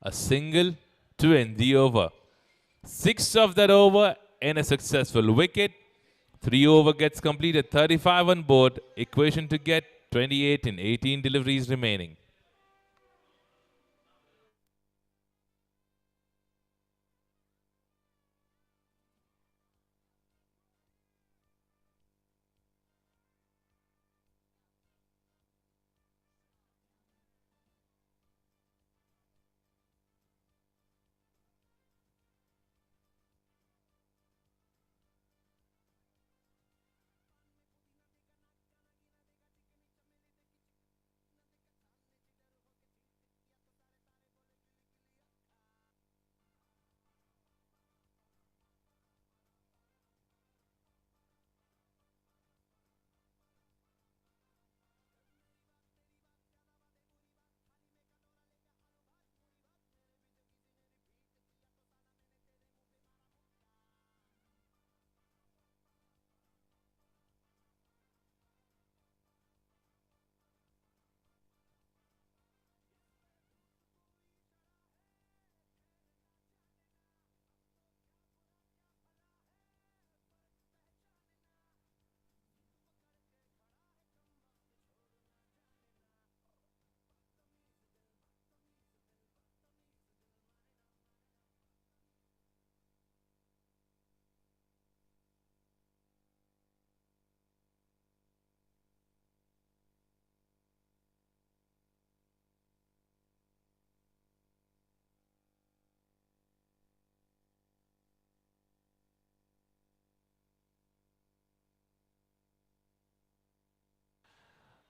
A single to end the over. 6 of that over and a successful wicket. 3 over gets completed, 35 on board. Equation to get 28 in 18 deliveries remaining.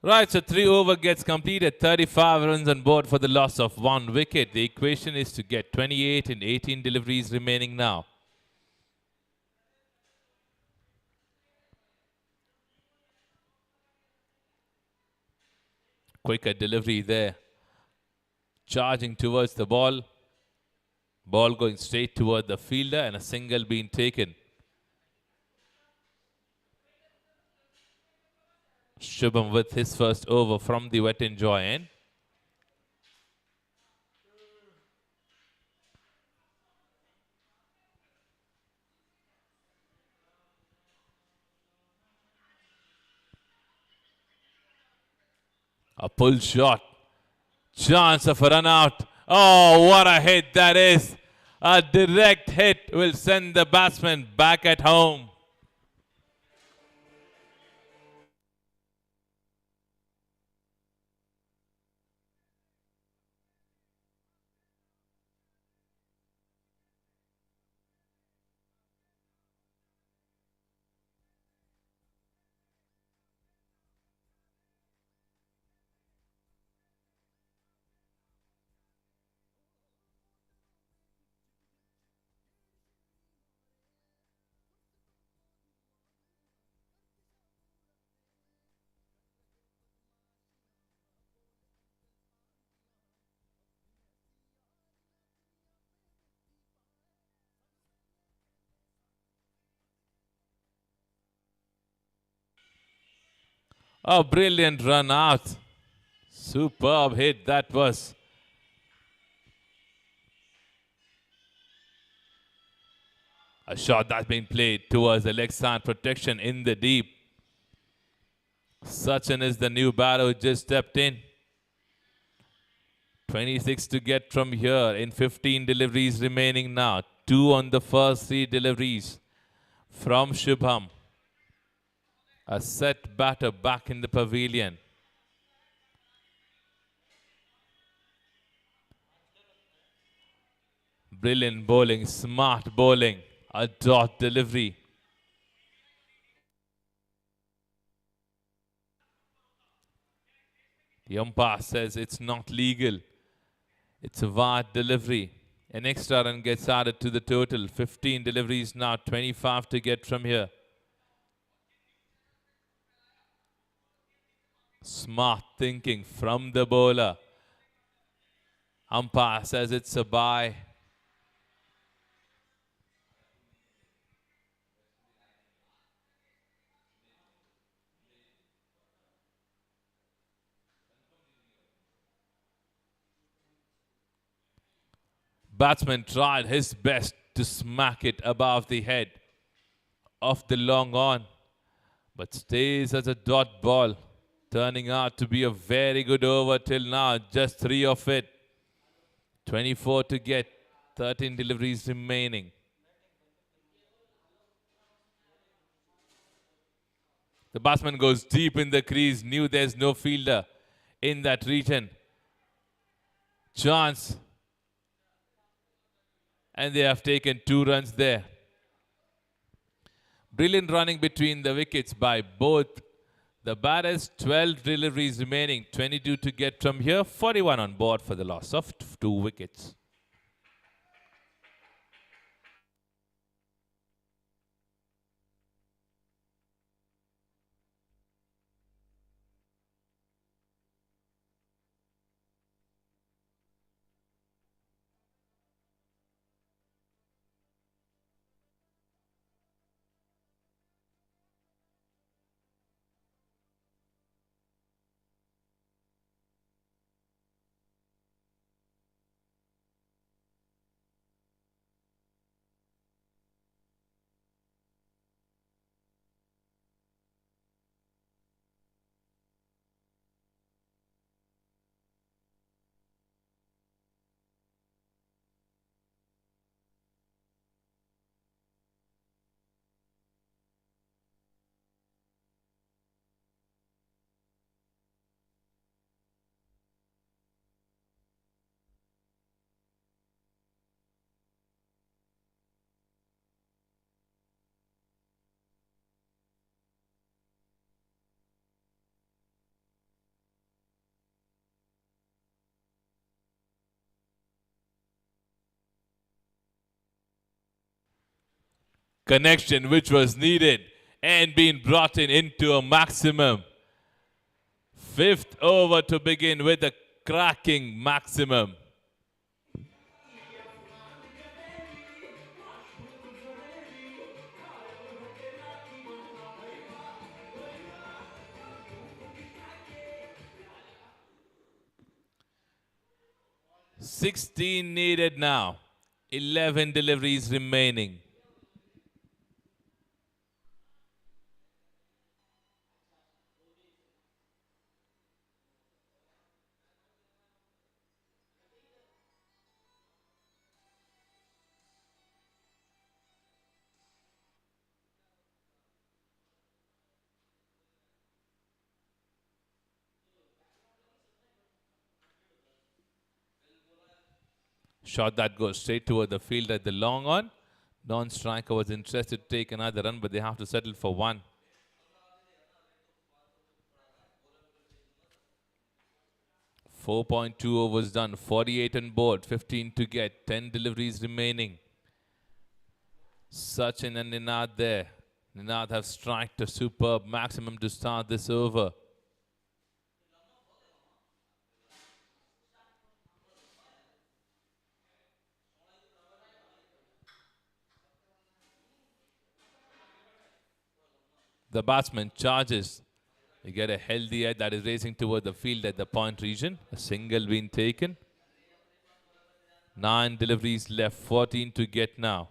Right, so 3 over gets completed. 35 runs on board for the loss of 1 wicket. The equation is to get 28 in 18 deliveries remaining now. Quicker delivery there. Charging towards the ball. Ball going straight toward the fielder and a single being taken. Shubham with his first over from the wet enjoy end. A pull shot. Chance of a run out. Oh, what a hit that is. A direct hit will send the batsman back at home. A brilliant run out. Superb hit that was. A shot that's been played towards the leg side protection in the deep. Sachin is the new batter who just stepped in. 26 to get from here in 15 deliveries remaining now. 2 on the first 3 deliveries from Shubham. A set batter back in the pavilion. Brilliant bowling, smart bowling. A dot delivery. The umpire says it's not legal. It's a wide delivery. An extra run gets added to the total. 15 deliveries now, 25 to get from here. Smart thinking from the bowler. Umpire says it's a bye. Batsman tried his best to smack it above the head of the long on, but stays as a dot ball, turning out to be a very good over till now. Just 3 of it. 24 to get, 13 deliveries remaining. The batsman goes deep in the crease, knew there's no fielder in that region. Chance. And they have taken 2 runs there. Brilliant running between the wickets by both the batters. 12 deliveries remaining, 22 to get from here. 41 on board for the loss of 2 wickets. connection which was needed and being brought in into a maximum. Fifth over to begin with a cracking maximum. $16 needed now. 11 deliveries remaining. Shot that goes straight toward the field at the long on. Non-striker was interested to take another run, but they have to settle for one. .2 overs done, 48 on board, 15 to get, 10 deliveries remaining. Sachin and Ninad there. Ninad have striked a superb maximum to start this over. The batsman charges. You get a healthy head that is racing toward the field at the point region. A single being taken. 9 deliveries left, 14 to get now.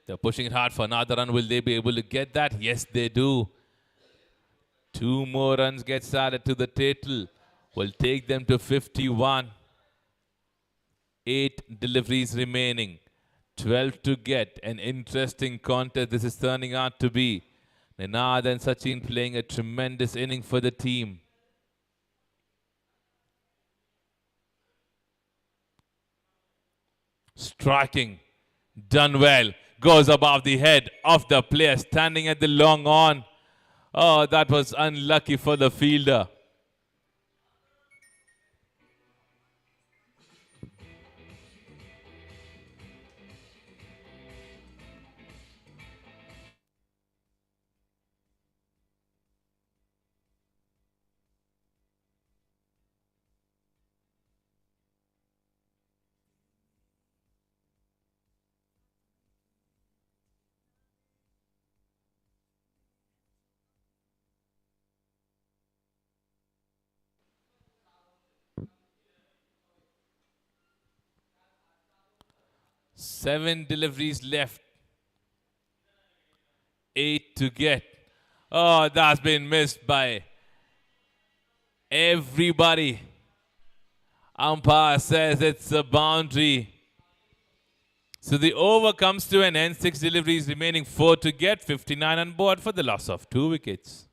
They're pushing it hard for another run. Will they be able to get that? Yes, they do. 2 more runs gets added to the total. Will take them to 51. 8 deliveries remaining. 12 to get. An interesting contest this is turning out to be. Ninad and Sachin playing a tremendous inning for the team. Striking. Done well. Goes above the head of the player standing at the long on. Oh, that was unlucky for the fielder. Seven deliveries left. 8 to get. Oh, that's been missed by everybody. Umpire says it's a boundary. So the over comes to an end. 6 deliveries remaining, 4 to get. 59 on board for the loss of 2 wickets.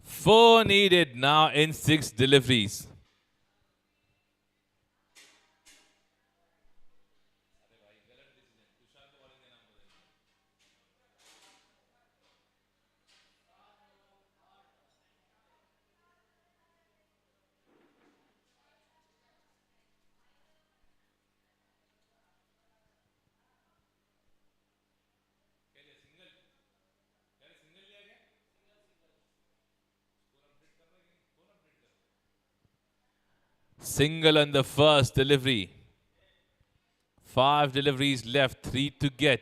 Four needed now in 6 deliveries. Single on the first delivery. 5 deliveries left, 3 to get.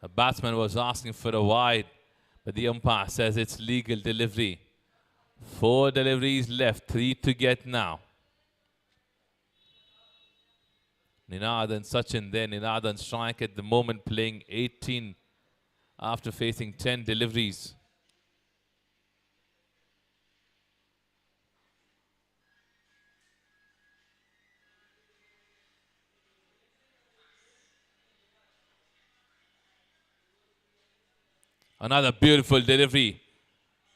A batsman was asking for a wide, but the umpire says it's legal delivery. 4 deliveries left, 3 to get now. Ninad and Sachin there. Ninad on strike at the moment, playing 18 after facing 10 deliveries. Another beautiful delivery.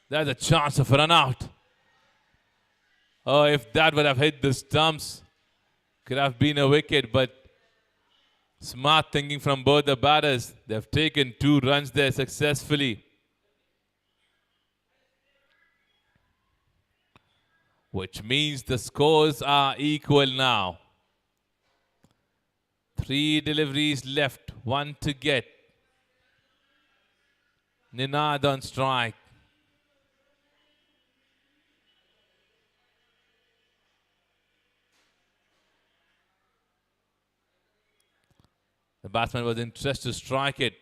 There's a chance of a run out. Oh, if that would have hit the stumps, could have been a wicket, but smart thinking from both the batters. They've taken 2 runs there successfully. Which means the scores are equal now. 3 deliveries left, 1 to get. Ninad on strike. The batsman was interested to strike it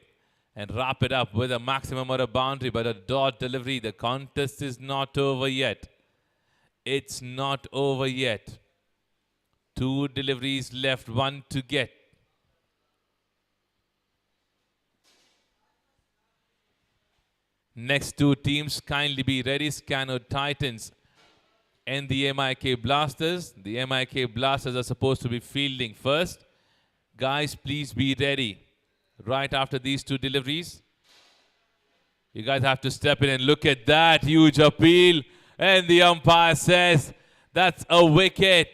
and wrap it up with a maximum or a boundary, but a dot delivery. The contest is not over yet. It's not over yet. 2 deliveries left, 1 to get. Next 2 teams, kindly be ready. Scano Titans and the MIK Blasters. The MIK Blasters are supposed to be fielding first. Guys, please be ready. Right after these 2 deliveries, you guys have to step in and look at that huge appeal. And the umpire says that's a wicket.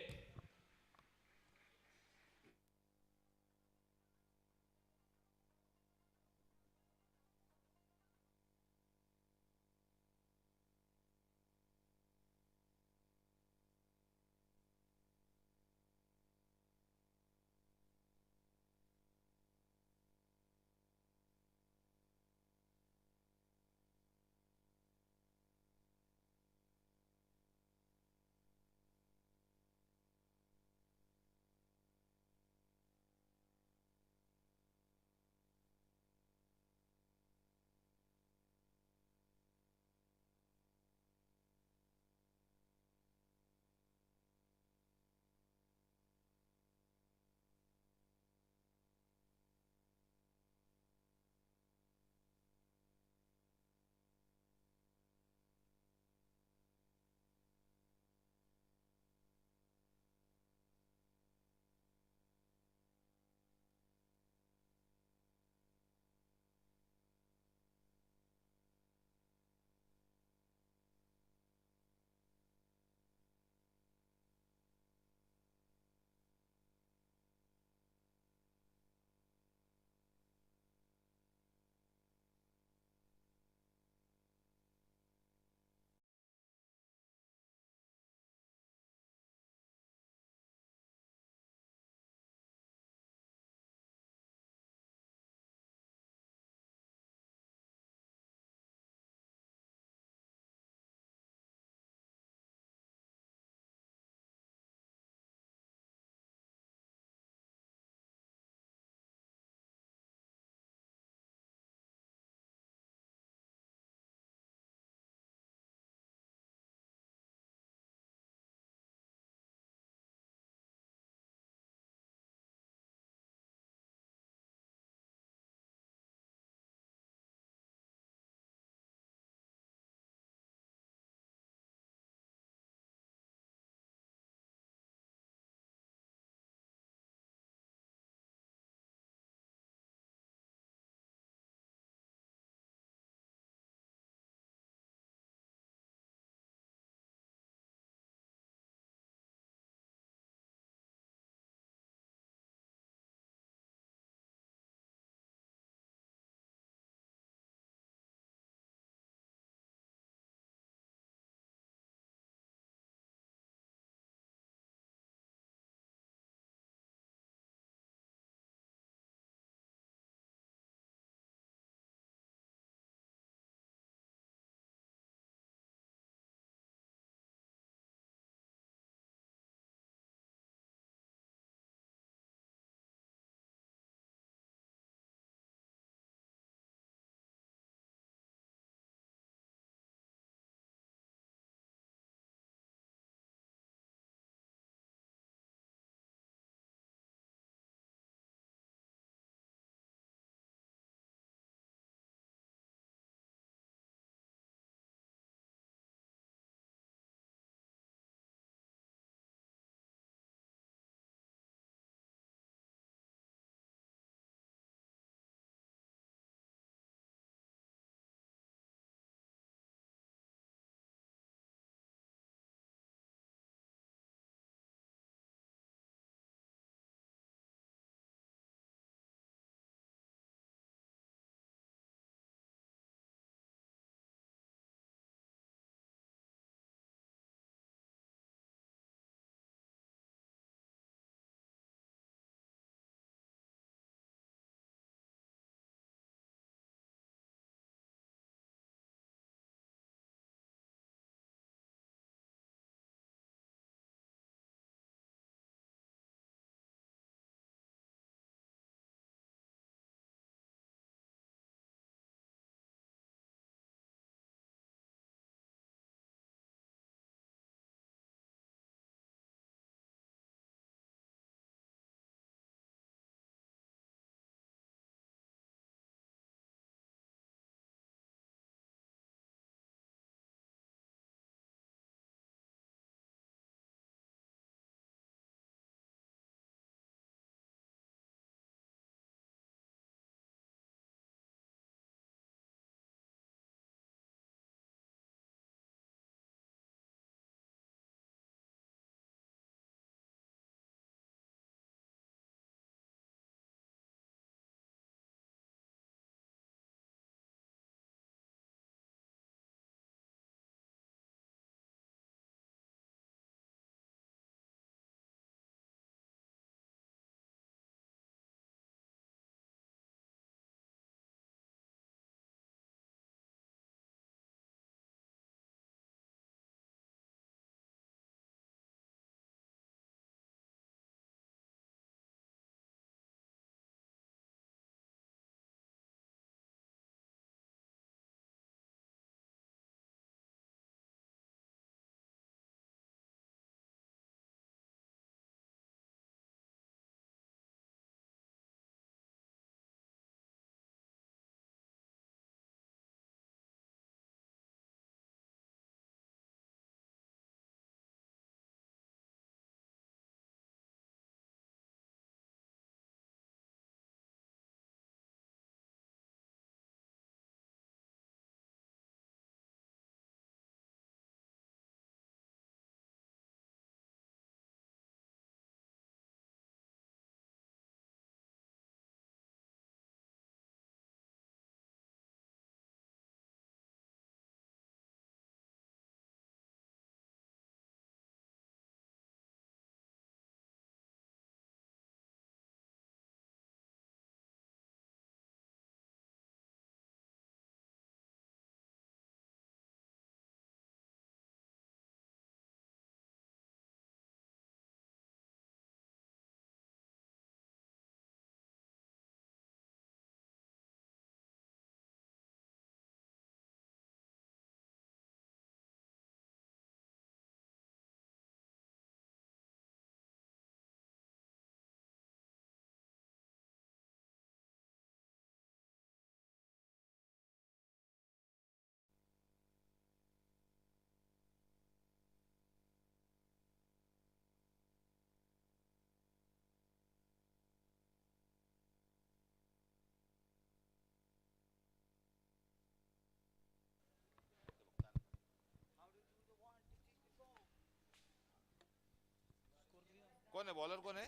कोण आहे bowler कोण आहे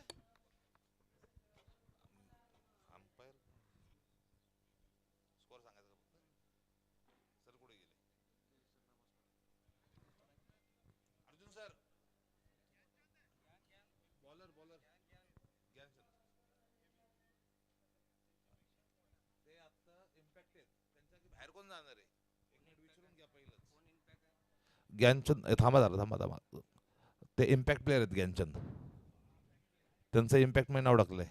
umpire score सांगायचा का फक्त sir कुठे गेले Arjun sir bowler bowler Gyanchand ते आता इम्पॅक्ट आहेत त्यांच्या की बाहेर कोण जाणार आहे एक मिनिट विचारून घ्या पहिलंच ज्ञानचंद थांबा जरा थांबा ते इम्पॅक्ट प्लेअर आहेत ज्ञानचंद त्यांचं इम्पॅक्ट मी नाव टाकलंय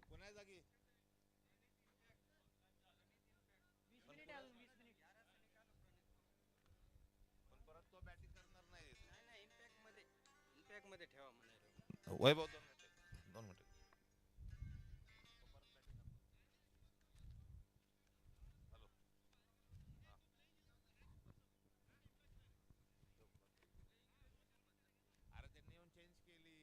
कोणा जागी पण परत तो बॅटिंग करणार नाही इम्पॅक्ट मध्ये ठेवा म्हणे वैभव 2 मिनिटं हॅलो अरे त्यांनी येऊन चेंज केली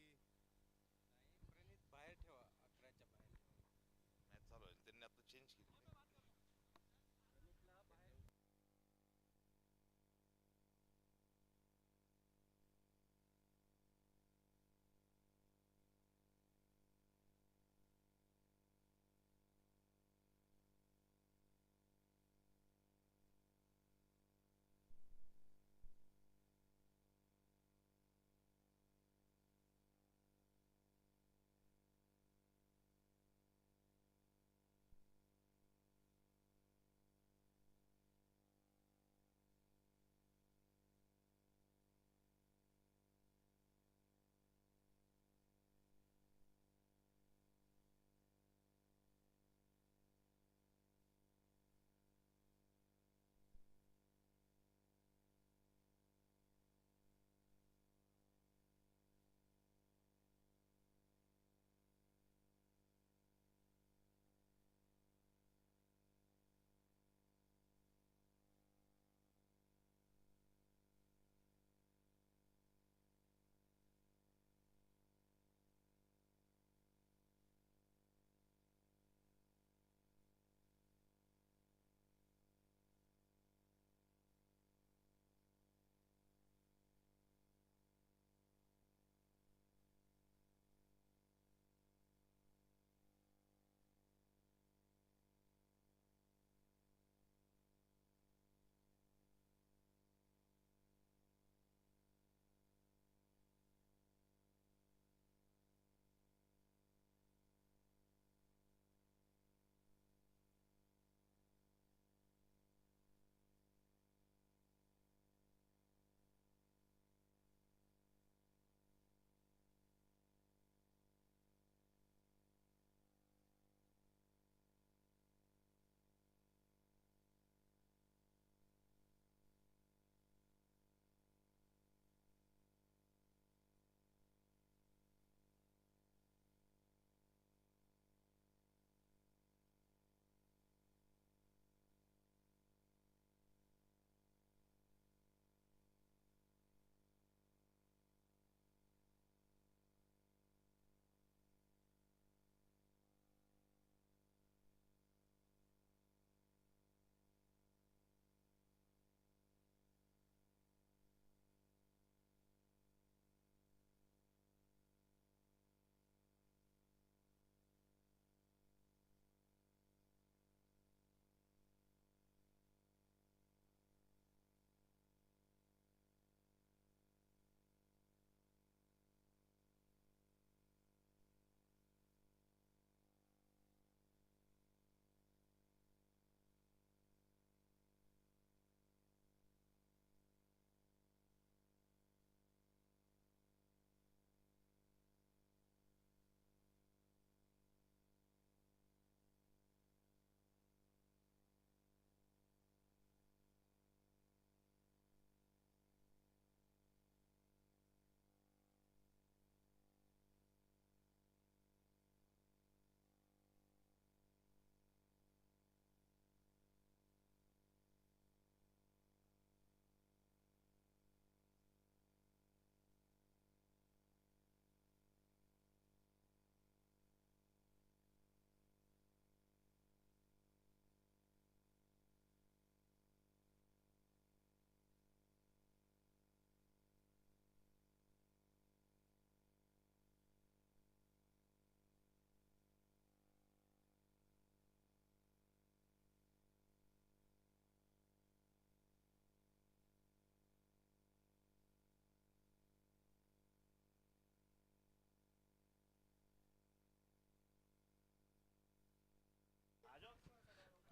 प्रणित बाहेर ठेवा 11च्या बाहेर मॅच चालू आहे त्यांनी आता चेंज केली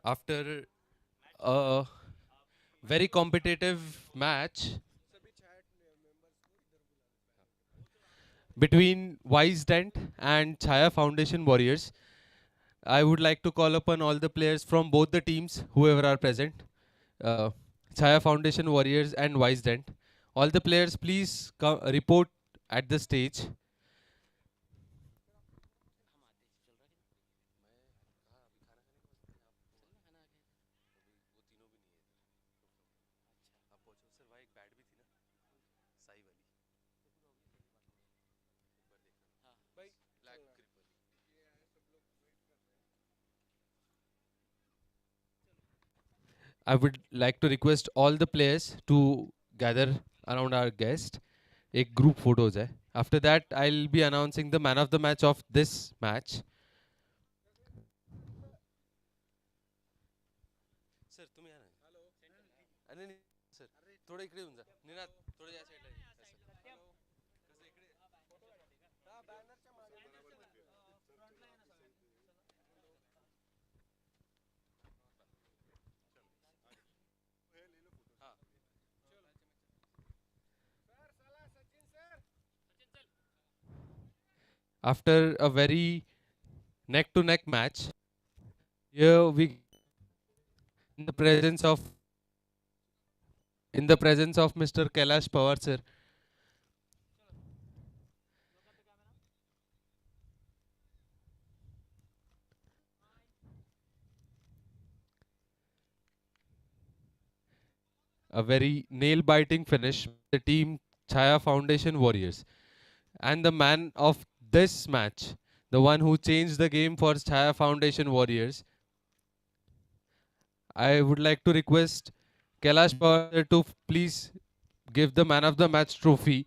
after a very competitive match between Wise Dent and Chaya Foundation Warriors, I would like to call upon all the players from both the teams, whoever are present, uh, Chaya Foundation Warriors and Wise Dent. All the players, please report at the stage. I would like to request all the players to gather around our guest. एक group photos है. After that, I'll be announcing the man of the match of this match. Sir, तुम्ही या ना. अरे नाही sir, थोडं इकडे येऊन जा. निनाद, थोडं या साईडला ये. After a very neck-to-neck match, here we in the presence of Mr. Kailash Pawar sir. A very nail-biting finish by the team Chaya Foundation Warriors. And the man of this match, the one who changed the game for Chaya Foundation Warriors, I would like to request Kailash Pawar sir to please give the man of the match trophy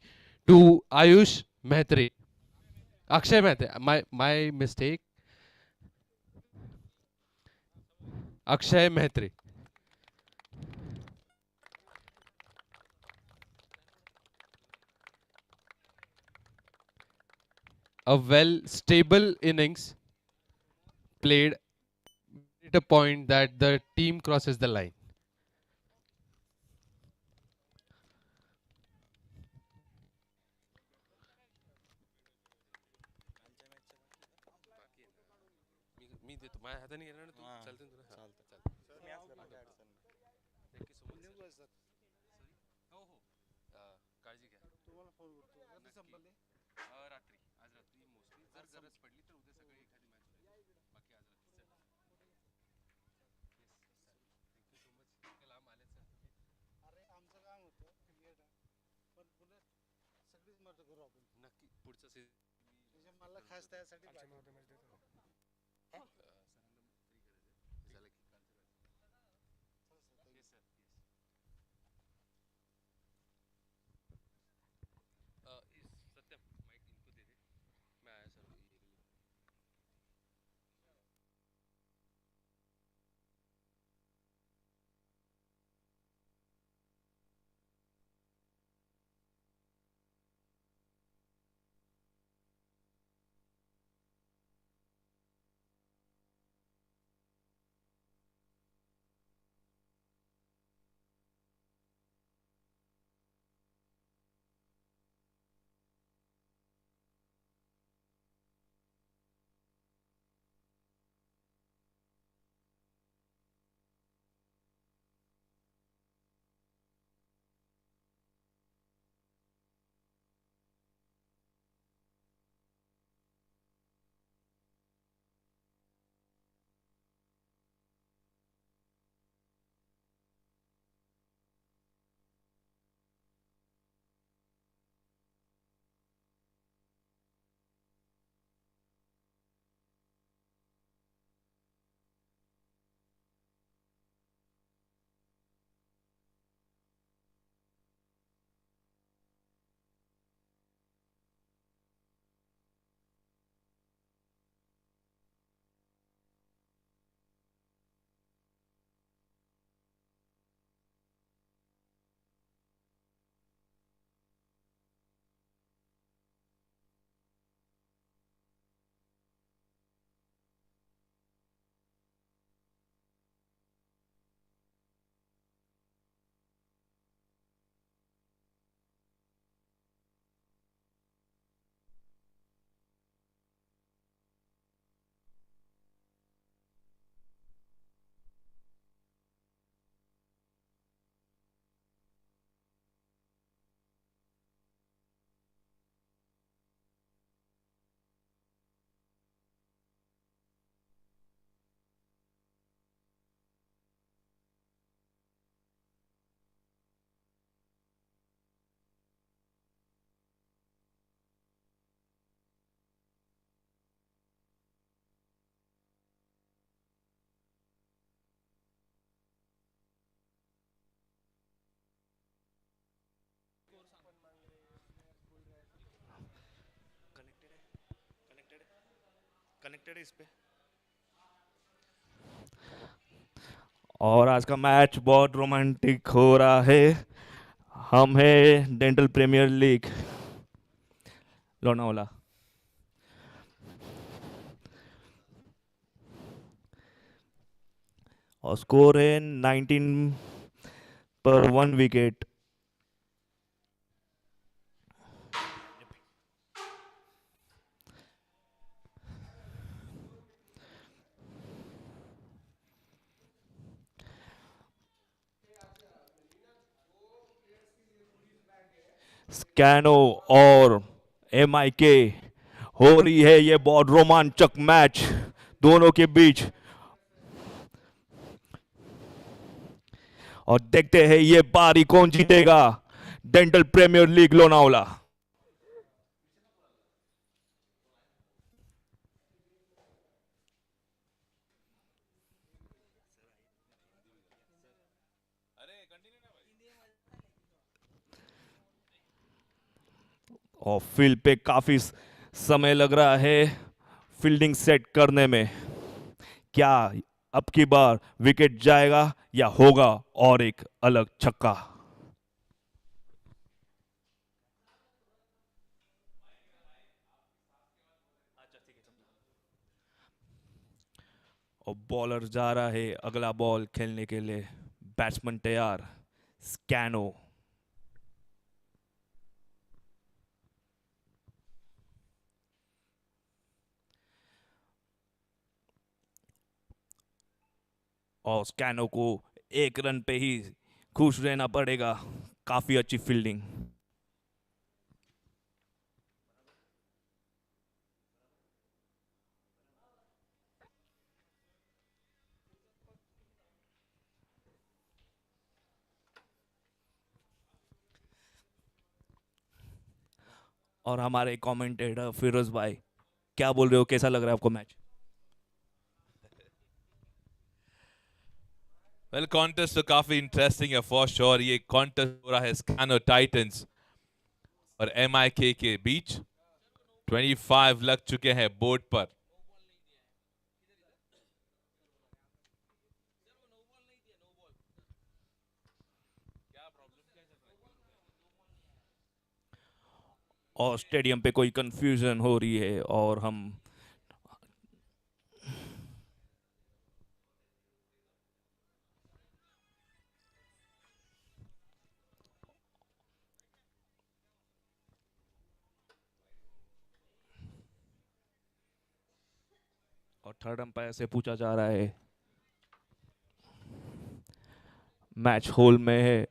to Ayush Mehtre. Akshay Mehtre, my mistake. Akshay Mehtre. A well stable innings played at a point that the team crosses the line. मी देतो माझ्या हाताने येणार ना तू चालते तुला चालतं thank you so much sir हो हो काळजी घ्या तुम्हाला फोन करतो कधी संपले रात्री आज रात्री मोस्टली जर गरज पडली तर उद्या सकाळी एखादी मॅच होईल बाकी आज रात्री sir yes sir thank you so much लांब आले सर अरे आमचं काम होतं क्रिकेट पण पुन्हा सगळीच मदत करू आपण नक्की पुढचं सीझन मला खास त्यासाठी सत्यम माइक इनको दे दे मैं आया सर कनेक्टेड है इस पे। और आज का मैच बहुत रोमांटिक हो रहा है। हम है डेंटल प्रीमियर लीग लोनावाला। और स्कोर है 19 पर 1 विकेट। स्कैनो और MIK हो रही है ये बहुत रोमांचक मैच दोनों के बीच। और देखते हैं ये बारी कौन जीतेगा। Dental premiere League Lonavala. और फील्ड पे काफी समय लग रहा है फील्डिंग सेट करने में। क्या अब की बार विकेट जाएगा या होगा और एक अलग छक्का। और बॉलर जा रहा है अगला बॉल खेलने के लिए। बैट्समैन तैयार स्कैनो। और स्कैनो को 1 रन पे ही खुश रहना पड़ेगा। काफी अच्छी फील्डिंग। और हमारे कमेंटेटर फिरोज भाई क्या बोल रहे हो, कैसा लग रहा है आपको मैच। वेल कॉन्टेस्ट तो काफी इंटरेस्टिंग है फॉर श्योर। ये कॉन्टेस्ट हो रहा है स्कैनो टाइटंस और MIK के बीच। 25 लग चुके हैं बोर्ड पर। और स्टेडियम पे कोई कंफ्यूजन हो रही है और हम और थर्ड अंपायर से पूछा जा रहा है मैच होल में है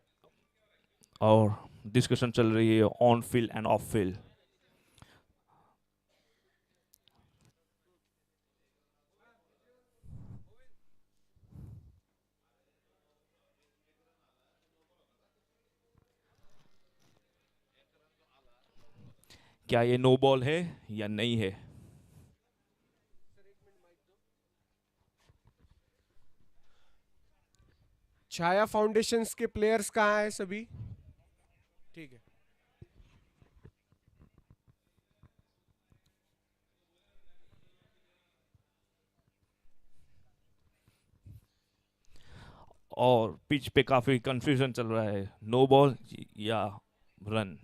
और डिस्कशन चल रही है on field end of field. क्या ये नो बॉल है या नहीं है। छाया फाउंडेशंस के प्लेयर्स कहाँ हैं सभी। ठीक है। और पिच पे काफी कंफ्यूजन चल रहा है नो बॉल या रन।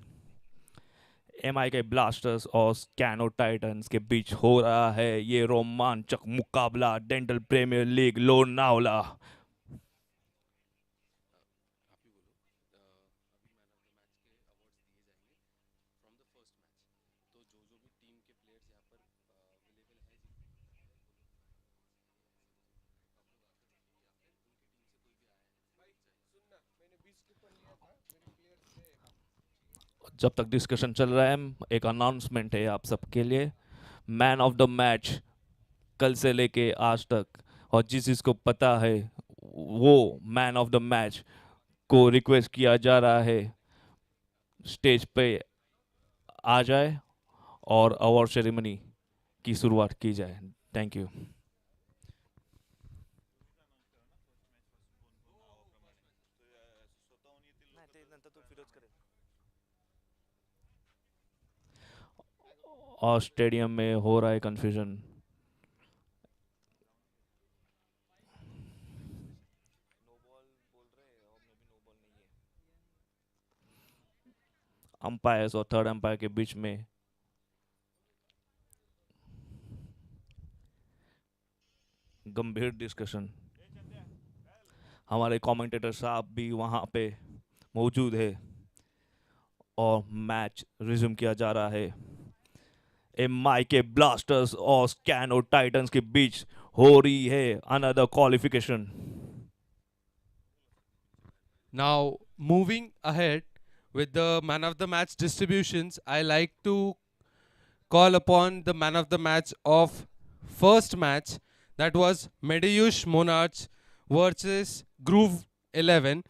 MIK ब्लास्टर्स और स्कैनो टाइटंस के बीच हो रहा है ये रोमांचक मुकाबला डेंटल प्रीमियर लीग लोनावाला। जब तक डिस्कशन चल रहा है एक अनाउंसमेंट है आप सबके लिए। मैन ऑफ द मैच कल से लेके आज तक और जिसको पता है वो मैन ऑफ द मैच को रिक्वेस्ट किया जा रहा है स्टेज पे आ जाए और अवार्ड सेरेमनी की शुरुआत की जाए। Thank you. और स्टेडियम में हो रहा है कंफ्यूजन अंपायर्स और थर्ड अंपायर के बीच में गंभीर डिस्कशन। हमारे कमेंटेटर साहब भी वहां पे मौजूद है और मैच रिज्यूम किया जा रहा है। एमआई के ब्लास्टर्स और स्कैनो टाइटंस के बीच हो रही है another qualification. Now, moving ahead with the man of the match distributions, I like to call upon the man of the match of first match, that was Medeyush Monarch versus Groove 11.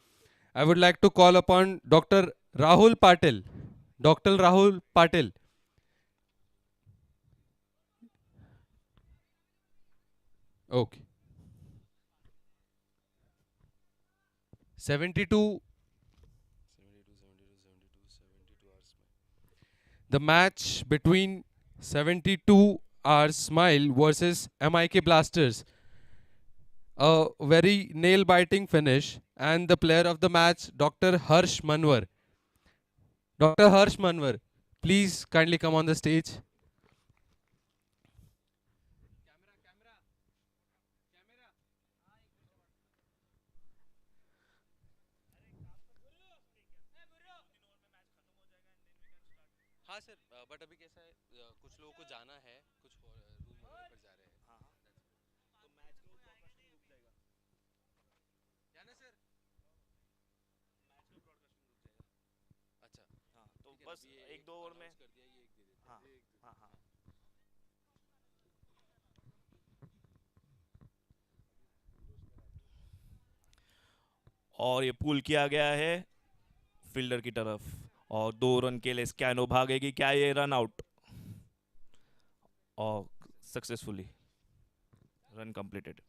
I would like to call upon Dr. Rahul Patil. Dr. Rahul Patil. Okay. 72. The match between 72 Hours Smile versus MIK Blasters. A very nail-biting finish, and the player of the match, Dr. Harsh Manwar. Dr. Harsh Manwar, please kindly come on the stage. हाँ sir, but अभी कैसा है, कुछ लोगों को जाना है, कुछ रूम वगैरह पर जा रहे हैं। हाँ तो मैच का ब्रॉडकास्टिंग रुक जाएगा क्या ना सर? मैच का ब्रॉडकास्टिंग रुक जाएगा। अच्छा हाँ, तो बस एक दो ओवर में कर दिया, ये एक दे देते हैं। हाँ हाँ हाँ। और ये पुल किया गया है फील्डर की तरफ और 2 रन के लिए स्कैनो भागेगी। क्या ये रन आउट? और सक्सेसफुली रन कंप्लीटेड।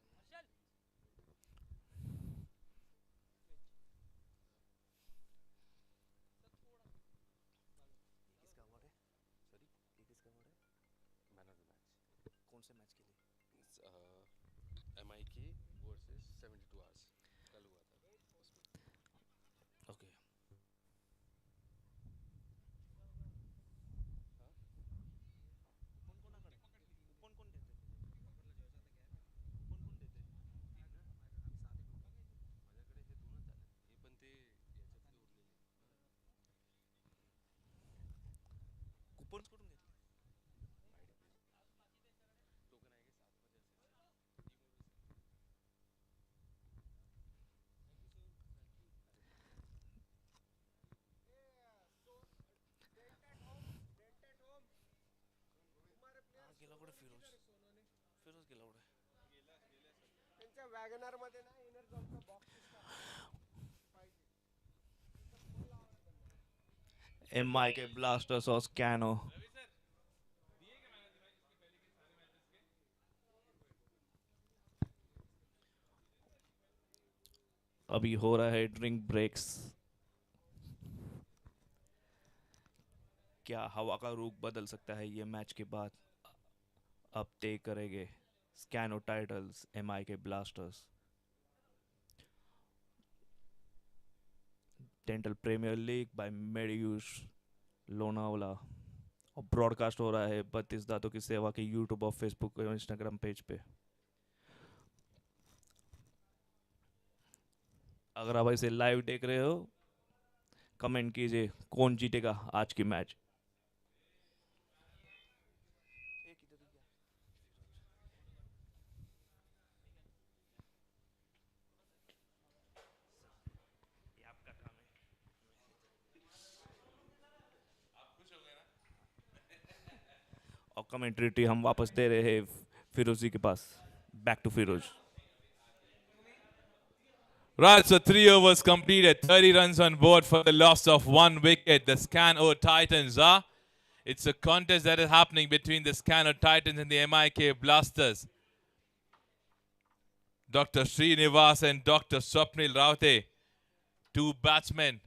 कौन से मैच के लिए? MIK वर्सेस 72 आवर्स कल हुआ था उसमें। ओके। कूपन्स कुठून घेतले? टोकन आहे की 7 गेला कुठे फिरोज? फिरोज गेला कुठे? त्यांच्या वॅगनर मध्ये ना इनर जॉबचा बॉक्स एमआई के ब्लास्टर्स और स्कैनो। अभी हो रहा है ड्रिंक ब्रेक्स। क्या हवा का रुख बदल सकता है ये मैच के बाद? अब तय करेंगे स्कैनो टाइटल्स एमआई के blasters. Dental premiere league by मेडियूश लोनावला और ब्रॉडकास्ट हो रहा है 32 दांतों की सेवा के यूट्यूब और फेसबुक और इंस्टाग्राम पेज पे। अगर आप इसे लाइव देख रहे हो कमेंट कीजिए कौन जीतेगा आज की मैच। और कमेंट्री हम वापस दे रहे हैं फिरोजी के पास। Back to Firoz. Right, so 3 overs completed, 30 runs on board for the loss of 1 wicket. The Scan-O Titans are. It's a contest that is happening between the Scan-O Titans and the MIK Blasters. Dr. Srinivas and Dr. Swapnil Raute, 2 batsmen,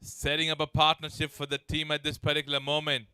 setting up a partnership for the team at this particular moment.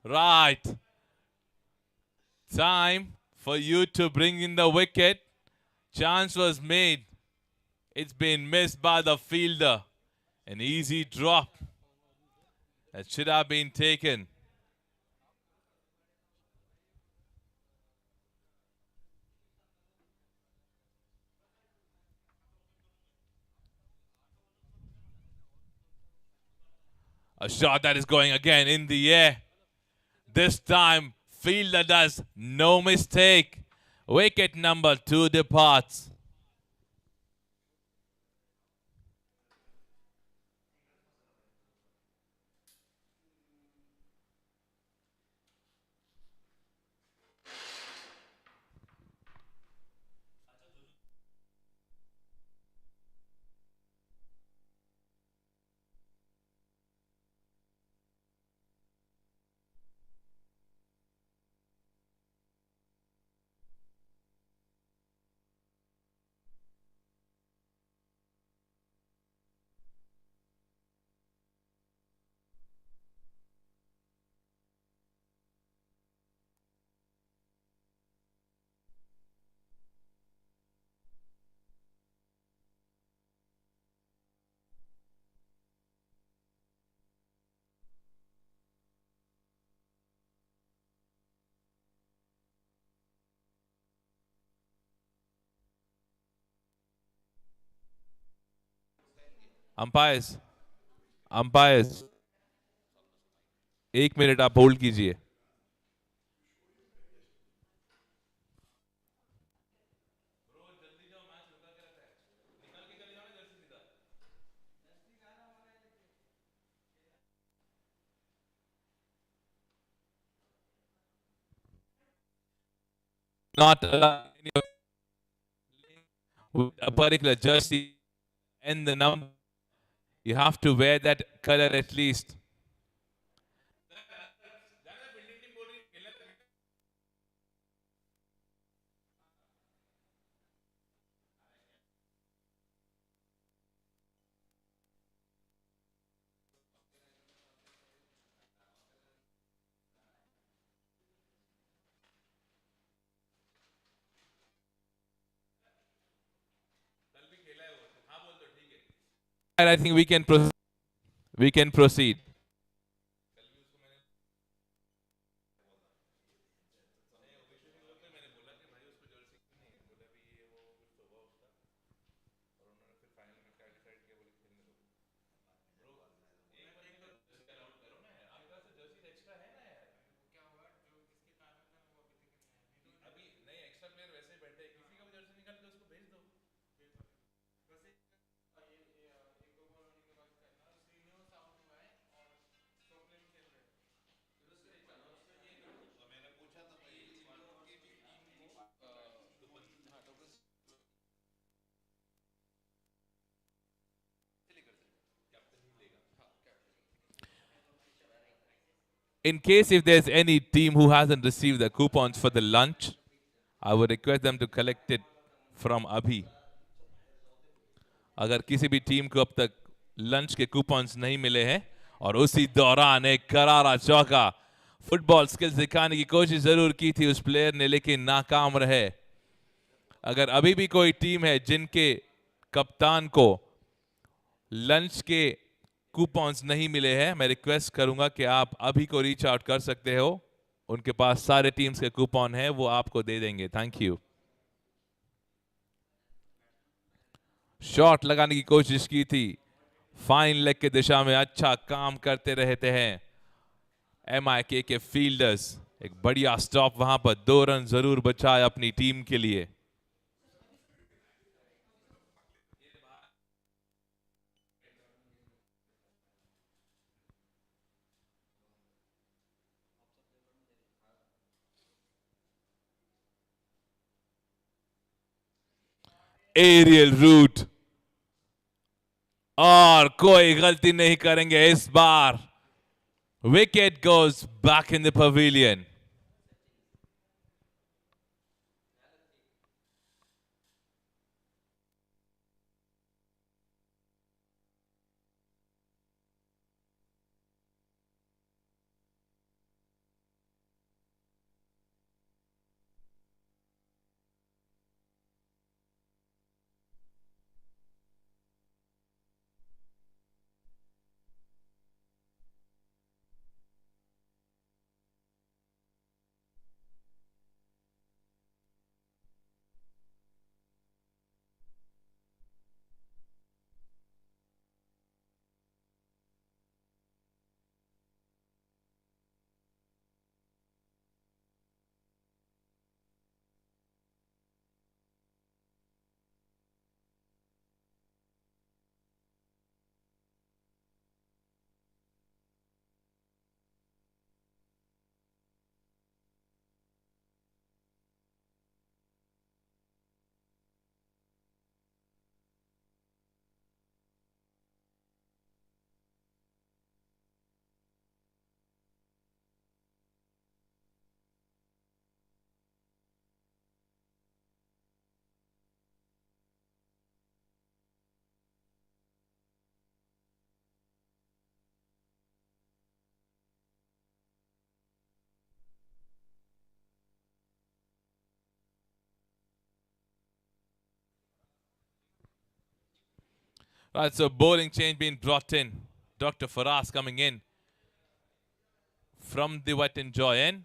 Right. Time for you to bring in the wicket. Chance was made. It's been missed by the fielder. An easy drop that should have been taken. A shot that is going again in the air. This time, fielder does no mistake. Wicket number 2 departs. Umpires, umpires, 1 minute आप hold कीजिए. Not allowing any with a particular jersey and the number. You have to wear that color at least. And I think we can proceed. In case if there's any team who hasn't received the coupons for the lunch, I would request them to collect it from Abhi. अगर किसी भी team को अब तक lunch के coupons नहीं मिले हैं और उसी दौरान एक करारा चौका फुटबॉल स्किल्स दिखाने की कोशिश जरूर की थी उस प्लेयर ने लेकिन नाकाम रहे. अगर अभी भी कोई टीम है जिनके कप्तान को लंच के कूपन्स नहीं मिले हैं, मैं रिक्वेस्ट करूंगा कि आप अभी को रीच आउट कर सकते हो. उनके पास सारे टीम्स के कूपन हैं, वो आपको दे देंगे. Thank you. शॉट लगाने की कोशिश की थी, फाइन लेग की दिशा में अच्छा काम करते रहते हैं MIK के फील्डर्स. एक बढ़िया स्टॉप वहां पर, 2 रन जरूर बचाए अपनी टीम के लिए. एरियल रूट और कोई गलती नहीं करेंगे इस बार. Wicket goes back in the pavilion. Right, so bowling change being brought in. Dr. Faraz coming in from the Wet and Joy end.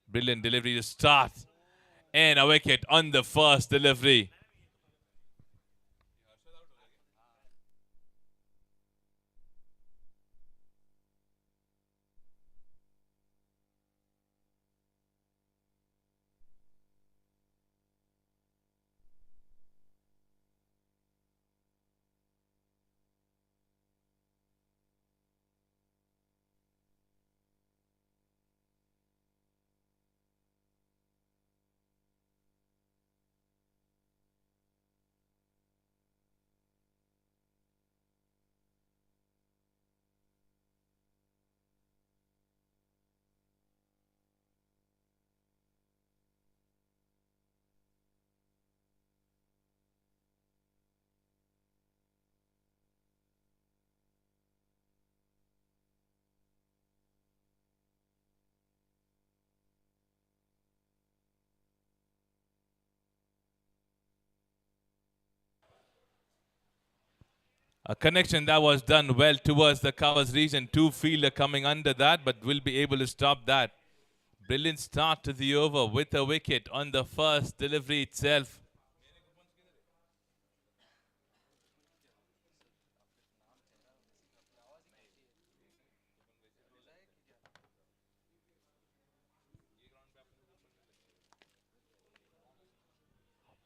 Brilliant delivery to start. And a wicket on the first delivery. A connection that was done well towards the covers region. Two fielder coming under that, but will be able to stop that. Brilliant start to the over with a wicket on the first delivery itself.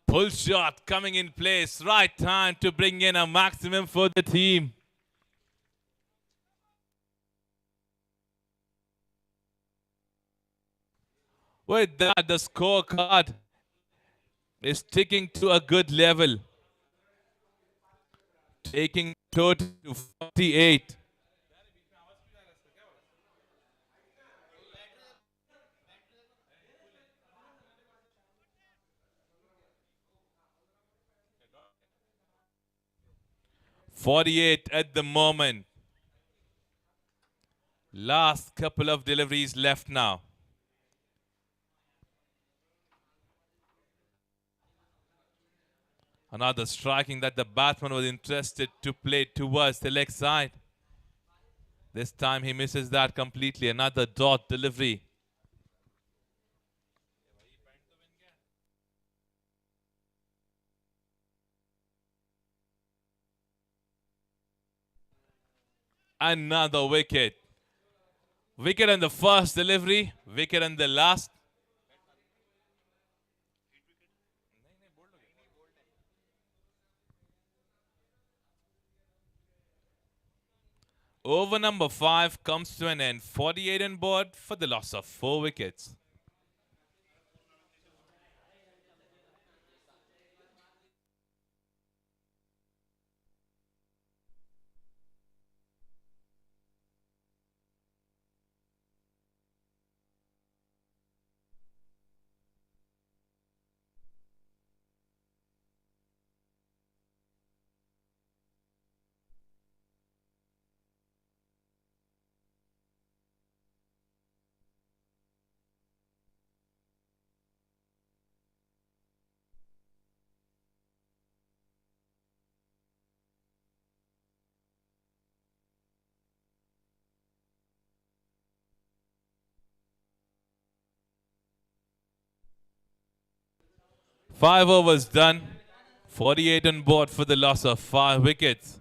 Pull shot coming in place. Right time to bring in a maximum for the team. With that, the scorecard is sticking to a good level. Taking total to 48. .48 at the moment. Last couple of deliveries left now. Another striking that the batsman was interested to play towards the leg side. This time he misses that completely. Another dot delivery. Another wicket. Wicket on the first delivery. Wicket on the last. Over number 5 comes to an end. 48 on board for the loss of 4 wickets. Five overs done. 48 on board for the loss of 5 wickets.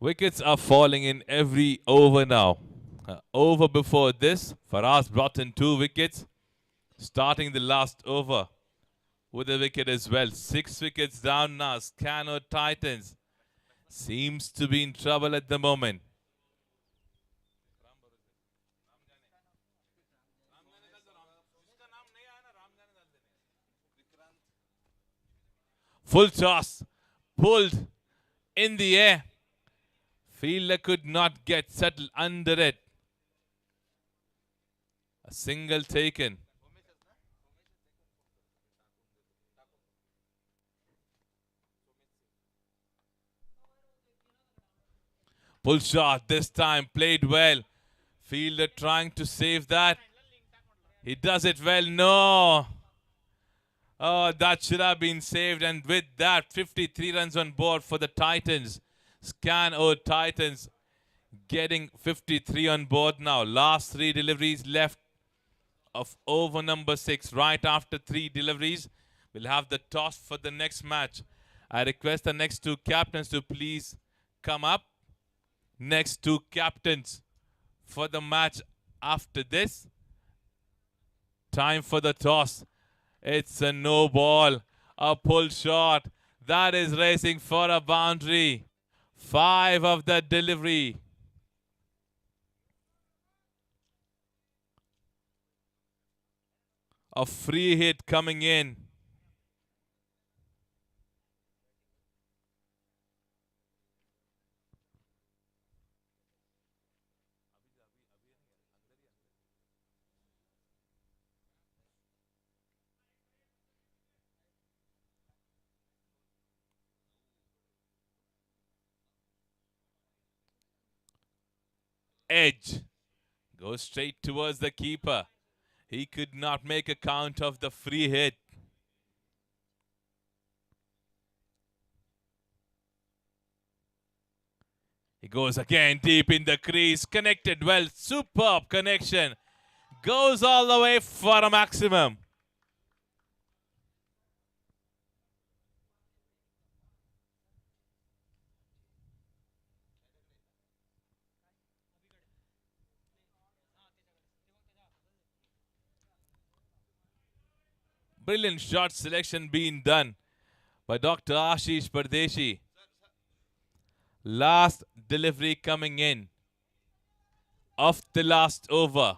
Wickets are falling in every over now. Over before this, Faraz brought in 2 wickets, starting the last over. with a wicket as well. 6 wickets down now. Scano Titans seems to be in trouble at the moment. Full toss, pulled in the air. Fielder could not get settled under it. A single taken. Pull shot this time, played well. Fielder trying to save that. He does it well. No. Oh, that should have been saved. And with that, 53 runs on board for the Titans. Scano Titans getting 53 on board now. Last 3 deliveries left of over number 6. Right after 3 deliveries, we'll have the toss for the next match. I request the next 2 captains to please come up. Next 2 captains for the match after this. Time for the toss. It's a no ball. A pull shot. That is racing for a boundary. 5 of the delivery. A free hit coming in. Edge goes straight towards the keeper. He could not make a count of the free hit. He goes again deep in the crease. Connected well. Superb connection. Goes all the way for a maximum. Brilliant shot selection being done by Dr. Ashish Pardeshi. Last delivery coming in of the last over.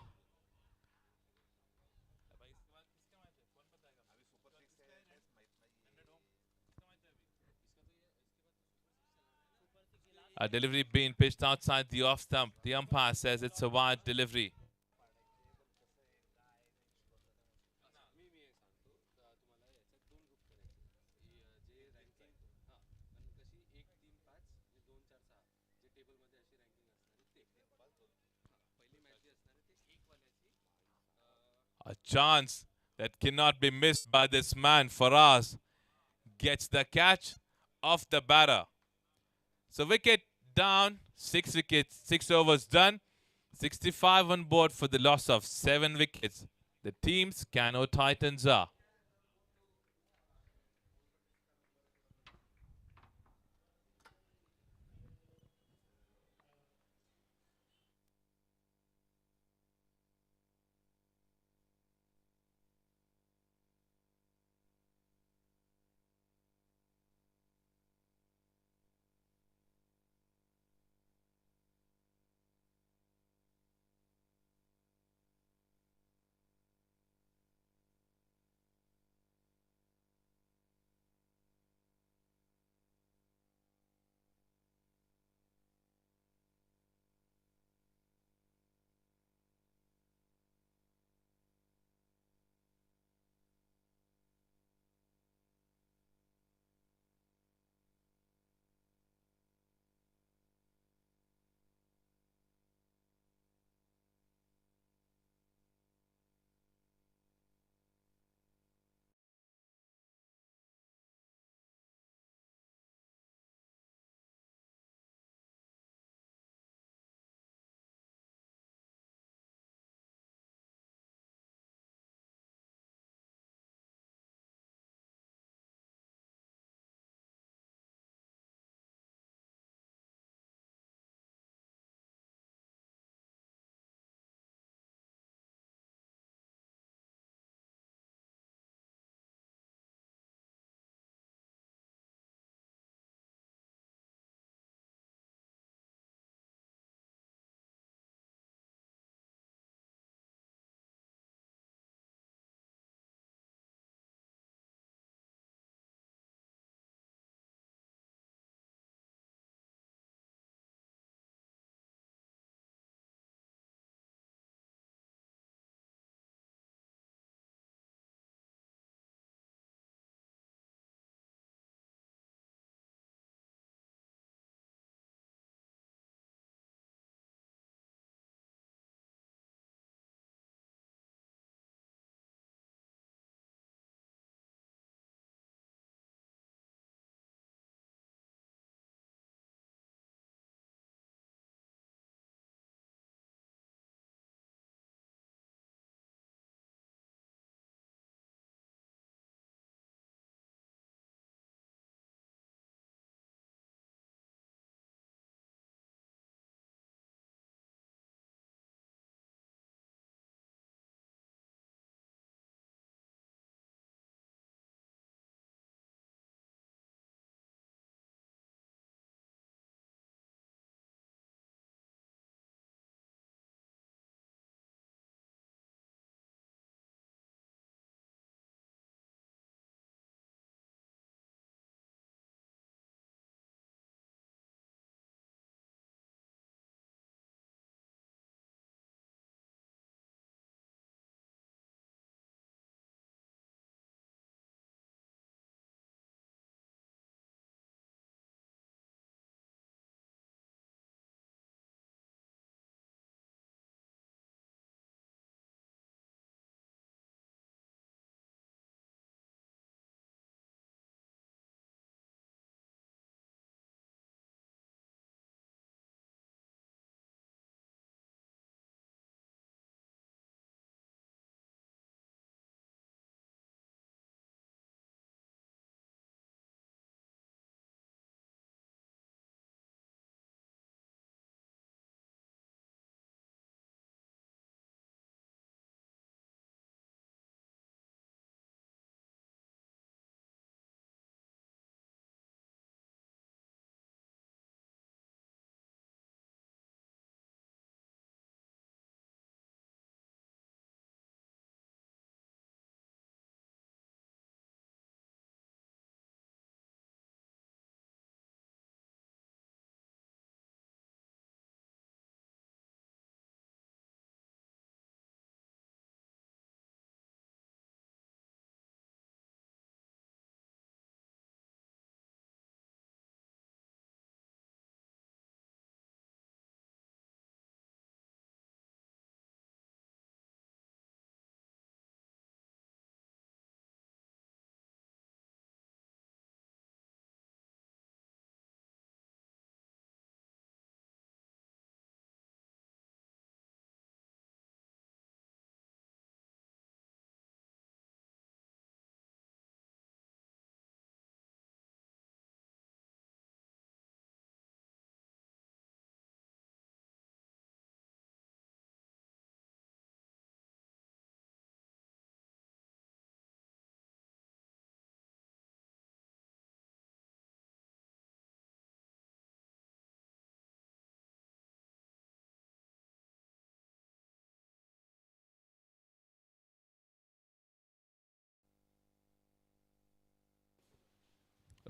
A delivery being pitched outside the off stump. The umpire says it's a wide delivery. A chance that cannot be missed by this man. Faraz gets the catch of the batter. So wicket down, 6 wickets, 6 overs done. 65 on board for the loss of 7 wickets. The team's Scano Titans are.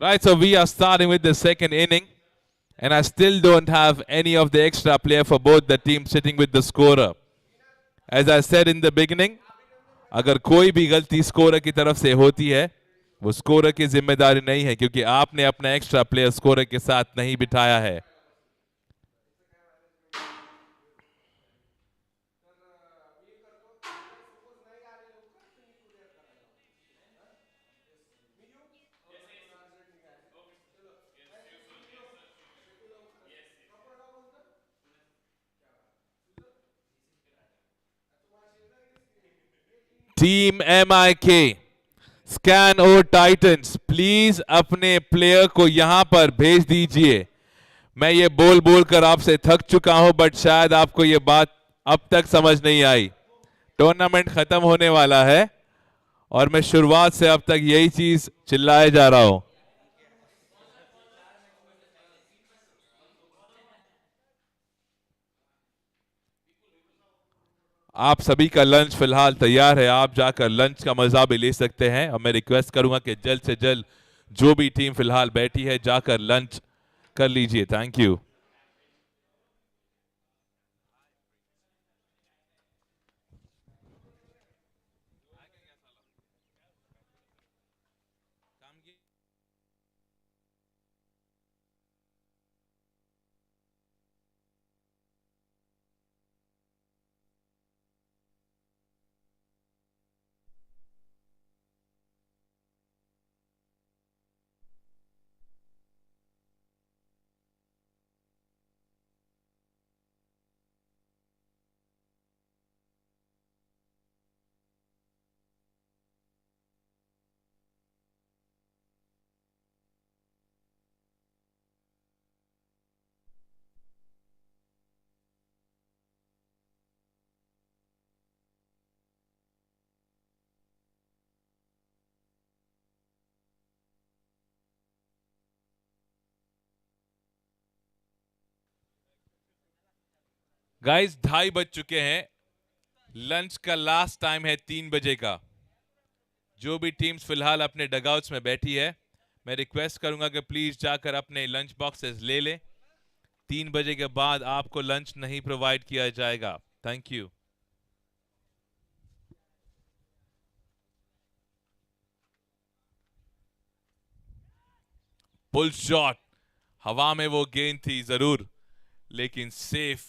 Right, so we are starting with the second inning. And I still don't have any of the extra player for both the teams sitting with the scorer. As I said in the beginning, अगर कोई भी गलती scorer की तरफ से होती है वो स्कोरर की जिम्मेदारी नहीं है क्योंकि आपने अपना एक्स्ट्रा प्लेयर स्कोरर के साथ नहीं बिठाया है. टीम MIK स्कैन और टाइटंस प्लीज अपने प्लेयर को यहां पर भेज दीजिए. मैं ये बोल बोल कर आपसे थक चुका हूं बट शायद आपको ये बात अब तक समझ नहीं आई. टूर्नामेंट खत्म होने वाला है और मैं शुरुआत से अब तक यही चीज चिल्लाए जा रहा हूं. आप सभी का लंच फिलहाल तैयार है. आप जाकर लंच का मजा भी ले सकते हैं और मैं रिक्वेस्ट करूंगा कि जल्द से जल्द जो भी टीम फिलहाल बैठी है जाकर लंच कर लीजिए. Thank you. गाइस 2:30 बज चुके हैं. लंच का लास्ट टाइम है 3 बजे का. जो भी टीम्स फिलहाल अपने डगआउट्स में बैठी है मैं रिक्वेस्ट करूंगा कि प्लीज जाकर अपने लंच बॉक्सेस ले लें. 3 बजे के बाद आपको लंच नहीं प्रोवाइड किया जाएगा. Thank you. Pull shot. हवा में वो गेंद थी जरूर लेकिन सेफ.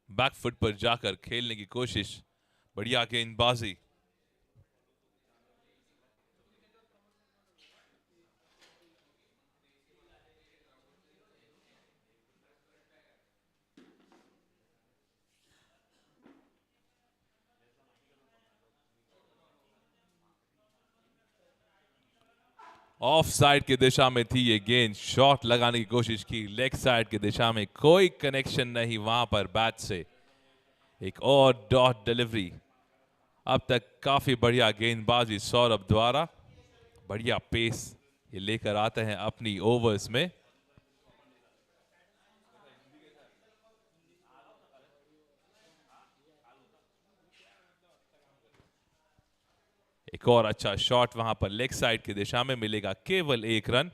बैकफुट पर जाकर खेलने की कोशिश. बढ़िया गेंदबाजी. ऑफ साइड की दिशा में थी ये गेंद. शॉट लगाने की कोशिश की लेग साइड की दिशा में. कोई कनेक्शन नहीं वहां पर बैट से. एक और डॉट डिलीवरी. अब तक काफी बढ़िया गेंदबाजी सौरभ द्वारा. बढ़िया पेस ये लेकर आते हैं अपनी ओवर्स में. एक और अच्छा शॉट वहां पर लेग साइड की दिशा में. मिलेगा केवल 1 रन.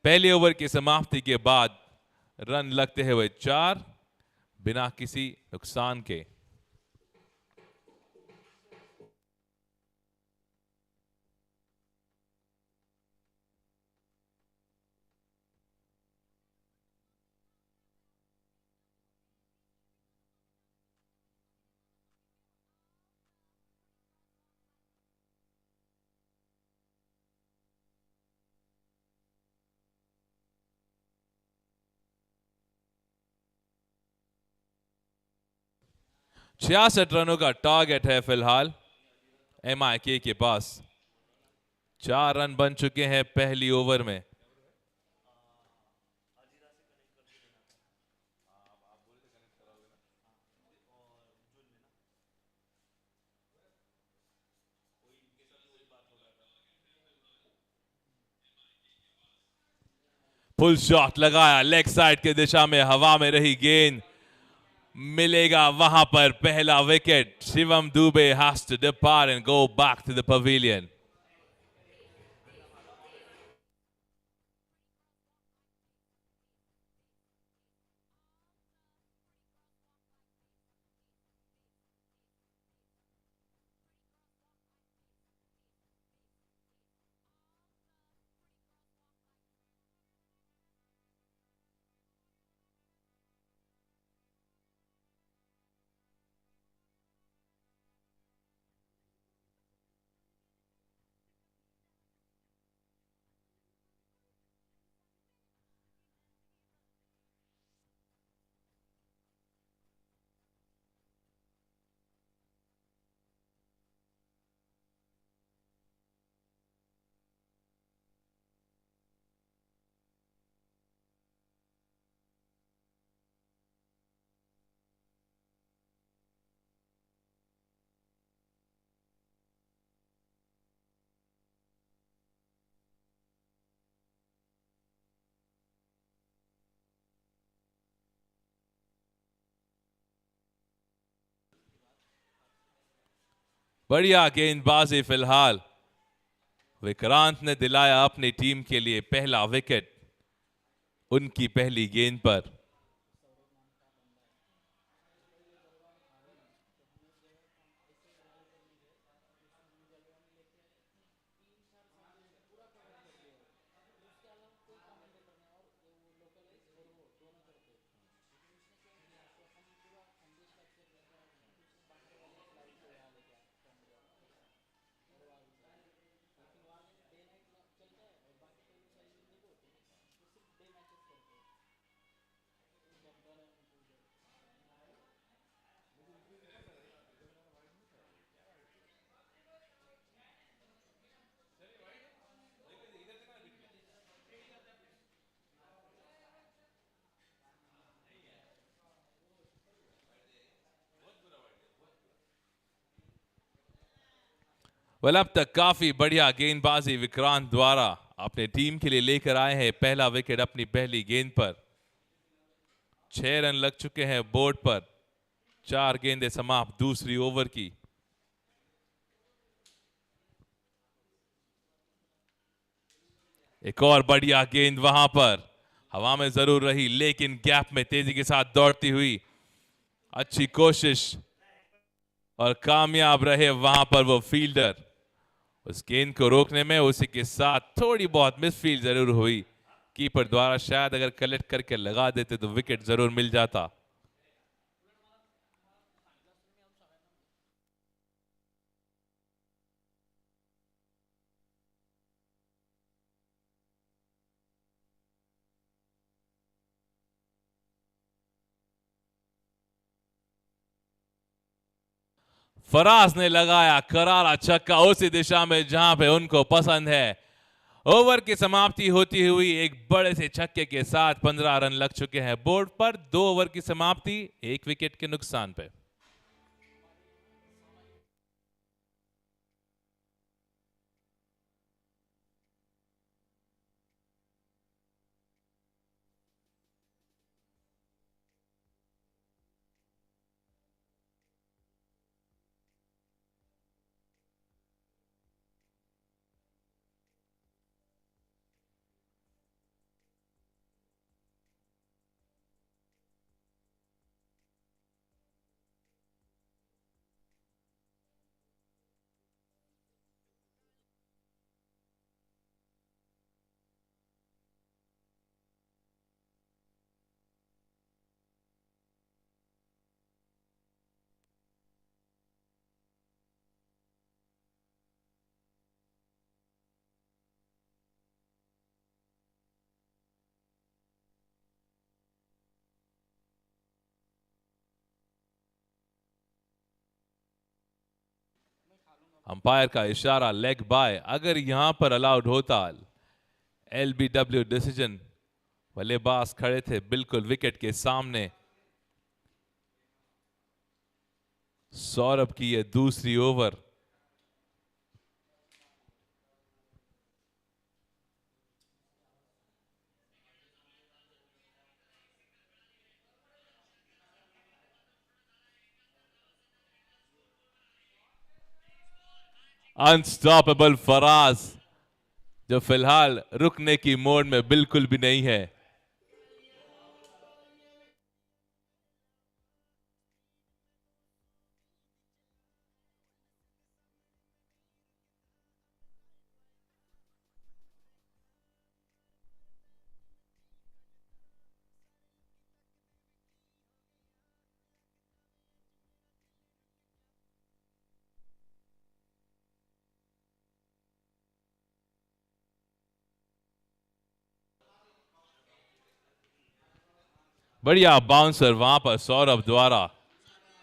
पहले ओवर की समाप्ति के बाद रन लगते हुए 4 बिना किसी नुकसान के. छियासठ रनों का टारगेट है फिलहाल MIK के पास. 4 रन बन चुके हैं पहली ओवर में. फुल शॉट लगाया लेग साइड के दिशा में, हवा में रही गेंद, मिलेगा वहां पर पहला wicket. Shivam Dubey has to depart and go back to the pavilion. बढ़िया गेंदबाजी फिलहाल. विक्रांत ने दिलाया अपनी टीम के लिए पहला विकेट उनकी पहली गेंद पर. वेल अब तक काफी बढ़िया गेंदबाजी विक्रांत द्वारा अपने टीम के लिए लेकर आए हैं पहला विकेट अपनी पहली गेंद पर. 6 रन लग चुके हैं बोर्ड पर. 4 गेंदें समाप्त दूसरी ओवर की. एक और बढ़िया गेंद वहां पर, हवा में जरूर रही लेकिन गैप में तेजी के साथ दौड़ती हुई. अच्छी कोशिश और कामयाब रहे वहां पर वो फील्डर. उस गेंद को रोकने में उसी के साथ थोड़ी बहुत मिसफील्ड जरूर हुई. कीपर द्वारा शायद अगर कलेक्ट करके लगा देते तो विकेट जरूर मिल जाता. फराज ने लगाया करारा छक्का उसी दिशा में जहां पे उनको पसंद है. ओवर की समाप्ति होती हुई एक बड़े से छक्के के साथ 15 रन लग चुके हैं बोर्ड पर. 2 ओवर की समाप्ति 1 विकेट के नुकसान पे. अंपायर का इशारा लेग बाय. अगर यहां पर अलाउड होता एलबीडब्ल्यू डिसीजन. बल्लेबाज खड़े थे बिल्कुल विकेट के सामने. सौरभ की यह दूसरी ओवर. अनस्टॉपेबल फराज जो फिलहाल रुकने की मोड में बिल्कुल भी नहीं है. बढ़िया बाउंसर वहां पर सौरभ द्वारा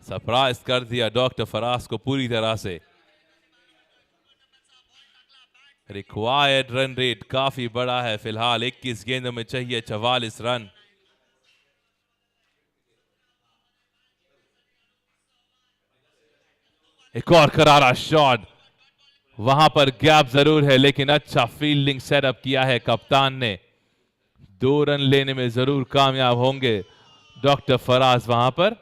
सरप्राइज कर दिया डॉक्टर फराज को पूरी तरह से. रिक्वायर्ड रन रेट काफी बड़ा है फिलहाल. 21 गेंदों में चाहिए 44 रन. एक और करारा शॉट. वहां पर गैप जरूर है लेकिन अच्छा फील्डिंग सेटअप किया है कप्तान ने. 2 रन लेने में जरूर कामयाब होंगे डॉक्टर फराज वहां पर.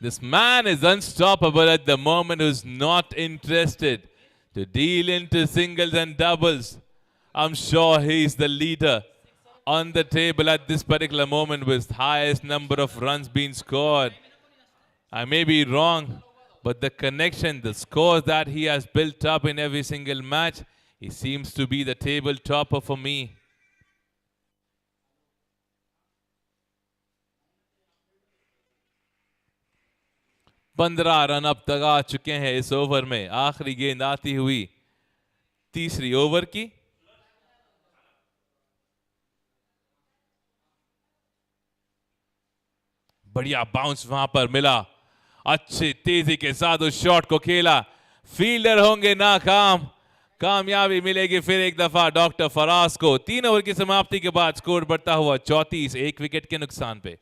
This man is unstoppable at the moment, who's not interested to deal into singles and doubles. I'm sure he's the leader on the table at this particular moment with highest number of runs being scored. I may be wrong, but the connection, the scores that he has built up in every single match, he seems to be the table topper for me. पंद्रह run अब तक आ चुके हैं इस over में. आखिरी गेंद आती हुई तीसरी ओवर की. बढ़िया बाउंस वहां पर मिला. अच्छी तेजी के साथ उस शॉट को खेला. फील्डर होंगे नाकाम. कामयाबी मिलेगी फिर एक दफा डॉक्टर फराज को. 3 ओवर की समाप्ति के बाद स्कोर बढ़ता हुआ 34, 1 विकेट के नुकसान पे.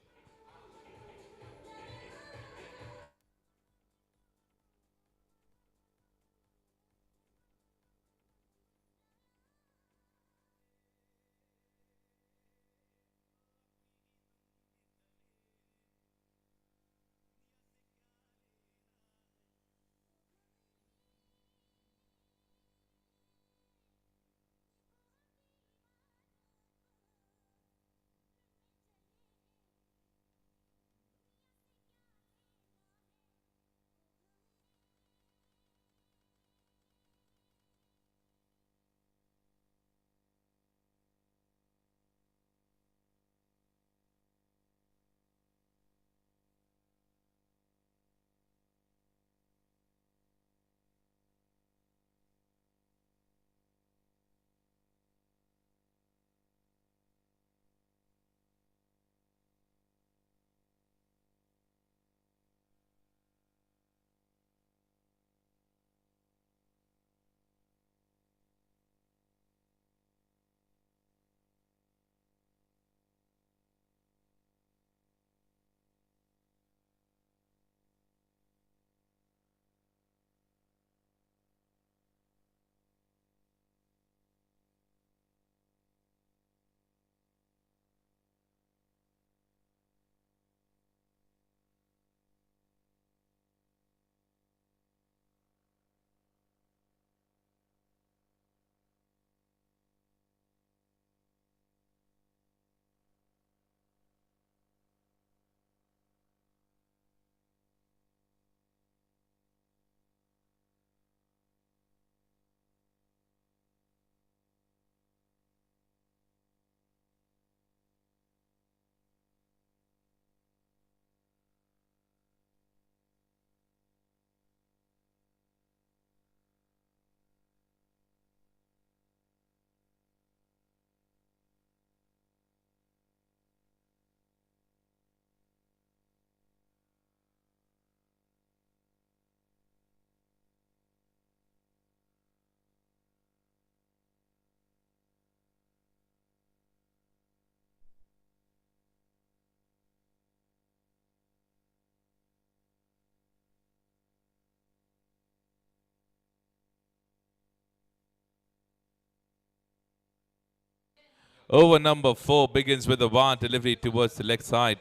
Over number 4 begins with a one delivery towards the leg side.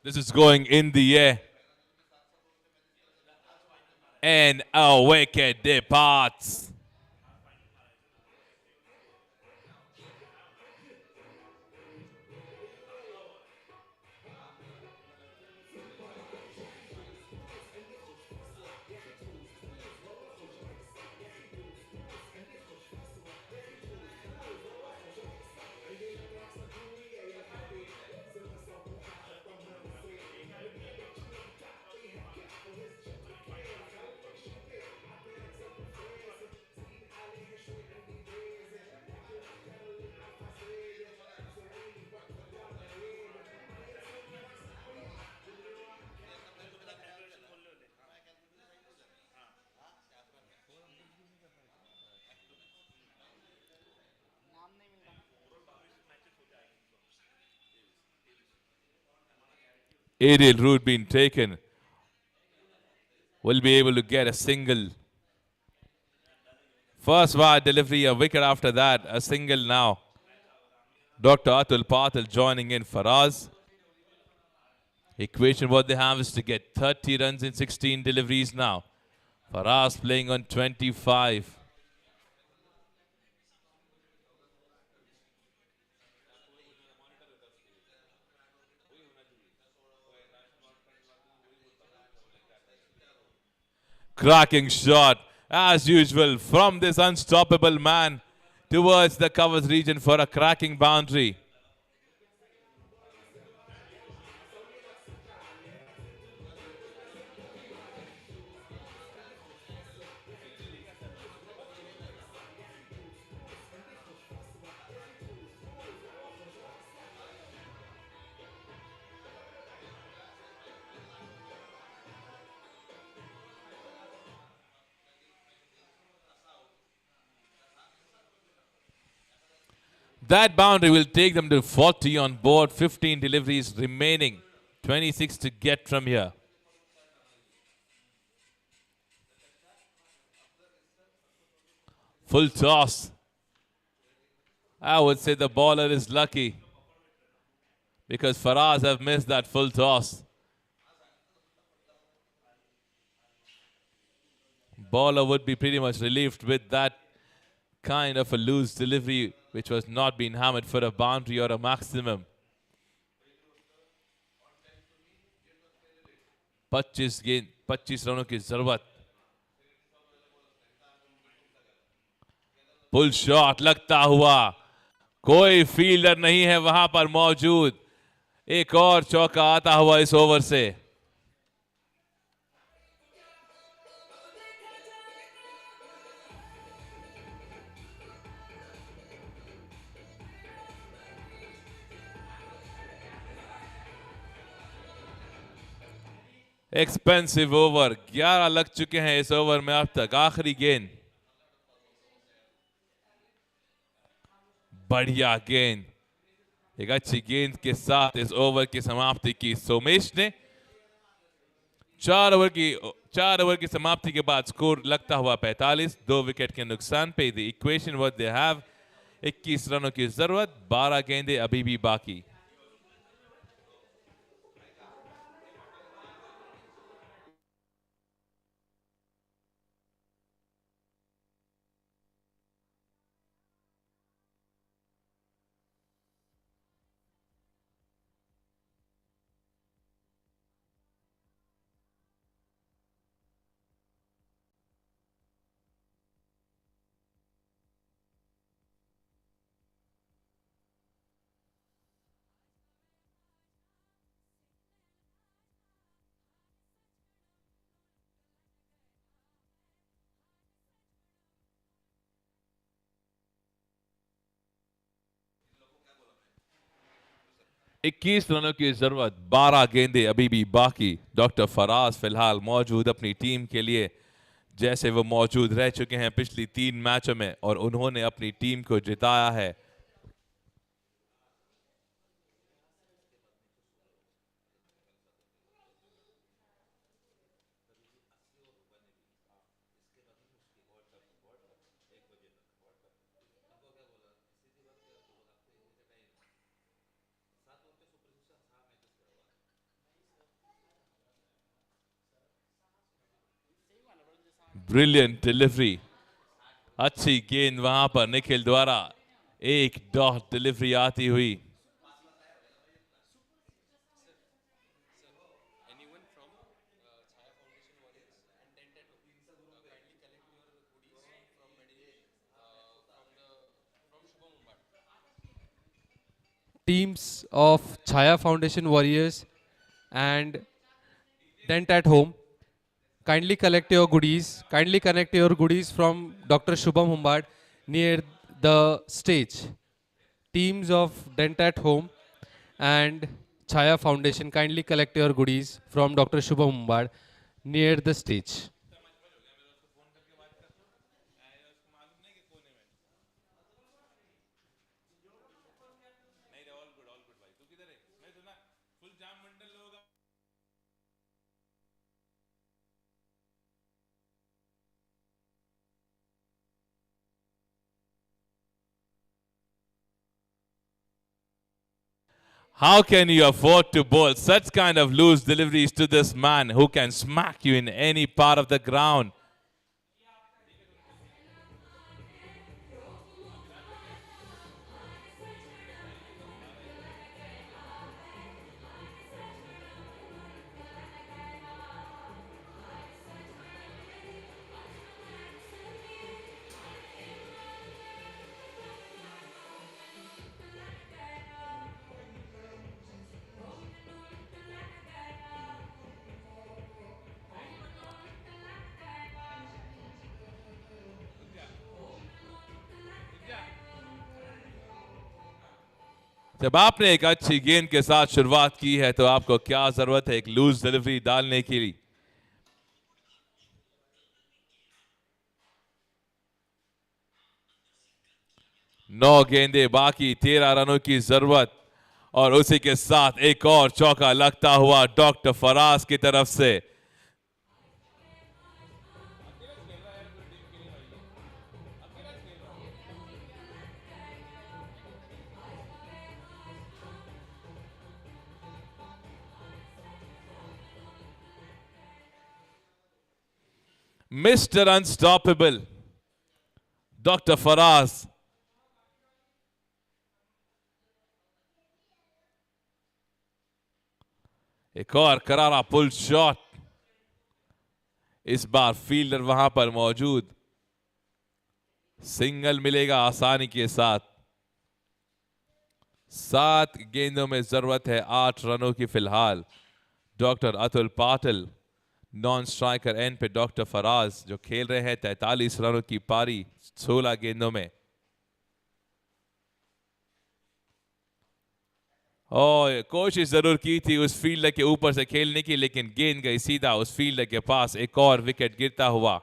This is going in the air. And a wicket departs. Aerial route being taken. Will be able to get a single. First wide delivery, a wicket after that, a single now. Dr. Atul Patil joining in Faraz. Equation what they have is to get 30 runs in 16 deliveries now. Faraz playing on 25. Cracking shot, as usual, from this unstoppable man towards the covers region for a cracking boundary. That boundary will take them to 40 on board, 15 deliveries remaining, 26 to get from here. Full toss. I would say the bowler is lucky because Faraz have missed that full toss. Bowler would be pretty much relieved with that kind of a loose delivery which was not being hammered for a boundary or a maximum. 25 गेंद 25 रनों की जरूरत. Pull shot लगता हुआ, कोई fielder नहीं है वहां पर मौजूद. एक और चौका आता हुआ इस ओवर से. एक्सपेंसिव ओवर, 11 लग चुके हैं इस ओवर में अब तक. आखिरी गेंद, बढ़िया गेंद, एक अच्छी गेंद के साथ इस ओवर की समाप्ति की सोमेश ने. 4 ओवर की समाप्ति के बाद स्कोर लगता हुआ 45, 2 विकेट के नुकसान पे. The equation what they have, 21 रनों की जरूरत, 12 गेंदें अभी भी बाकी. इक्कीस रनों की जरूरत, 12 गेंदें अभी भी बाकी. डॉक्टर फराज फिलहाल मौजूद अपनी टीम के लिए जैसे वो मौजूद रह चुके हैं पिछली 3 मैचों में और उन्होंने अपनी टीम को जिताया है। ब्रिलियंट डिलीवरी, अच्छी गेंद वहां पर निखिल द्वारा, एक डॉट डिलीवरी आती हुई। Teams of Chaya Foundation Warriors and Dent at Home, kindly collect your goodies. Kindly connect your goodies from Dr. Shubham Humbad near the stage. Teams of Dent at Home and Chaya Foundation, kindly collect your goodies from Dr. Shubham Humbad near the stage. How can you afford to bowl such kind of loose deliveries to this man who can smack you in any part of the ground? जब आपने एक अच्छी गेंद के साथ शुरुआत की है तो आपको क्या जरूरत है एक लूज डिलीवरी डालने के लिए। नौ गेंदे बाकी, 13 रनों की जरूरत और उसी के साथ एक और चौका लगता हुआ डॉक्टर फराज की तरफ से। Mr. Unstoppable, Dr. Faraz. एक और करारा पुल शॉट, इस बार फील्डर वहां पर मौजूद, सिंगल मिलेगा आसानी के साथ। 7 गेंदों में जरूरत है 8 रनों की फिलहाल। Doctor Atul Patil non striker end पे डॉक्टर फराज जो खेल रहे हैं 43 रनों की पारी 16 गेंदों में। और कोशिश जरूर की थी उस फील्डर के ऊपर से खेलने की, लेकिन गेंद गई सीधा उस फील्डर के पास। एक और विकेट गिरता हुआ।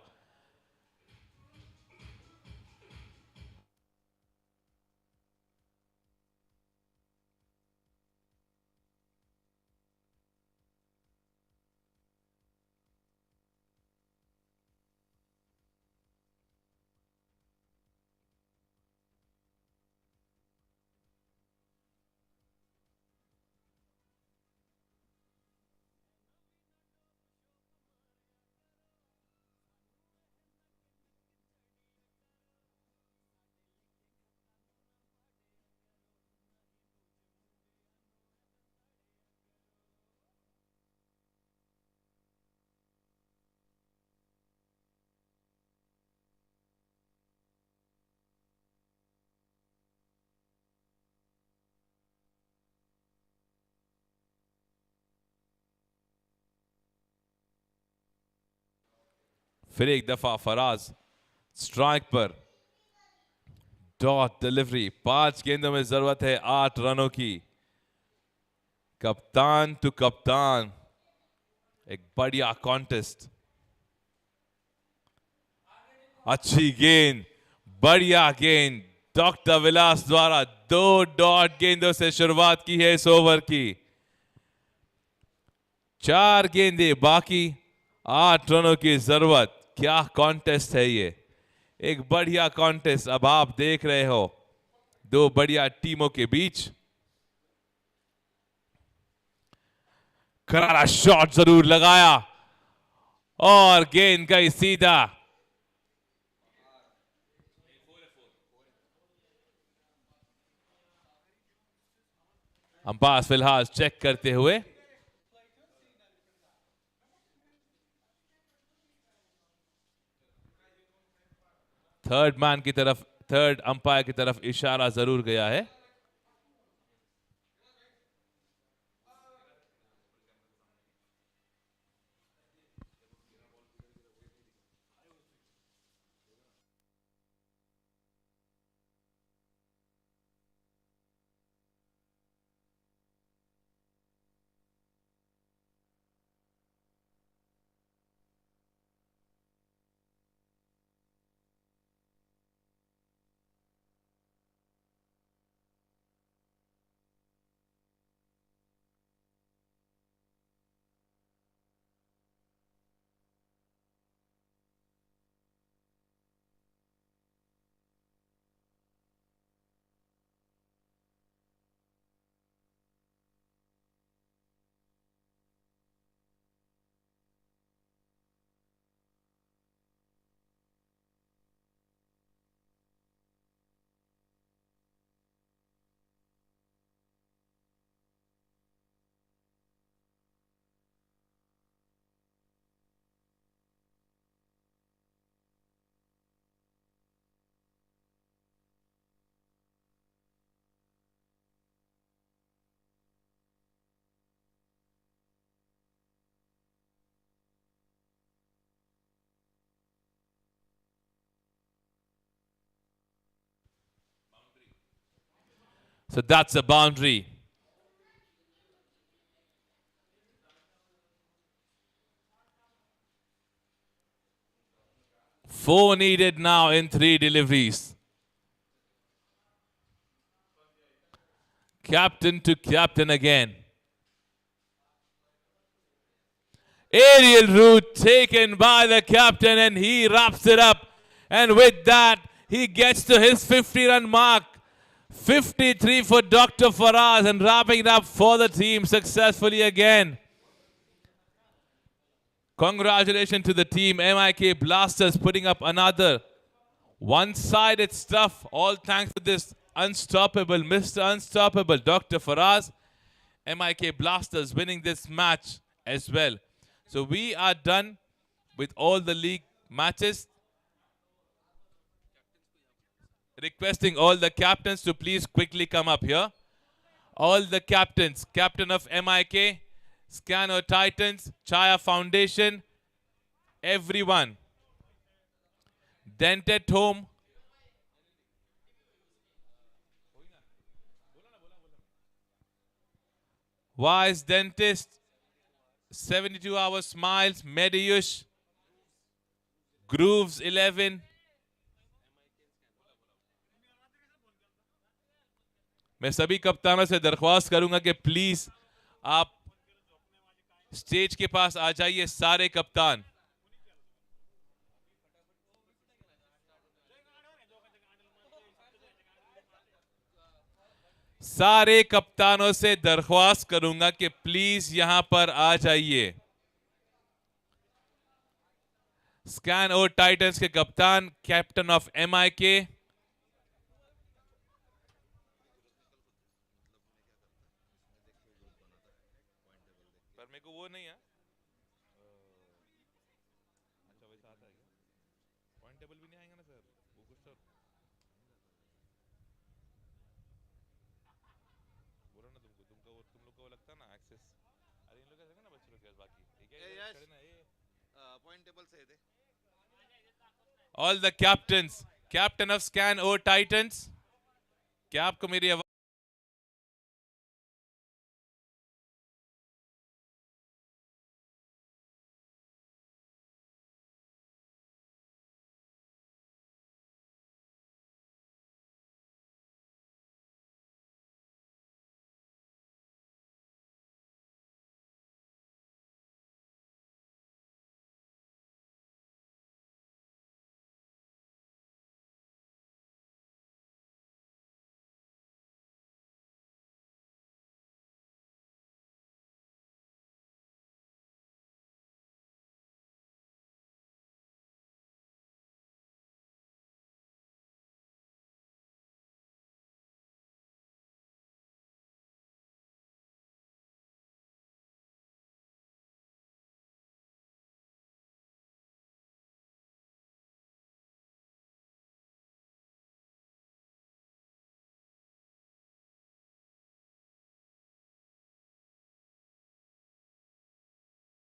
फिर एक दफा फराज स्ट्राइक पर, डॉट डिलीवरी। 5 गेंदों में जरूरत है 8 रनों की। कप्तान टू कप्तान, एक बढ़िया कॉन्टेस्ट। अच्छी गेंद, बढ़िया गेंद डॉक्टर विलास द्वारा 2 डॉट गेंदों से शुरुआत की है इस ओवर की। 4 गेंदें बाकी, 8 रनों की जरूरत। क्या कॉन्टेस्ट है ये, एक बढ़िया कॉन्टेस्ट अब आप देख रहे हो, 2 बढ़िया टीमों के बीच। करारा शॉट जरूर लगाया और गेंद गई सीधा। अंपायर फिलहाल चेक करते हुए। थर्ड मैन की तरफ, थर्ड अंपायर की तरफ इशारा जरूर गया है। So that's a boundary. Four needed now in 3 deliveries. Captain to captain again. Aerial route taken by the captain and he wraps it up. And with that, he gets to his 50-run mark. 53 for Dr. Faraz and wrapping it up for the team successfully again. Congratulations to the team. MIK Blasters putting up another one-sided stuff. All thanks to this unstoppable, Mr. Unstoppable, Dr. Faraz. MIK Blasters winning this match as well. So we are done with all the league matches. Requesting all the captains to please quickly come up here. All the captains, captain of MIK, Scanner Titans, Chaya Foundation, everyone. Dented Home. Wise Dentist, 72-hour Smiles, Mediyush, Grooves 11. मैं सभी कप्तानों से दरख्वास्त करूंगा कि please आप stage के पास आ जाइए, सारे कप्तान। सारे कप्तानों से दरख्वास्त करूंगा कि प्लीज यहां पर आ जाइए। स्कैन और टाइटंस के कप्तान, कैप्टन ऑफ MIK, पर मेरे को वो नहीं है। अच्छा वैसा आता है क्या? पॉइंट टेबल भी नहीं आएगा ना सर, वो कुछ तो बोलो ना तुमको, तुम लोग को लगता ना एक्सेस। अरे इन लोग का ना बच्चे लोग के बाकी ठीक है, ये खड़े ना, ये पॉइंट टेबल से दे। All the captains, captain of Scan or Titans, क्या आपको मेरी